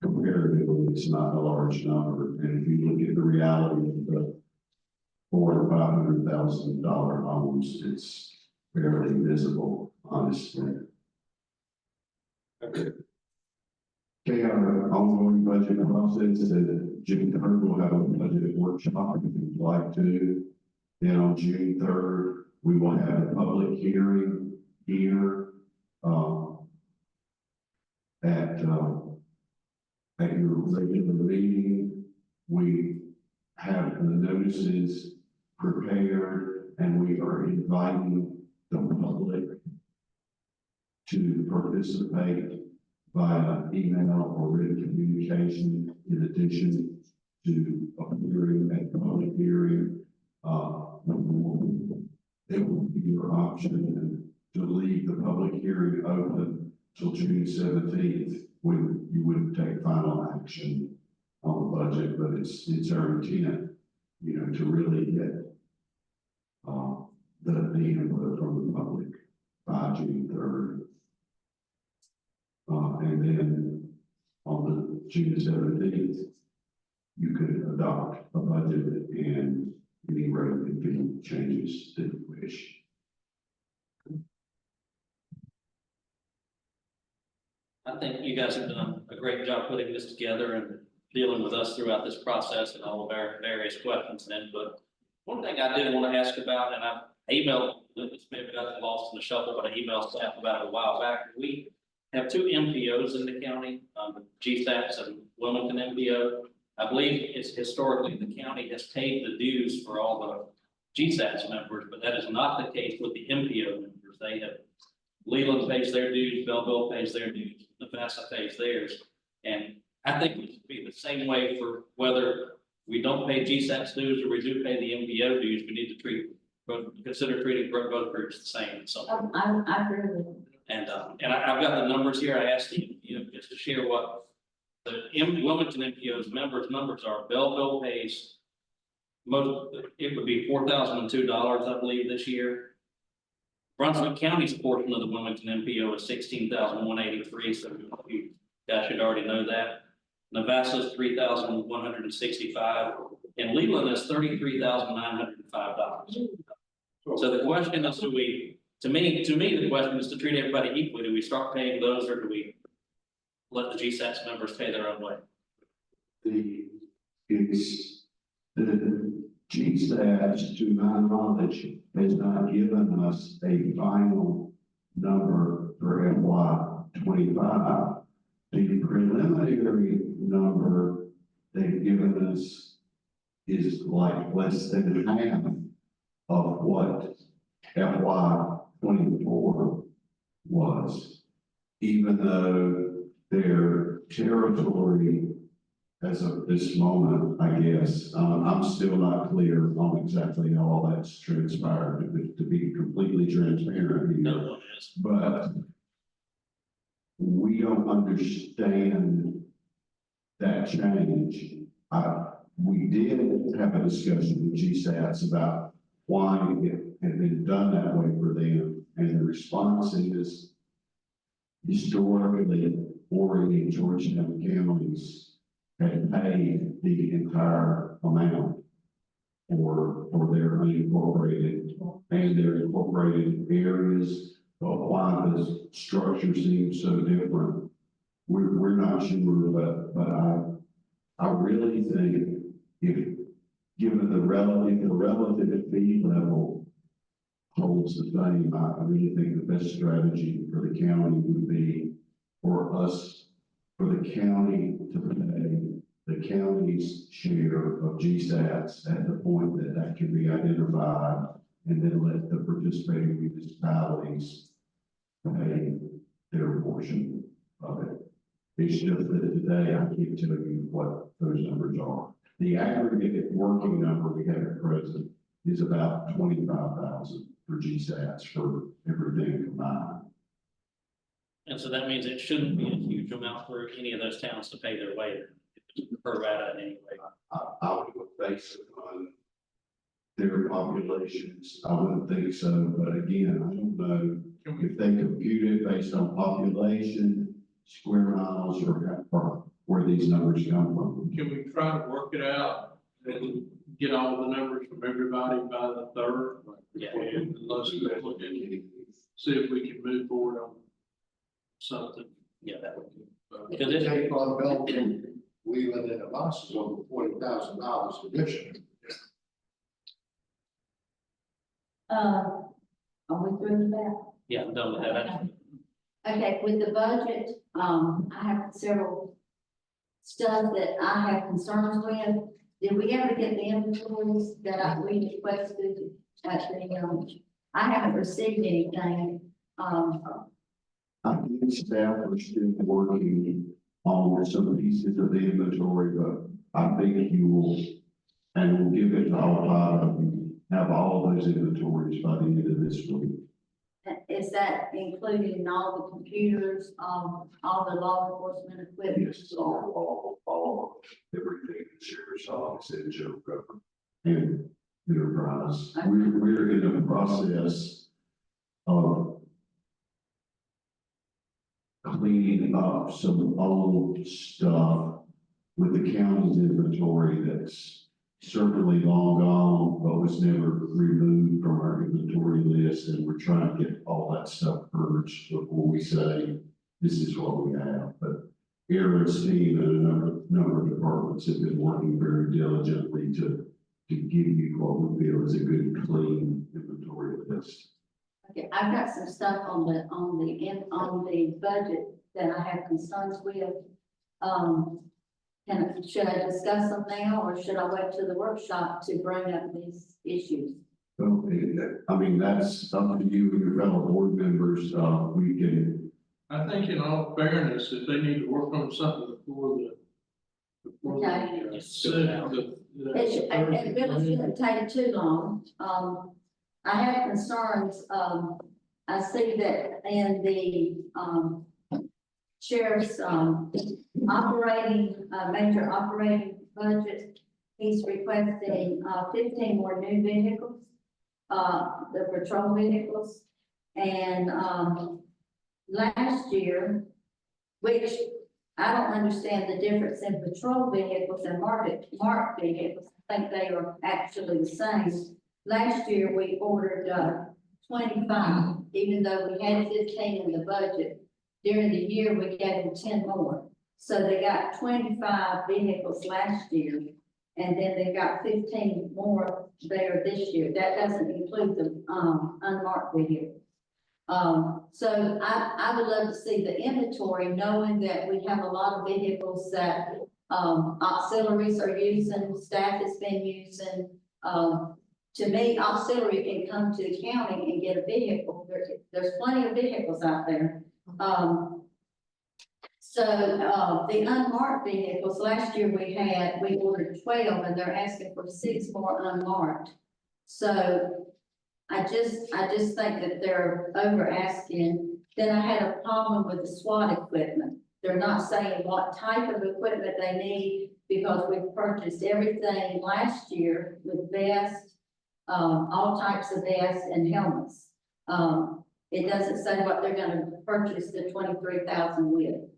comparatively, it's not a large number. And if you look at the reality of the $400,000 to $500,000 homes, it's fairly visible, honestly. Okay, our ongoing budget process, June 3rd, we'll have a budget workshop if you'd like to. Then on June 3rd, we will have a public hearing here, at your regular meeting. We have the notices prepared, and we are inviting the public to participate via email or written communication, in addition to appearing at the public hearing. It will be your option to leave the public hearing open till June 17th, when you wouldn't take final action on the budget, but it's our intent, to really get the input from the public by June 3rd. And then on the June 17th, you could adopt a budget and any rate and fee changes that you wish. I think you guys have done a great job putting this together and dealing with us throughout this process and all of our various questions and input. One thing I did want to ask about, and I emailed, it's maybe got lost in the shuffle, but I emailed staff about it a while back. We have two MPOs in the county, GSAPs and Wilmington MPO. I believe it's historically the county has paid the dues for all the GSAPs members, but that is not the case with the MPO members. They have, Leland pays their dues, Belleville pays their dues, Navassa pays theirs. And I think it should be the same way for whether we don't pay GSAPs dues or we do pay the MPO dues. We need to consider treating both groups the same. So I agree with you. and I've got the numbers here. I asked you, just to share what the Wilmington MPO's numbers are. Belleville pays it would be $4,002, I believe, this year. Brunswick County's portion of the Wilmington MPO is $16,183, so you guys should already know that. Navassa's $3,165, and Leland is $33,905. So the question is, to me, the question is to treat everybody equally. Do we start paying those, or do we let the GSAPs members pay their own way? The GSAPs, to my knowledge, has not given us a final number for FY25. The preliminary number they've given us is like less than half of what FY24 was, even though their territory as of this moment, I guess, I'm still not clear on exactly how all that's transpired, to be completely transparent here. No one is. But we don't understand that change. We did have a discussion with GSATs about why it had been done that way for them, and the response is historically, Horry and Georgetown counties had paid the entire amount for their unincorporated and their incorporated areas. But why the structure seems so different, we're not sure, but I really think given the relative fee level holds the same, I really think the best strategy for the county would be for the county to pay the county's share of GSATs at the point that can be identified, and then let the participating municipalities pay their portion of it. It's just that today I can't tell you what those numbers are. The aggregate working number we have at present is about 25,000 for GSATs for everything combined. And so that means it shouldn't be a huge amount for any of those towns to pay their way, per rata anyway. I would base it on their populations. I wouldn't think so, but again, I don't know if they compute it based on population, square miles, or where these numbers come from. Can we try to work it out and get all the numbers from everybody by the 3rd? Yeah. And let's look at it, see if we can move forward on something. Yeah, that would be. Because Take on Belgium, Leland and the bus is over $40,000 additional. Are we through with that? Yeah, I'm done with that. Okay, with the budget, I have several stuff that I have concerns with. Did we ever get the inventories that we requested at the, I haven't received anything. I think staff are still working on some pieces of the inventory, but I think you will, and we'll give it to all five of you, have all those inventories by the end of this week. Is that including all the computers, all the law enforcement equipment? Yes, all, everything, the sheriff's office and general government and enterprise. We're in the process of cleaning up some old stuff with the county's inventory that's certainly long gone, but was never removed from our inventory list, and we're trying to get all that stuff purged before we say, this is what we have. But Aaron's team and a number of departments have been working very diligently to give you what we feel is a good, clean inventory list. Okay, I've got some stuff on the budget that I have concerns with. Should I discuss them now, or should I wait till the workshop to bring up these issues? So, I mean, that's up to you and your fellow board members. We can. I think in all fairness, if they need to work on something before Okay. the It really shouldn't take too long. I have concerns. I see that in the, sheriff's, major operating budget, he's requesting, 15 more new vehicles, the patrol vehicles. And, last year, which I don't understand the difference in patrol vehicles and marked vehicles. I think they are actually the same. Last year, we ordered, 25, even though we had 15 in the budget. During the year, we gave them 10 more. So they got 25 vehicles last year, and then they got 15 more there this year. That doesn't include the, unmarked vehicles. So I would love to see the inventory, knowing that we have a lot of vehicles that, auxiliaries are using, staff has been using. To me, auxiliary can come to the county and get a vehicle. There's plenty of vehicles out there. The unmarked vehicles, last year we ordered 12, and they're asking for 6 more unmarked. So I just think that they're over asking. Then I had a problem with the SWAT equipment. They're not saying what type of equipment they need, because we've purchased everything last year with vests, all types of vests and helmets. It doesn't say what they're gonna purchase the 23,000 with.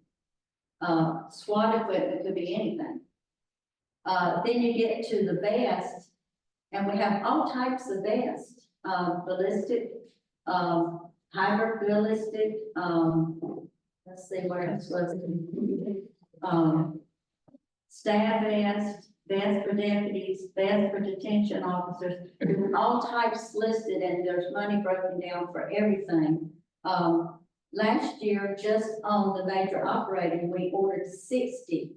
SWAT equipment could be anything. Then you get to the vest, and we have all types of vests, ballistic, hybrid ballistic, let's see where it was. Staff vest, vest for deputies, vest for detention officers, all types listed, and there's money broken down for everything. Last year, just on the major operating, we ordered 60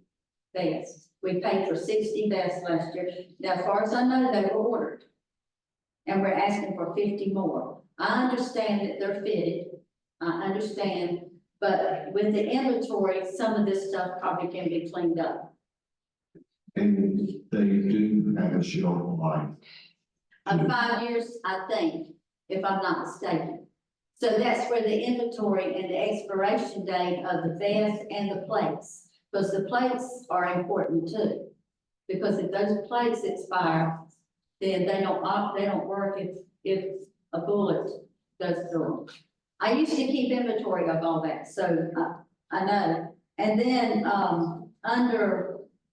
vests. We paid for 60 vests last year. Now, as far as I know, they were ordered. And we're asking for 50 more. I understand that they're fitted. I understand, but with the inventory, some of this stuff probably can be cleaned up. And they do have a shelf life. Of 5 years, I think, if I'm not mistaken. So that's where the inventory and the expiration date of the vest and the plates, because the plates are important too. Because if those plates expire, then they don't work if a bullet goes through them. I used to keep inventory of all that, so I know. And then, on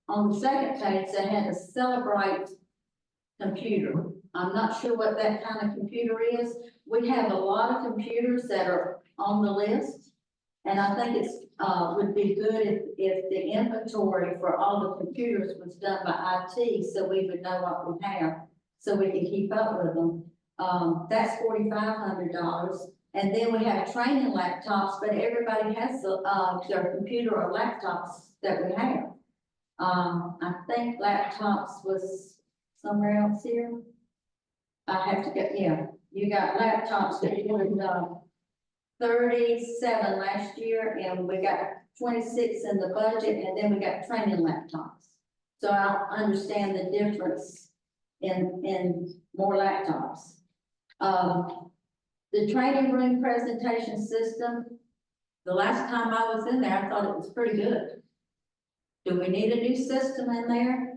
the second page, they had a Celebrate computer. I'm not sure what that kind of computer is. We have a lot of computers that are on the list, and I think it's would be good if the inventory for all the computers was done by IT, so we would know what we have, so we can keep up with them. That's $4,500. And then we have training laptops, but everybody has their computer or laptops that we have. I think laptops was somewhere else here. I have to get, yeah, you got laptops that you would, 37 last year, and we got 26 in the budget, and then we got training laptops. So I understand the difference in more laptops. The training room presentation system, the last time I was in there, I thought it was pretty good. Do we need a new system in there?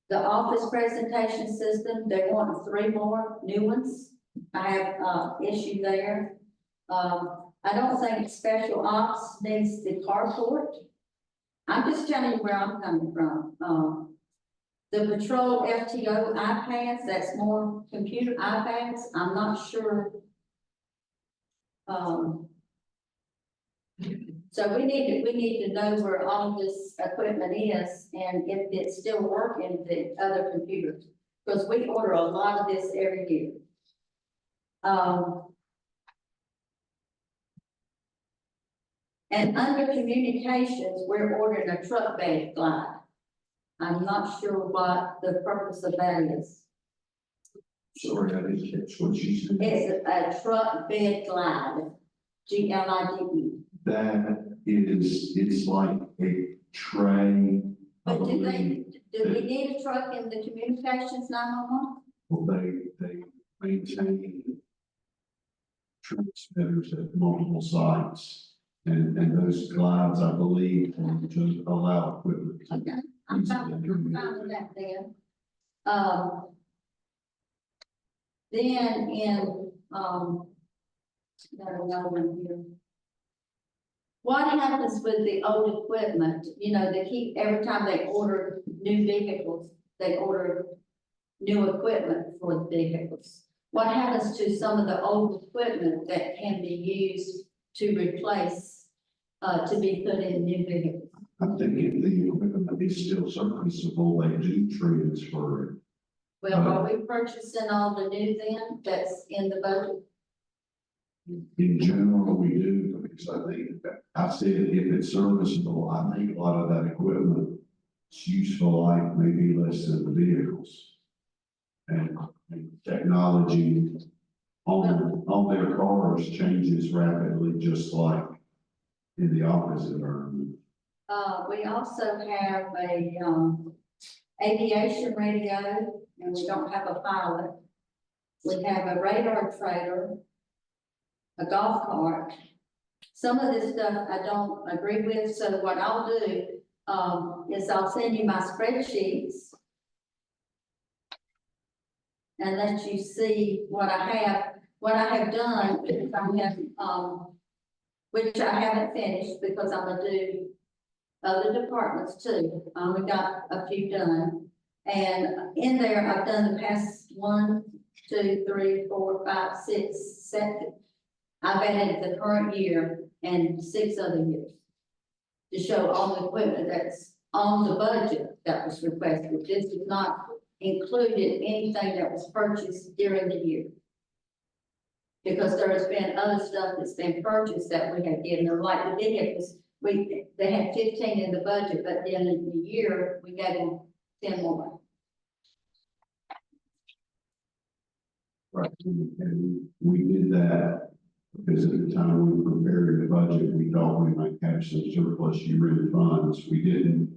The office presentation system, they want 3 more new ones. I have issue there. I don't think special ops needs the carport. I'm just telling you where I'm coming from. The patrol FTO iPads, that's more computer iPads, I'm not sure. So we need to know where all this equipment is and if it's still working, the other computers, because we order a lot of this every year. And under communications, we're ordering a truck bed glide. I'm not sure what the purpose of that is. Sorry, I didn't catch what you said. It's a truck bed glide, GLIDE. That is, it's like a tray. But do we need a truck in the communications 911? Well, they maintain transmitters at multiple sites. And those glides, I believe, are to allow equipment. Okay, I'm fine with that then. Then in, got another one here. What happens with the old equipment? You know, they keep, every time they order new vehicles, they order new equipment for the vehicles. What happens to some of the old equipment that can be used to replace, to be put in new vehicles? I think if the equipment is still serviceable, they do transfer it. Well, are we purchasing all the new then that's in the budget? In general, we do, because I said if it's serviceable, I think a lot of that equipment is useful life, maybe less than the vehicles. And technology on their cars changes rapidly, just like in the opposite environment. We also have a, aviation radio, and we don't have a pilot. We have a radar trailer, a golf cart. Some of this stuff I don't agree with, so what I'll do, is I'll send you my spreadsheets and let you see what I have. What I have done is I have, which I haven't finished because I'm gonna do other departments too. I only got a few done. And in there, I've done the past 1, 2, 3, 4, 5, 6, 7. I've added the current year and 6 other years to show all the equipment that's on the budget that was requested. This is not included anything that was purchased during the year. Because there has been other stuff that's been purchased that we have given them, like the vehicles. They had 15 in the budget, but then in the year, we gave them 10 more. Right, and we did that because at the time we were preparing the budget, we thought we might have some surplus year-end funds. We didn't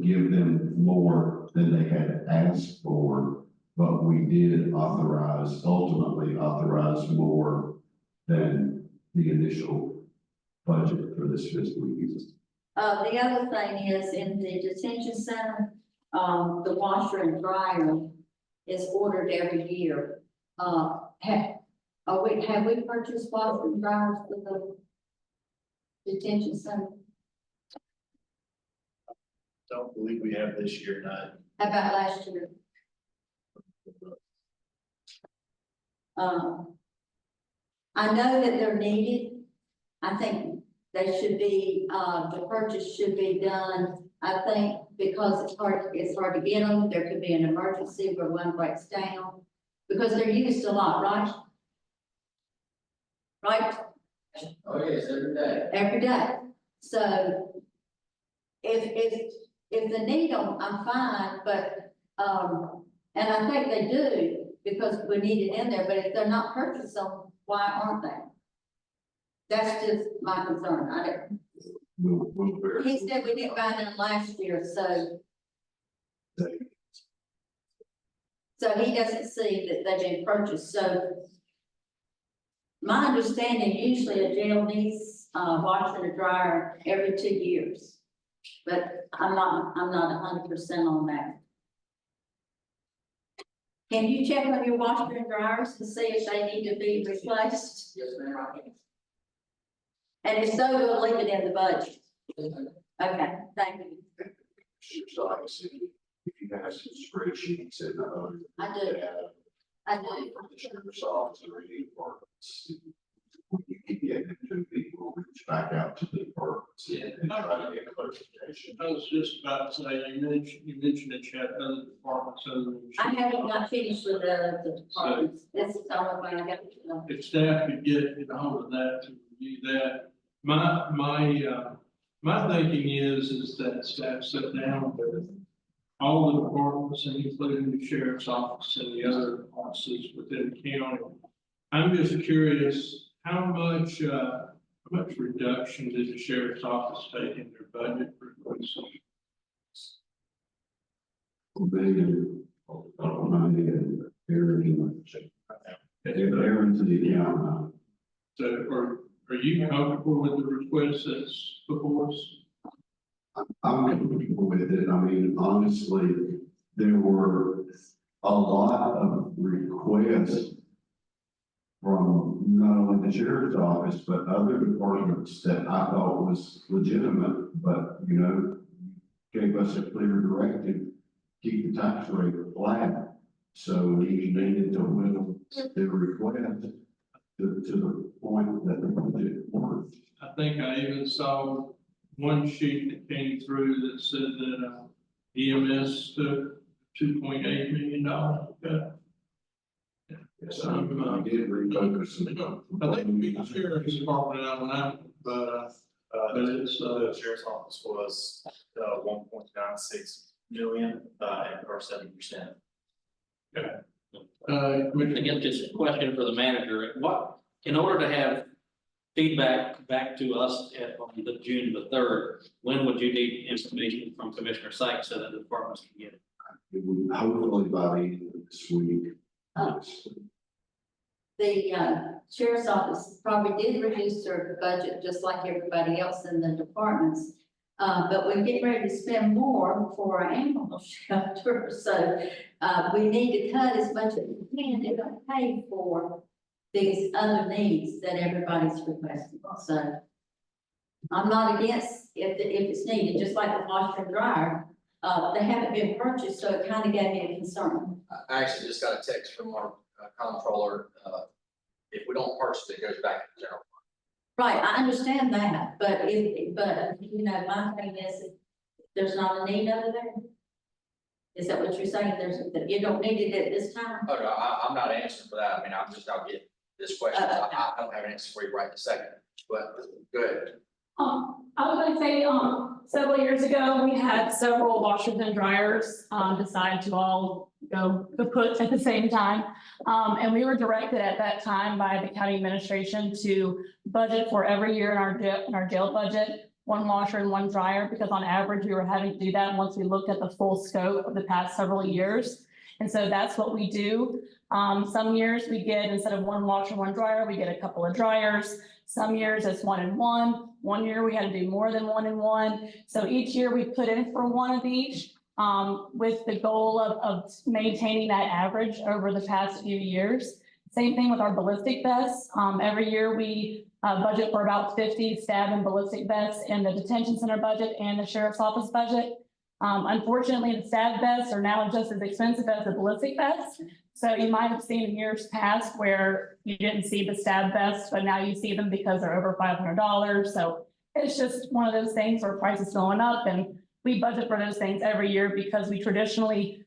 give them more than they had asked for, but we did ultimately authorize more than the initial budget for this fiscal year. The other thing is in the detention center, the washer and dryer is ordered every year. Have we purchased washer and dryers for the detention center? Don't believe we have this year, not. How about last year? I know that they're needed, I think they should be, the purchase should be done, I think, because it's hard to get them. There could be an emergency where one breaks down, because they're used a lot, right? Right? Oh, yes, every day. Every day. So if they need them, I'm fine, but, and I think they do, because we need it in there, but if they're not purchased, so why aren't they? That's just my concern. I don't. He said we didn't buy them last year, so. So he doesn't see that they've been purchased, so. My understanding, usually a jail needs, washer and a dryer every 2 years. But I'm not 100% on that. Can you check on your washer and dryers to see if they need to be replaced? Yes, ma'am. And if so, we'll leave it in the budget. Okay, thank you. If you guys have spreadsheets and, I do. I do. From the sheriff's office and reading departments. When you keep getting to people, reach back out to the departments and try to get clarification. I was just about to say, you mentioned that you had other departments other than. I haven't got finished with the departments. This is the only one I got to know. If staff could get hold of that to review that, my thinking is that staff sit down with all the departments and including the sheriff's office and the other offices within the county. I'm just curious, how much reduction did the sheriff's office take in their budget for police? Aaron to the account. So are you comfortable with the request that's before us? I'm comfortable with it. I mean, honestly, there were a lot of requests from not only the sheriff's office, but other departments that I thought was legitimate, but, you know, gave us a clear directive, keep the tax rate flat. So we needed to whittle the request to the point that the budget worked. I think I even saw one sheet that came through that said that EMS took $2.8 million cut. Yes, I did refocus. I think the sheriff's department on that, but it's The sheriff's office was 1.96 million or 7%. Again, just a question for the manager, in order to have feedback back to us on the June the 3rd, when would you need information from Commissioner Sykes so that the departments can get it? It would hopefully by the end of this week. The sheriff's office probably did reduce their budget just like everybody else in the departments. But we're getting ready to spend more for our animal shelter, so we need to cut as much as we can to pay for these other needs that everybody's requesting. So I'm not against if it's needed, just like the washer and dryer. They haven't been purchased, so it kind of gave me a concern. I actually just got a text from our comptroller. If we don't purchase it, it goes back to the general. Right, I understand that, but you know, my thing is, there's not a need over there. Is that what you're saying? That you don't need it at this time? Oh, no, I'm not answering for that. I mean, I'll get this question. I don't have an answer for you right this second, but good. I was gonna say, several years ago, we had several washers and dryers, decide to all go kaput at the same time. And we were directed at that time by the county administration to budget for every year in our jail budget, one washer and one dryer, because on average, we were having to do that once we looked at the full scope of the past several years. And so that's what we do. Some years we get, instead of one washer, one dryer, we get a couple of dryers. Some years it's 1 and 1. One year we had to do more than 1 and 1. So each year we put in for one of each, with the goal of maintaining that average over the past few years. Same thing with our ballistic vests. Every year we budget for about 50 stab and ballistic vests in the detention center budget and the sheriff's office budget. Unfortunately, the stab vests are now just as expensive as the ballistic vests. So you might have seen in years past where you didn't see the stab vests, but now you see them because they're over $500. So it's just one of those things where prices going up, and we budget for those things every year because we traditionally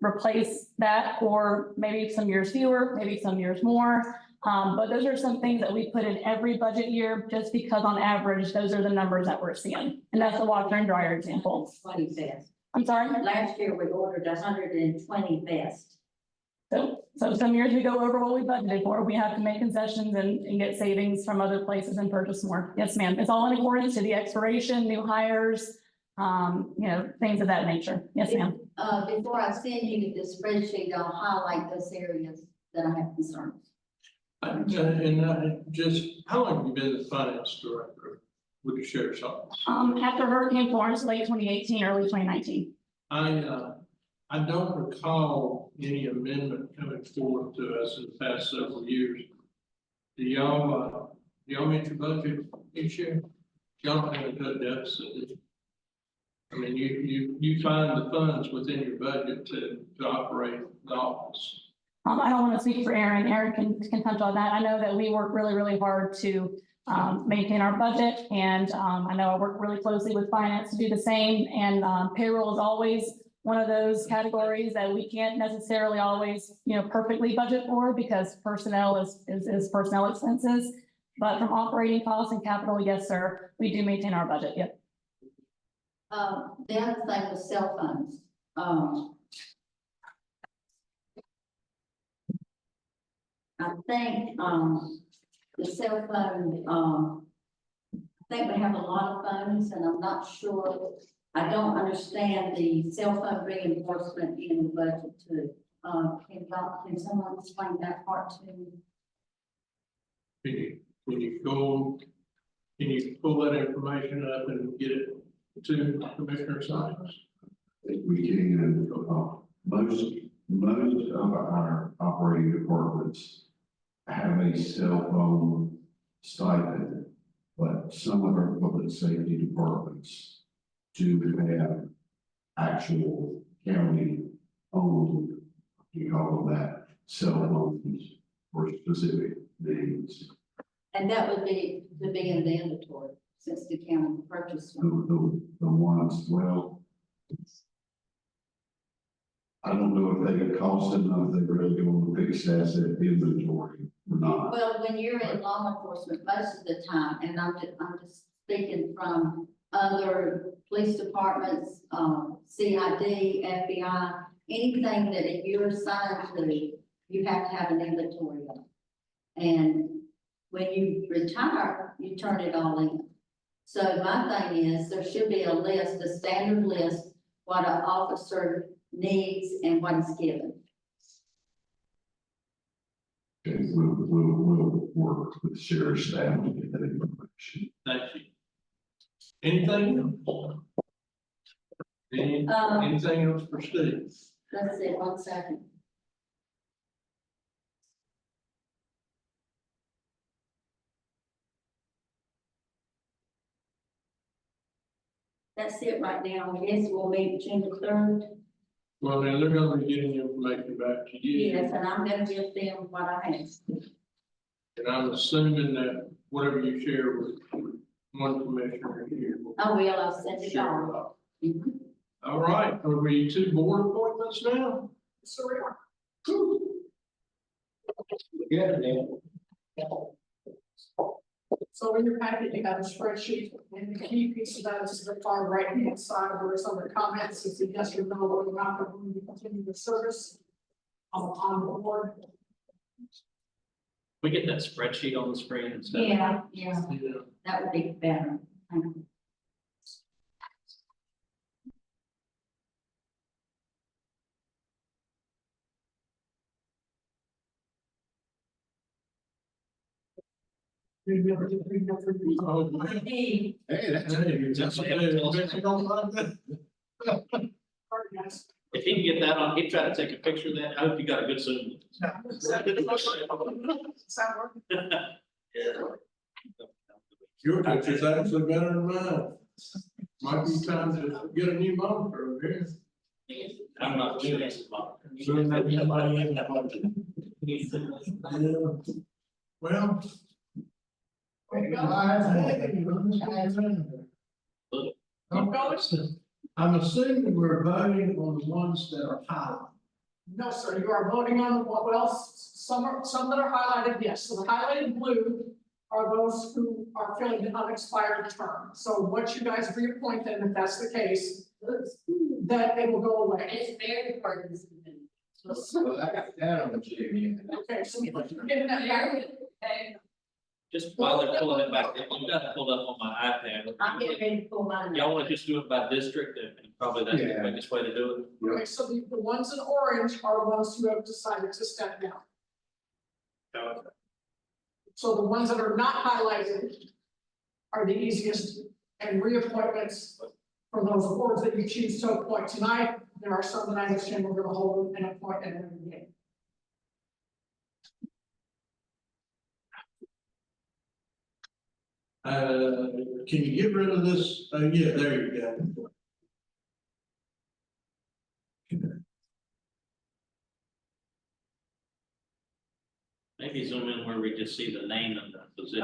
replace that, or maybe some years fewer, maybe some years more. But those are some things that we put in every budget year, just because on average, those are the numbers that we're seeing. And that's the washer and dryer example. 20 vests. I'm sorry? Last year, we ordered 120 vests. So some years we go over what we budgeted for. We have to make concessions and get savings from other places and purchase more. Yes, ma'am. It's all in accordance to the expiration, new hires, things of that nature. Yes, ma'am. Before I send you the spreadsheet, I'll highlight those areas that I have concerns. Just, how long have you been the finance director with the sheriff's office? After Hurricane Florence, late 2018, early 2019. I don't recall any amendment coming forward to us in the past several years. Do y'all meet your budget each year? Y'all don't have a good deficit, do you? I mean, you find the funds within your budget to operate the office. I don't want to speak for Aaron. Aaron can touch on that. I know that we work really, really hard to maintain our budget, and I know I work really closely with finance to do the same. And payroll is always one of those categories that we can't necessarily always, perfectly budget for, because personnel is personnel expenses. But from operating costs and capital, yes, sir, we do maintain our budget. Yep. The other thing was cell phones. I think, the cell phone, I think we have a lot of phones, and I'm not sure, I don't understand the cell phone reimbursement in the budget too. Can someone explain that part to me? Can you pull that information up and get it to Commissioner Sykes? We can, most of our operating departments have a cell phone stipend, but some of our public safety departments do have actual county-owned, you call them that, cell phones for specific needs. And that would be to be in the inventory, since the county purchased them. The ones, well, I don't know if they cost enough, they really going to fix asset inventory or not. Well, when you're in law enforcement, most of the time, and I'm just speaking from other police departments, CID, FBI, anything that you're assigned to, you have to have an inventory of. And when you retire, you turn it all in. So my thing is, there should be a list, a standard list, what an officer needs and what is given. Okay, we'll work with the sheriff's staff to get that information. Thank you. Anything else? Anything else for Steve? Let's see, 1 second. That's it right now. I guess we'll meet June the 3rd. Well, then they're gonna be getting information back to you. Yes, and I'm gonna give them what I have. And I'm assuming that whatever you share with one commissioner here. I will, I'll send it share it all. out. All right, are we to board appointments now? So we are. Yeah, man. So in your packet, you have a spreadsheet, and the key piece of that is the far right hand side where some of the comments is the yes or no, whether or not they're going to continue the service on the board. We get that spreadsheet on the screen instead. Yeah, that would be better. Oh, man. Hey, that's If he can get that on, he'd try to take a picture of that. I hope you got a good Zoom. Your picture's actually better than mine. Might be time to get a new monitor over here. I'm not doing this. Soon there'll be nobody in the budget. Well. I'm assuming we're voting on the ones that are highlighted. No, sir, you are voting on, well, some that are highlighted, yes, so the highlighted blue are those who are filling an unexpired term. So once you guys reappoint them, if that's the case, then it will go away. It's very important. Okay, so you're getting that back. Just while they're pulling it back, I've got it pulled up on my iPad. I'm getting ready to pull mine. Y'all wanna just do it by district, and probably that's the quickest way to do it. Okay, so the ones in orange are the ones who have decided to step down. So the ones that are not highlighted are the easiest, and reappointments for those boards that you choose to appoint tonight. There are some that I understand we're gonna hold and appoint at every meeting. Can you get rid of this? Yeah, there you go. Maybe zoom in where we just see the name of the position.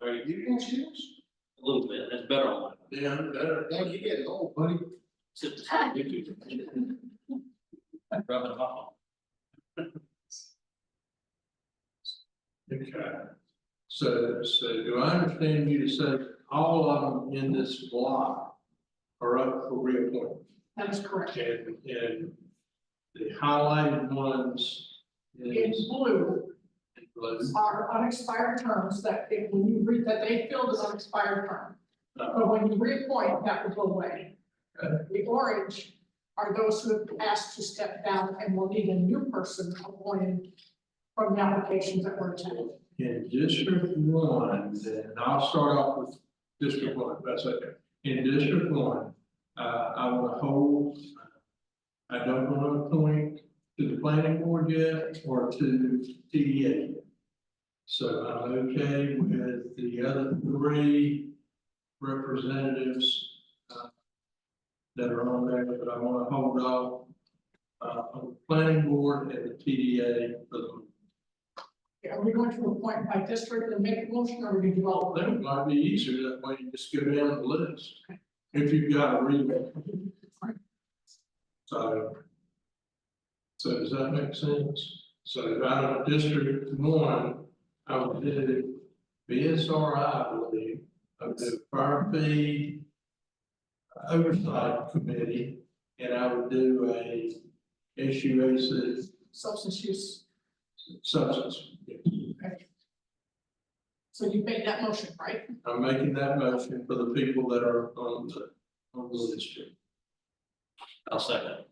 Or You can choose. a little bit, that's better on that. Yeah, don't you get old, buddy. Rub it off. Okay. So do I understand you to say all of them in this block are up for reappointment? That is correct. And the highlighted ones In is blue blue. are unexpired terms that when you read that they filled as unexpired term. But when you reappoint, that will go away. The orange are those who have asked to step down and will need a new person appointed from the applications that were attended. In District 1, then I'll start off with District 1, if that's okay. In District 1, I want to hold, I don't want to appoint to the planning board yet or to TDA yet. So I'm okay with the other 3 representatives that are on there, but I want to hold off on the planning board and the TDA for the. Are we going to appoint by district and make a motion, or we can do all of That them? might be easier, that way you just go down the list, if you've got a reason. So does that make sense? So out of District 1, I would do BSRI, I believe, I would do Fire Fee Oversight Committee, and I would do a SUAC Substance use. substance. Okay. So you made that motion, right? I'm making that motion for the people that are on the list here. I'll second.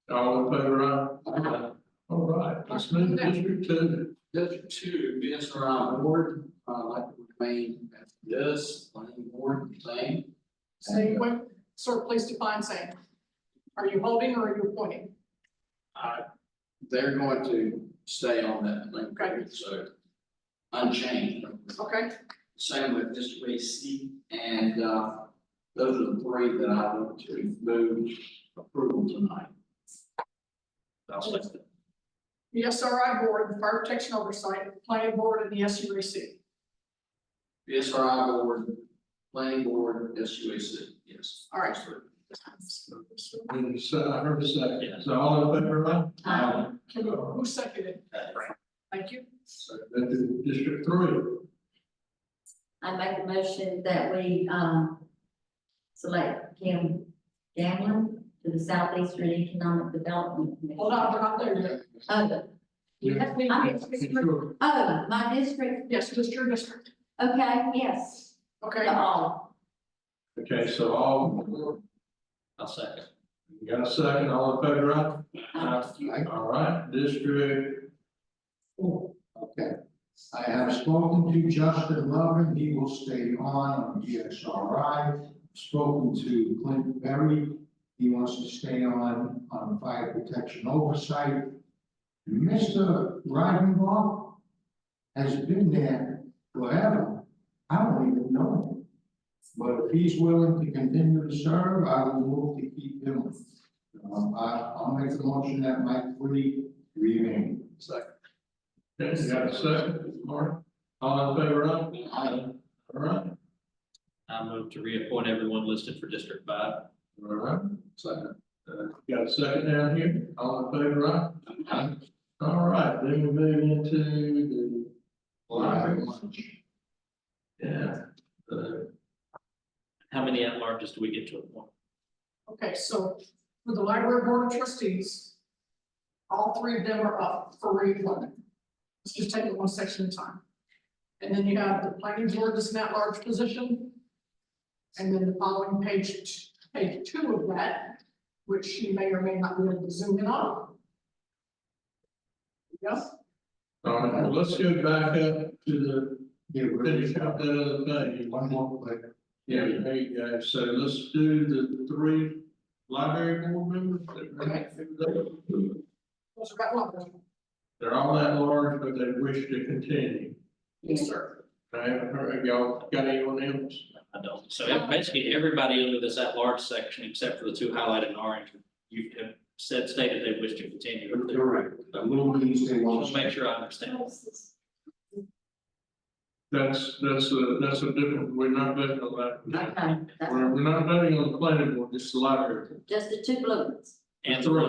All in favor, aye? All right, let's move to District 2. District 2, BSRI board, like to remain as this, planning board, same. Say what, sir, please define same. Are you holding or are you appointing? They're going to stay on that link, Okay. so unchanged. Okay, Same with District AC, and those are the 3 that I want to move approval tonight. I'll second. the SRI board, the fire protection oversight, the planning board, and the SUAC. BSRI board, planning board, SUAC, yes. All right. And so I heard a second, so all in favor, aye? Who seconded? Thank you. So then to District 3. I make a motion that we, select Kim Gamlin to the Southeastern Economic Development Commission. Hold on, we're not there yet. Oh, oh, my district, Yes, just your district. okay, yes, Okay, the all. Okay, so all, I'll second. you got a second, all in favor, aye? All right, District 4. Okay, I have spoken to Justin Lovin, he will stay on DSRI. Spoken to Clint Berry, he wants to stay on fire protection oversight. Mr. Ridenbaugh has been there forever, I don't even know But if he's willing to continue to serve, I will move to keep him. I'll make the motion that Mike Free remain. Second. Okay, you got a second, Mark? All in favor, aye? Aye. All right, I move to reappoint everyone listed for District 5. all right, second. Got a second down here, all in favor, aye? Aye. All right, then we move into the library lunch. Yeah. How many at-larges do we get to appoint? Okay, so for the library board of trustees, all three of them are up for reappointment. Let's just take it one section at a time. And then you have the planning board is an at-large position. And then the following page 2 of that, which you may or may not be able to zoom in on. Yes? All right, well, let's go back up to finish up that other page. One more click. Yeah, there you go. So let's do the 3 library board members. Those are got one. They're all at large, but they wish to continue. Yes, sir. I haven't heard, y'all got anyone else? I don't. So basically, everybody under this at-large section, except for the 2 highlighted in orange, you have stated they wish to continue. Correct. A little bit, you say, Just make sure I understand. That's a different, we're not voting on that. Okay, We're not voting on the planning board, just the library. just the 2 blue ones. And Three.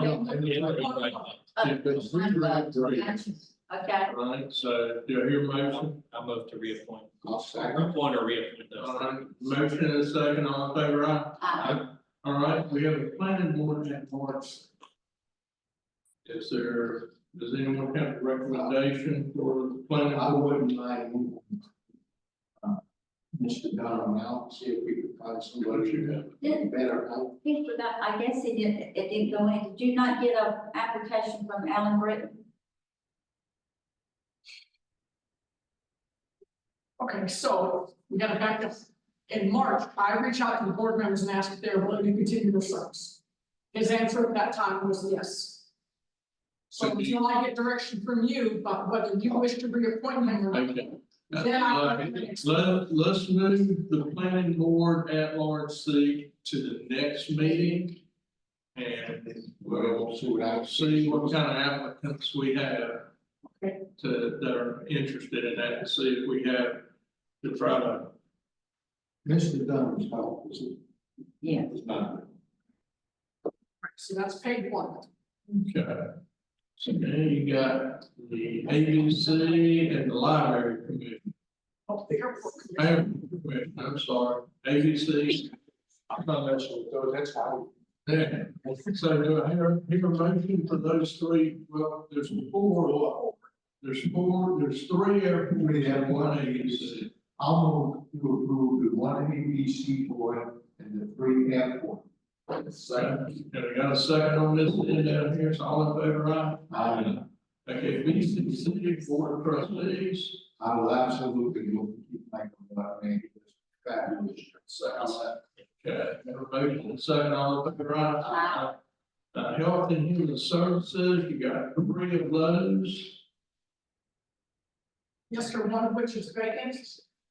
Okay. All right, so do I hear a motion? I move to reappoint. I'll second. Appoint or reappoint those. All right, motion and a second, all in favor, aye? Aye. All right, we have a planning board at March. Does anyone have a recommendation for the planning I board? wouldn't mind moving Mr. Dunham out, see if we could find somebody better. He forgot, I guess it didn't go in. Did you not get an application from Alan Britton? Okay, so we gotta back up. In March, I reached out to the board members and asked if they were willing to continue their service. His answer at that time was yes. So until I get direction from you about whether you wish to reappoint him or not, Okay. then I. Let's move the planning board at large seat to the next meeting. And we'll see what kind of applicants we have. That are interested in that, to see if we have to try to. Mr. Dunham's help is. Yeah. It's not. So that's page 1. Okay. So now you got the ABC and the library committee. Oh, the airport. Commission, I'm sorry, ABC. I'm not messing with those, that's how. Yeah, so do I hear a motion for those 3? Well, there's 4. There's 3 airport and 1 ABC. I'll move to approve the 1 ABC board and the 3 airport. Second, and I got a second on this end down here, so all in favor, aye? Aye. Okay, BCC Board of Trustees. I will absolutely move to keep Michael Dunham. Fabulous. Okay, got a motion and second, all in favor, aye? Health and Human Services, you got 3 of those. Yes, sir, one of which is vacant.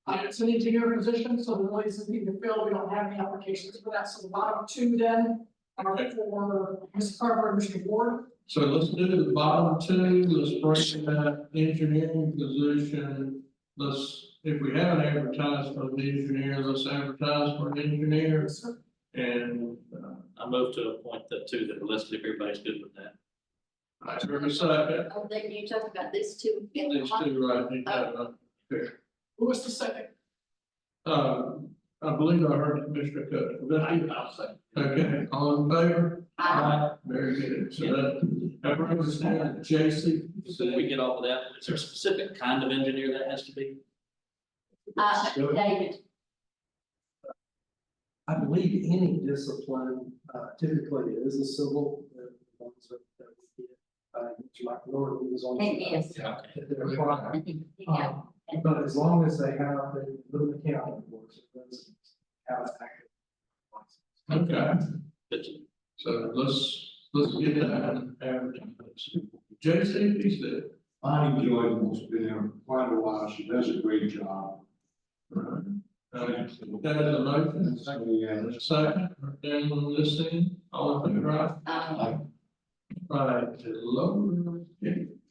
It's an engineer position, so the one is need to fill. We don't have any applications for that. So the bottom 2 then are for Ms. Carver and Mr. Ward. So let's do the bottom 2, let's bring that engineering position. If we haven't advertised for the engineer, let's advertise for an engineer. And I move to appoint the 2 that are listed, if everybody's good with that. I heard a second. Oh, then you talk about this 2. These 2 right there. Who was the second? I believe I heard Commissioner Cook. Was that you? Okay, all in favor? Aye. Very good. So that brings us down to JC. Before we get off of that, is there a specific kind of engineer that has to be? David. I believe any discipline, typically it is a civil, the ones that we get, like Lord, he was on. Yes. If they're required. Yeah. But as long as they have, they live in the county, of course, it doesn't have an active. Okay. So let's get that advertised. JC, please do. Bonnie Jordan has been there for quite a while. She does a great job. There's a motion, second, then listening, all in favor, aye? Right, to lower,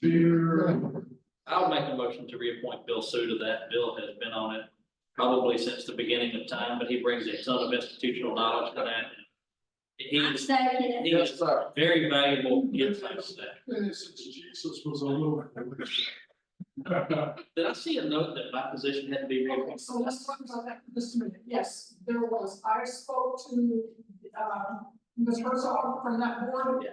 fear. I'll make a motion to reappoint Bill Sue to that. Bill has been on it probably since the beginning of time, but he brings a ton of institutional knowledge to that. I'm second. He is very valuable insight to that. Jesus was a little. Did I see a note that my position had to be reappointed? So let's talk about that for just a minute. Yes, there was, I spoke to, Ms. Herzog from that board.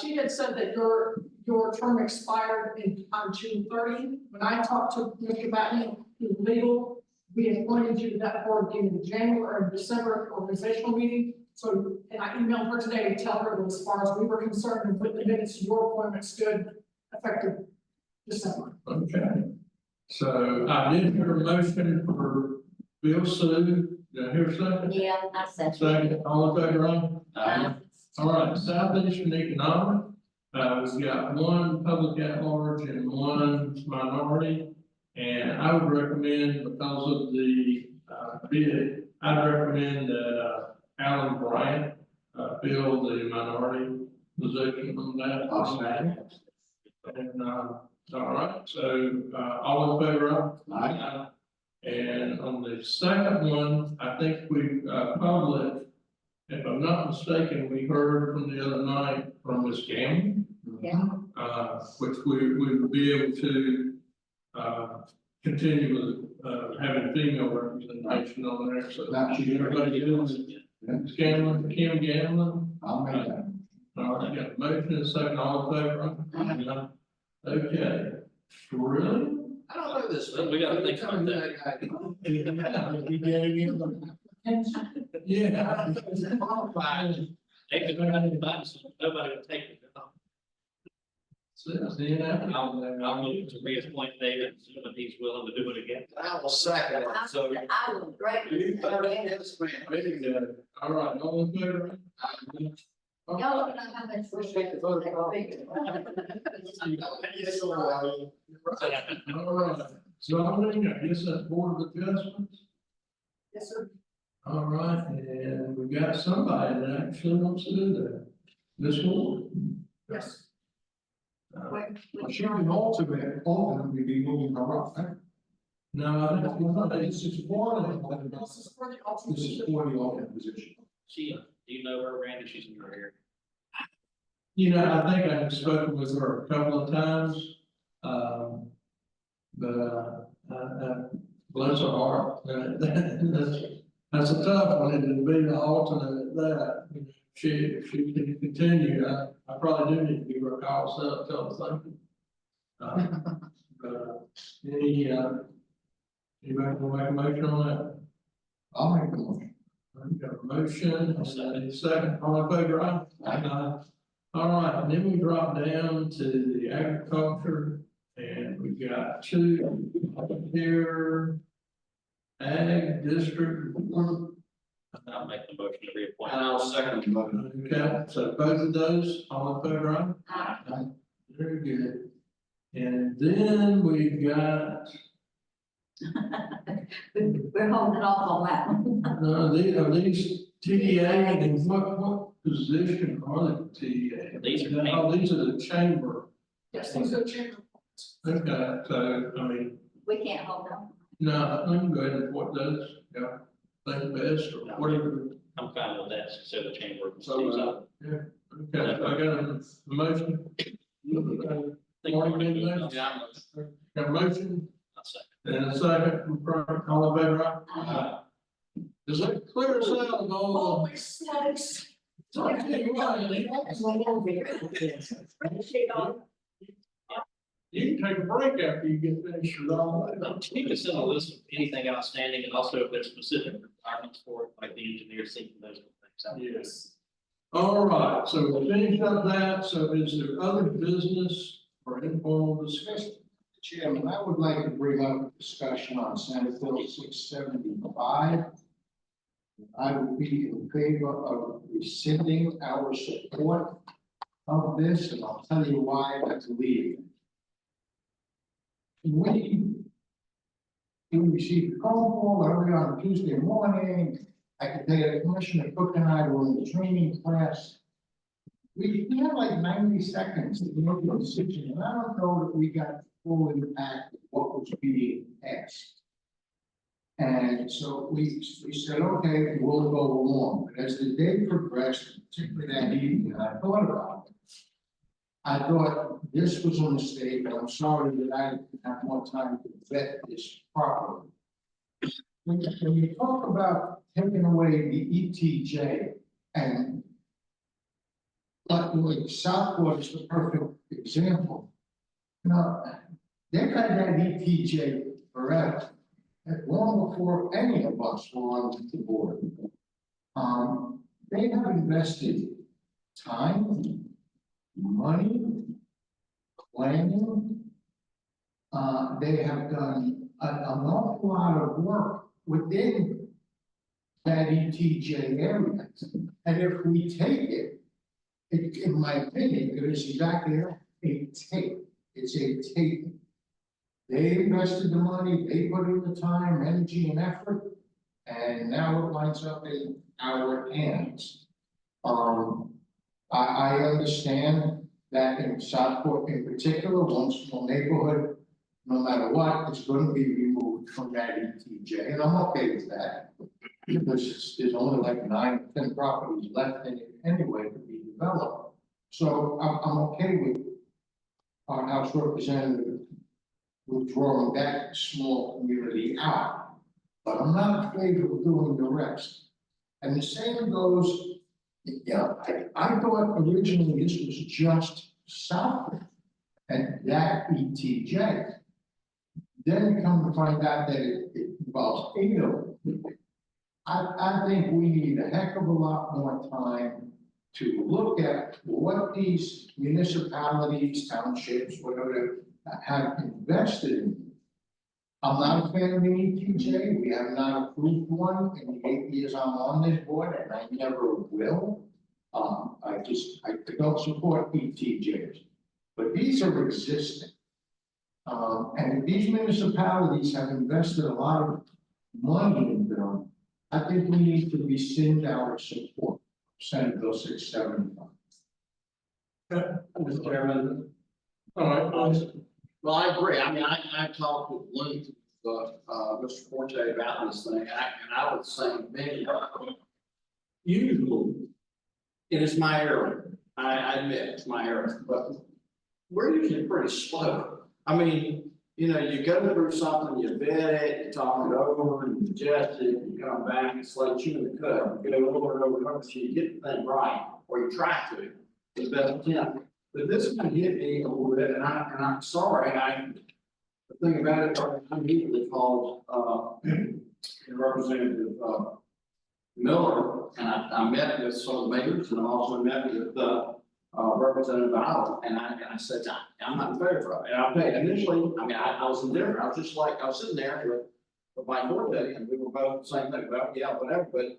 She had said that your term expired on June 30. When I talked to Mr. Batney, who's legal, we appointed you to that board in January or December organizational meeting. So, and I emailed her today to tell her that as far as we were concerned, and put the minutes, your appointment stood effective December. Okay, so I did hear a motion for Bill Sue, did I hear a second? Yeah, I second. Second, all in favor, aye? All right, Southeastern Economic, we've got one public at large and one minority. And I would recommend, because of the, bid, I'd recommend that, Alan Bryant, fill the minority position on that. And, all right, so, all in favor, aye? And on the second one, I think we, public, if I'm not mistaken, we heard from the other night from Ms. Gamble. Yeah. Which we would be able to, continue with, having female representation on there, so. Everybody doing it. Scanlon, Kim Ganlon. I'll make that. All right, got a motion and a second, all in favor? Okay, really? I don't know this. We gotta think about that. Yeah. They've been trying to find some, nobody will take it. I'll move to reappoint David, if he's willing to do it again. I will second it, so. I will greatly. All right, all in favor? Y'all don't know how much. Appreciate the vote. All right, zoning, I guess that's Board of Adjustments. Yes, sir. All right, and we got somebody that actually wants to do that. Ms. Ward. Yes. She was ultimate, we be moving her up. No, I think This is one of This is for the This is for the alternate position. She, do you know her, Randy? She's in your ear. You know, I think I have spoken with her a couple of times. Bless her heart, that's a tough one, and to be the alternate at that. If she can continue, I probably do need to give her a call, so tell her thank you. Anybody want to make a motion on that? I'll make the motion. We got a motion, and a second, all in favor, aye? Aye. All right, and then we drop down to the agriculture, and we've got two here. Ag district. I'll make the motion to reappoint. And I'll second the motion. Okay, so both of those, all in favor, aye? Aye. Very good. And then we've got, We're holding off on that one. are these TDA, and what position are the TDA? These are These are the chamber. Yes, these are chamber. Okay, so, I mean, We can't hold on. no, I'm go ahead and what those, yeah, think best or whatever. I'm fine with that, so the chamber. Yeah, okay, I got a motion. Morning, Got a motion and a second from Frank, all in favor, aye? Does that clear us out of all the? Holy smokes. You can take a break after you get finished with all that. You can send a list of anything outstanding, and also if there's specific requirements for it, like the engineer seeking those things. Yes. All right, so we finished up that, so is there other business or informal discussion? Chairman, I would like to bring up a discussion on Senate Bill 675. I would be in favor of rescinding our support of this, and I'll tell you why I believe. We We received a phone call early on Tuesday morning. I could tell you the Commissioner Cook and I were in the training class. We had like 90 seconds to make a decision, and I don't know that we got the full impact of what was being asked. And so we said, okay, we'll go along. But as the day progressed, particularly that evening, I thought about it. I thought this was a mistake, and I'm sorry that I didn't have more time to vet this properly. When you talk about taking away the ETJ, and like Southport is the perfect example. Now, they've had that ETJ forever, long before any of us were on the board. They have invested time, money, planning. They have done an awful lot of work within that ETJ area. And if we take it, in my opinion, it is exactly a take. It's a take. They invested the money, they put in the time, energy, and effort, and now it winds up in our hands. I understand that in Southport in particular, one small neighborhood, no matter what, it's going to be removed from that ETJ, and I'm okay with that. Because there's only like 9 or 10 properties left in it anyway to be developed. So I'm okay with our House representative withdrawing that small community out. But I'm not in favor of doing the rest. And the same goes, I thought originally this was just south and that ETJ. Then we come to find out that it involves 8 of them. I think we need a heck of a lot more time to look at what these municipalities, townships, whatever, have invested in. I'm not a fan of the ETJ. We have not approved one in the 8 years I'm on this board, and I never will. I don't support ETJs, but these are existing. And these municipalities have invested a lot of money in them. I think we need to rescind our support, Senate Bill 675. Mr. Chairman. All right. Well, I agree. I mean, I talked with Luke, Mr. Forte about this thing, and I would say, maybe, usually, it is my area. I admit it's my area, but we're usually pretty slow. I mean, you go through something, you vet it, you talk it over, and you digest it, you come back, it's like chewing the cud. You go over and over and over until you get the thing right, or you try to, the best attempt. But this one hit me a little bit, and I'm sorry, the thing about it, I immediately called, Representative, Miller, and I met with some of the mayors, and I also met with, Representative Island, and I said, I'm not in favor of it. And I paid initially, I mean, I was indifferent. I was just like, I was sitting there with my Forte, and we were both the same thing about, yeah, whatever. But,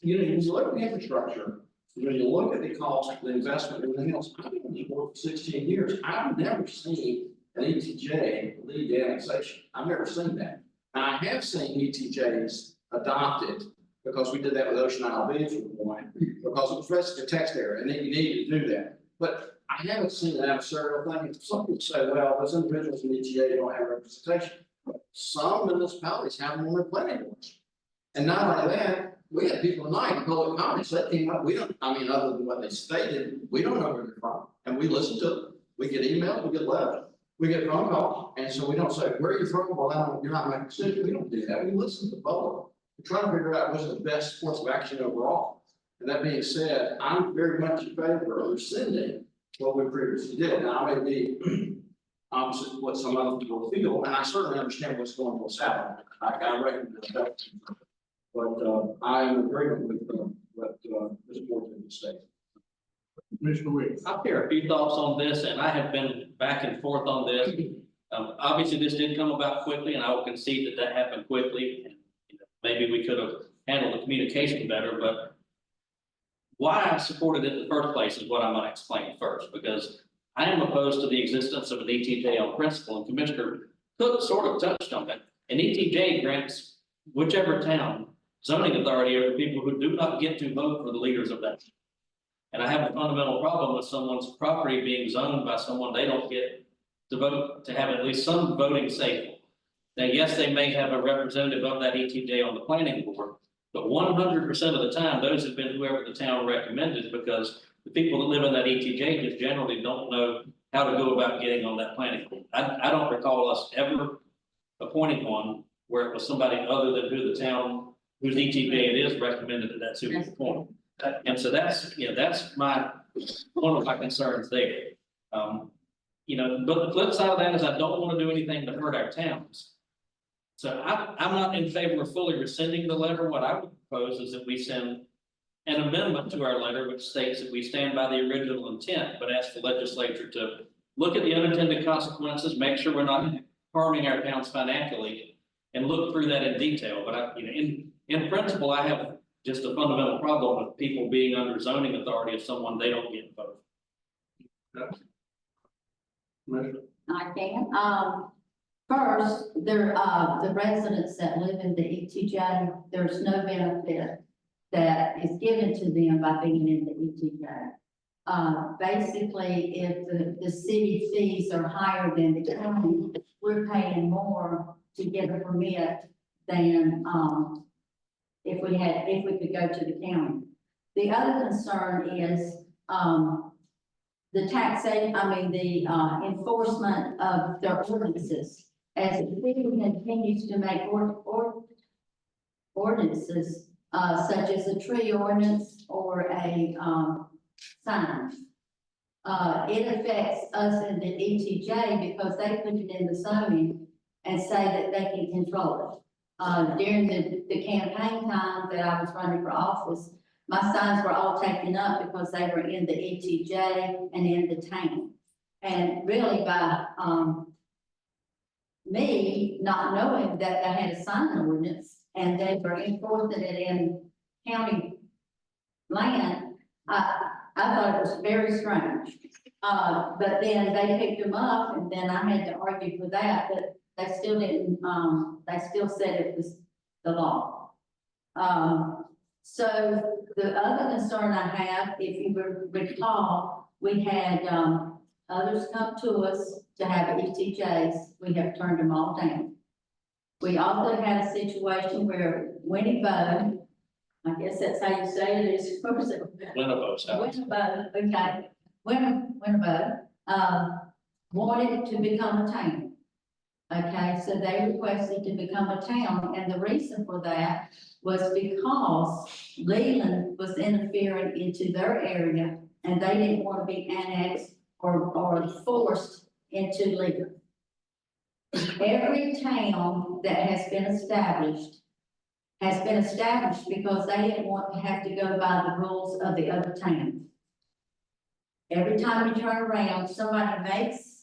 you look at the infrastructure, when you look at the cost, the investment, everything else, I've been on the board for 16 years. I've never seen an ETJ lead the annexation. I've never seen that. Now, I have seen ETJs adopted because we did that with Ocean Isle Beach for one, because it was resident text area, and then you needed to do that. But I haven't seen an adversarial thing. Some people say, well, those individuals in ETA don't have representation. Some municipalities have them on their planning boards. And not only that, we had people tonight in public comments that came up. We don't, I mean, other than what they stated, we don't know where they're from. And we listen to them. We get emails, we get letters, we get phone calls. And so we don't say, where are you from? Well, you're not making a decision. We don't do that. We listen to the public. We're trying to figure out what's the best course of action overall. And that being said, I'm very much in favor of rescinding what we previously did. Now, I may be opposite what some other people feel, and I certainly understand what's going on south. I recognize that. But I am in agreement with what this board did state. Commissioner Williams. I'll share a few thoughts on this, and I have been back and forth on this. Obviously, this did come about quickly, and I will concede that happened quickly. And, maybe we could have handled the communication better, but why I supported it in the first place is what I'm going to explain first, because I am opposed to the existence of an ETJ on principle, and Commissioner Cook sort of touched on that. And ETJ grants whichever town zoning authority over people who do not get to vote for the leaders of that. And I have a fundamental problem with someone's property being zoned by someone they don't get to vote, to have at least some voting say. Now, yes, they may have a representative of that ETJ on the planning board, but 100% of the time, those have been whoever the town recommended, because the people that live in that ETJ just generally don't know how to go about getting on that planning board. I don't recall us ever appointing one where it was somebody other than who the town, whose ETJ it is, recommended that that's who was appointed. And so that's, you know, that's one of my concerns there. You know, but the flip side of that is I don't want to do anything to hurt our towns. So I'm not in favor of fully rescinding the letter. What I would propose is that we send an amendment to our letter, which states that we stand by the original intent, but ask the legislature to look at the unintended consequences, make sure we're not harming our towns financially, and look through that in detail. But you know, in principle, I have just a fundamental problem with people being under zoning authority of someone they don't get vote. I can, first, the residents that live in the ETJ, there's no benefit that is given to them by being in the ETJ. Basically, if the city fees are higher than the county, we're paying more to get a permit than, if we could go to the county. The other concern is, the the enforcement of their ordinances. As the city continues to make ordinances, such as a tree ordinance or a, sign. It affects us in the ETJ because they put it in the zoning and say that they can control it. During the campaign time that I was running for office, my signs were all taken up because they were in the ETJ and in the town. And really by, me not knowing that they had a sign ordinance and they were enforcing it in county land, I thought it was very strange. But then they picked them up and then I had to argue for that, but they still didn't, they still said it was the law. So the other concern I have, if you recall, we had, others come to us to have ETJs. We have turned them all down. We also had a situation where Winnie Bud, I guess that's how you say it, is, what was it? Winnebago's house. Winnebago, okay. Winnebago, wanted to become a town. Okay, so they requested to become a town, and the reason for that was because Leland was interfering into their area, and they didn't want to be annexed or forced into Leland. Every town that has been established because they didn't want to have to go by the rules of the other towns. Every time you turn around, somebody makes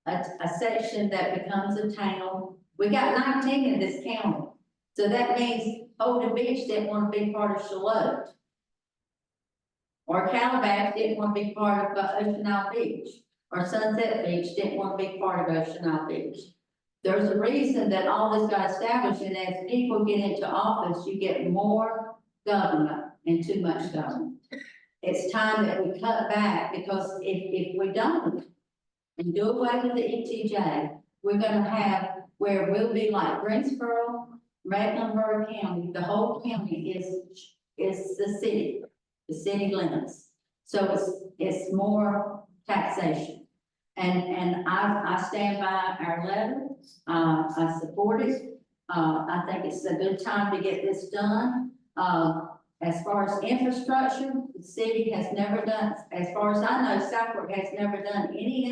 a section that becomes a town. We got 19 in this county. So that means Holden Beach didn't want to be part of Charlotte. Or Calabash didn't want to be part of Ocean Isle Beach. Or Sunset Beach didn't want to be part of Ocean Isle Beach. There's a reason that all this got established, and as people get into office, you get more government and too much government. It's time that we cut back, because if we don't and do away with the ETJ, we're gonna have where we'll be like Greensboro, Mecklenburg County, the whole county is the city limits. So it's more taxation. And I stand by our letter. I support it. I think it's a good time to get this done. As far as infrastructure, the city has never done, as far as I know, Southport has never done any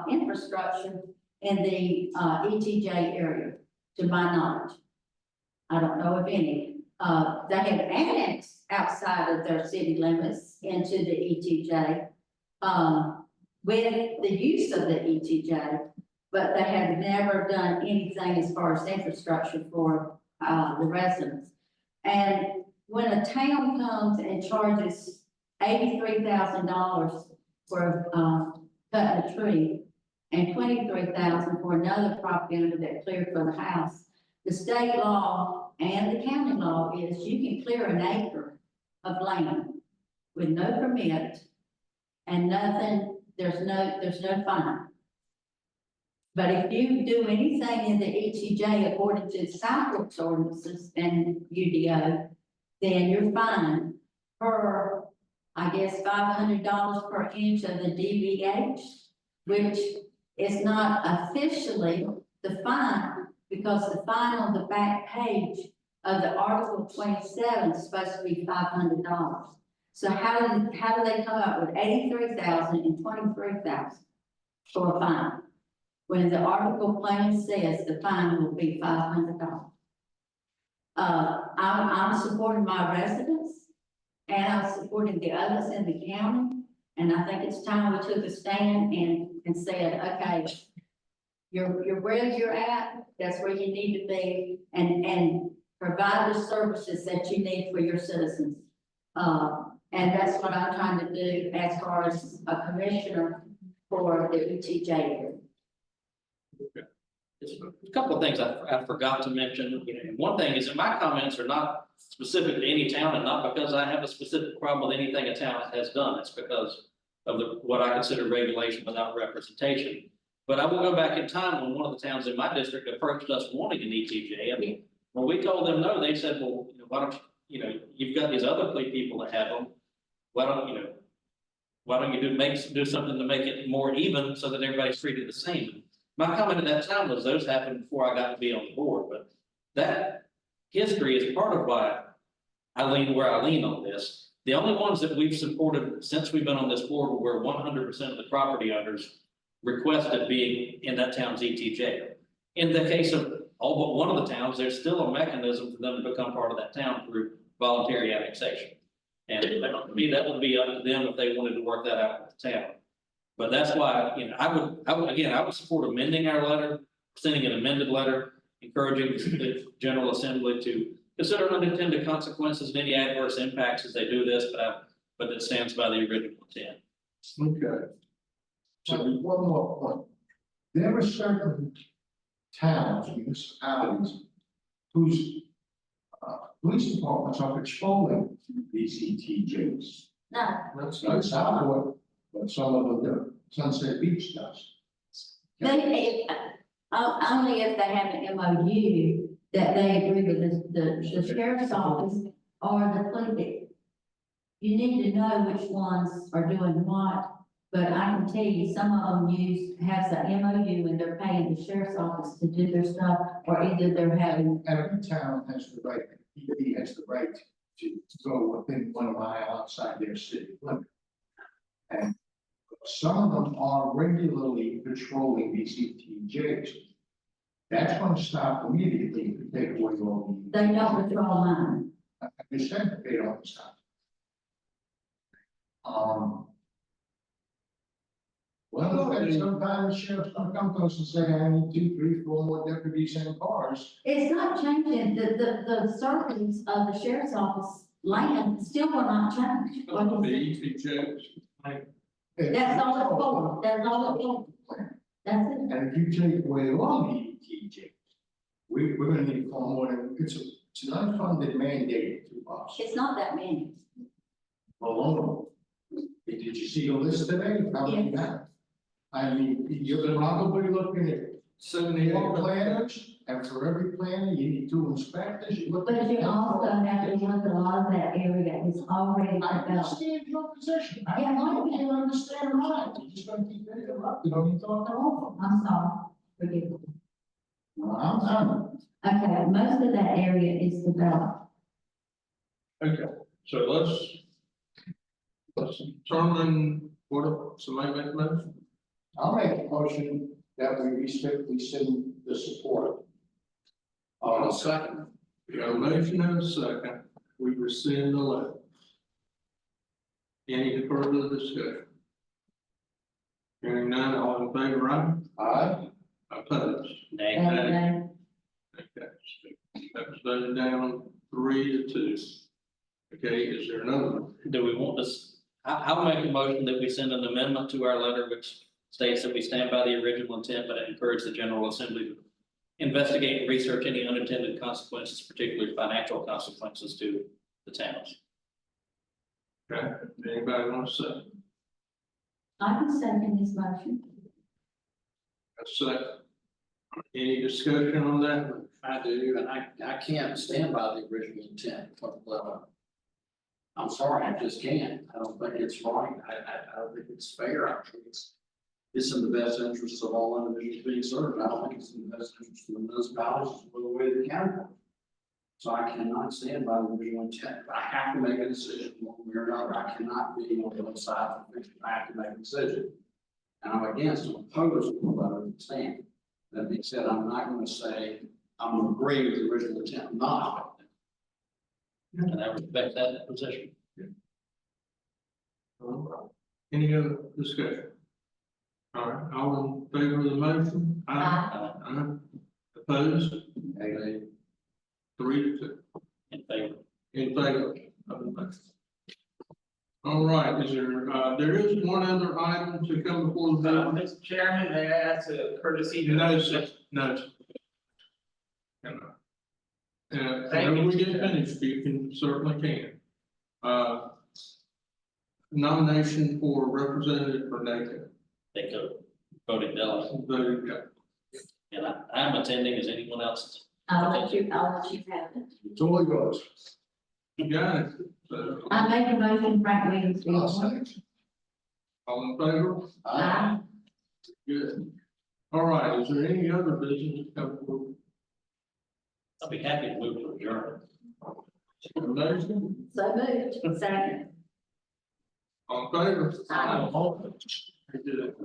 infrastructure in the ETJ area, to my knowledge. I don't know of any. They have annexed outside of their city limits into the ETJ with the use of the ETJ, but they have never done anything as far as infrastructure for the residents. And when a town comes and charges $83,000 for cutting a tree, and 23,000 for another property owner that cleared for the house. The state law and the county law is you can clear an acre of land with no permit and nothing, there's no fine. But if you do anything in the ETJ according to sidewalks ordinances and UDO, then you're fined per, I guess, $500 per inch of the DBH, which is not officially the fine, because the fine on the back page of the Article 27 is supposed to be $500. So how do they come up with 83,000 and 23,000 for a fine? When the article plainly says the fine will be $500. I'm supporting my residents and I'm supporting the others in the county. And I think it's time we took a stand and said, okay, you're where you're at, that's where you need to be, and provide the services that you need for your citizens. And that's what I'm trying to do as far as a commissioner for the ETJ area. A couple of things I forgot to mention. One thing is that my comments are not specific to any town, and not because I have a specific problem with anything a town has done. It's because of what I consider regulation without representation. But I will go back in time when one of the towns in my district approached us wanting an ETJ. I mean, when we told them no, they said, well, why don't you've got these other people that have them. Why don't you do something to make it more even so that everybody's treated the same? My comment at that time was those happened before I got to be on the board, but that history is part of why I lean where I lean on this. The only ones that we've supported since we've been on this board were 100% of the property owners requested being in that town's ETJ. In the case of all but one of the towns, there's still a mechanism for them to become part of that town through voluntary annexation. And to me, that would be up to them if they wanted to work that out with the town. But that's why, I would support amending our letter, sending an amended letter, encouraging the General Assembly to consider unintended consequences and any adverse impacts as they do this, but it stands by the original intent. Okay. So one more point. There are certain towns, municipalities, whose police departments are patrolling these ETJs. No. That's not Southport, but some of them do. Sunset Beach does. Only if they have an MOU that they agree with the sheriff's office or the police. You need to know which ones are doing what, but I can tell you, some of them has the MOU and they're paying the sheriff's office to do their stuff, or either they're having. Every town has the right, PD has the right to go within 1 mile outside their city limit. And some of them are regularly patrolling these ETJs. That's going to stop immediately if you take away all the. They don't patrol mine. I understand that they don't stop. Well, sometimes the sheriff's gonna come to us and say, I need 2, 3, 4 more deputies and cars. It's not changing, the circles of the sheriff's office land still will not change. The ETJs. That's all it's for, that's all it's for. That's it. And if you take away all the ETJs, we're gonna need far more than, it's an unfunded mandate to us. It's not that many. Alone. Did you see the list today? How many you have? I mean, you're probably looking at 74 planners, and for every planner, you need 2 inspectors, you look. But you also have to look at a lot of that area is already I developed. understand your position. I want you to understand mine. You're just gonna keep interrupting, don't you talk over. I'm sorry, forgive me. No, I'm done. Okay, most of that area is developed. Okay, so let's determine what, somebody make a motion? I'll make a motion that we send the support. A second. We got a motion and a second. We rescind the letter. Any further discussion? Hearing none, all in favor, aye? Aye. Opposed? Nay. And Okay, that was voted down 3-2. Okay, is there another one? Do we want this? I'll make a motion that we send an amendment to our letter, which states that we stand by the original intent, but encourage the General Assembly to investigate and research any unintended consequences, particularly financial consequences to the towns. Okay, anybody want to say? I can second this motion. A second. Any discussion on that? I do, and I can't stand by the original intent of the letter. I'm sorry, I just can't. I don't think it's right. I don't think it's fair. I think it's in the best interest of all individuals being served. I don't think it's in the best interest of the municipalities or the way the county works. So I cannot stand by the original intent. I have to make a decision one way or another. I cannot be on the other side of the picture. I have to make a decision. And I'm against, I'm opposed to the letter of intent. That being said, I'm not going to say I'm going to agree with the original intent. I'm not. And I respect that position. Any other discussion? All right, all in favor of the motion? Aye. Opposed? 3-2. In favor. In favor of the motion. All right, there is one other item to come before the board. Mr. Chairman, may I ask a courtesy? No, sir, no. Whenever we get finished, you can certainly can. Nomination for representative for NACO. They go voting delegate. Voting delegate. And I'm attending. Is anyone else? I'll let you have it. It's all yours. You got it. So, I make a motion, Frank Williams. all in favor? Aye. Good. All right, is there any other business to come forward? I'll be happy to move to adjourn. Motion? So moved. Second. All in favor? Aye. Good.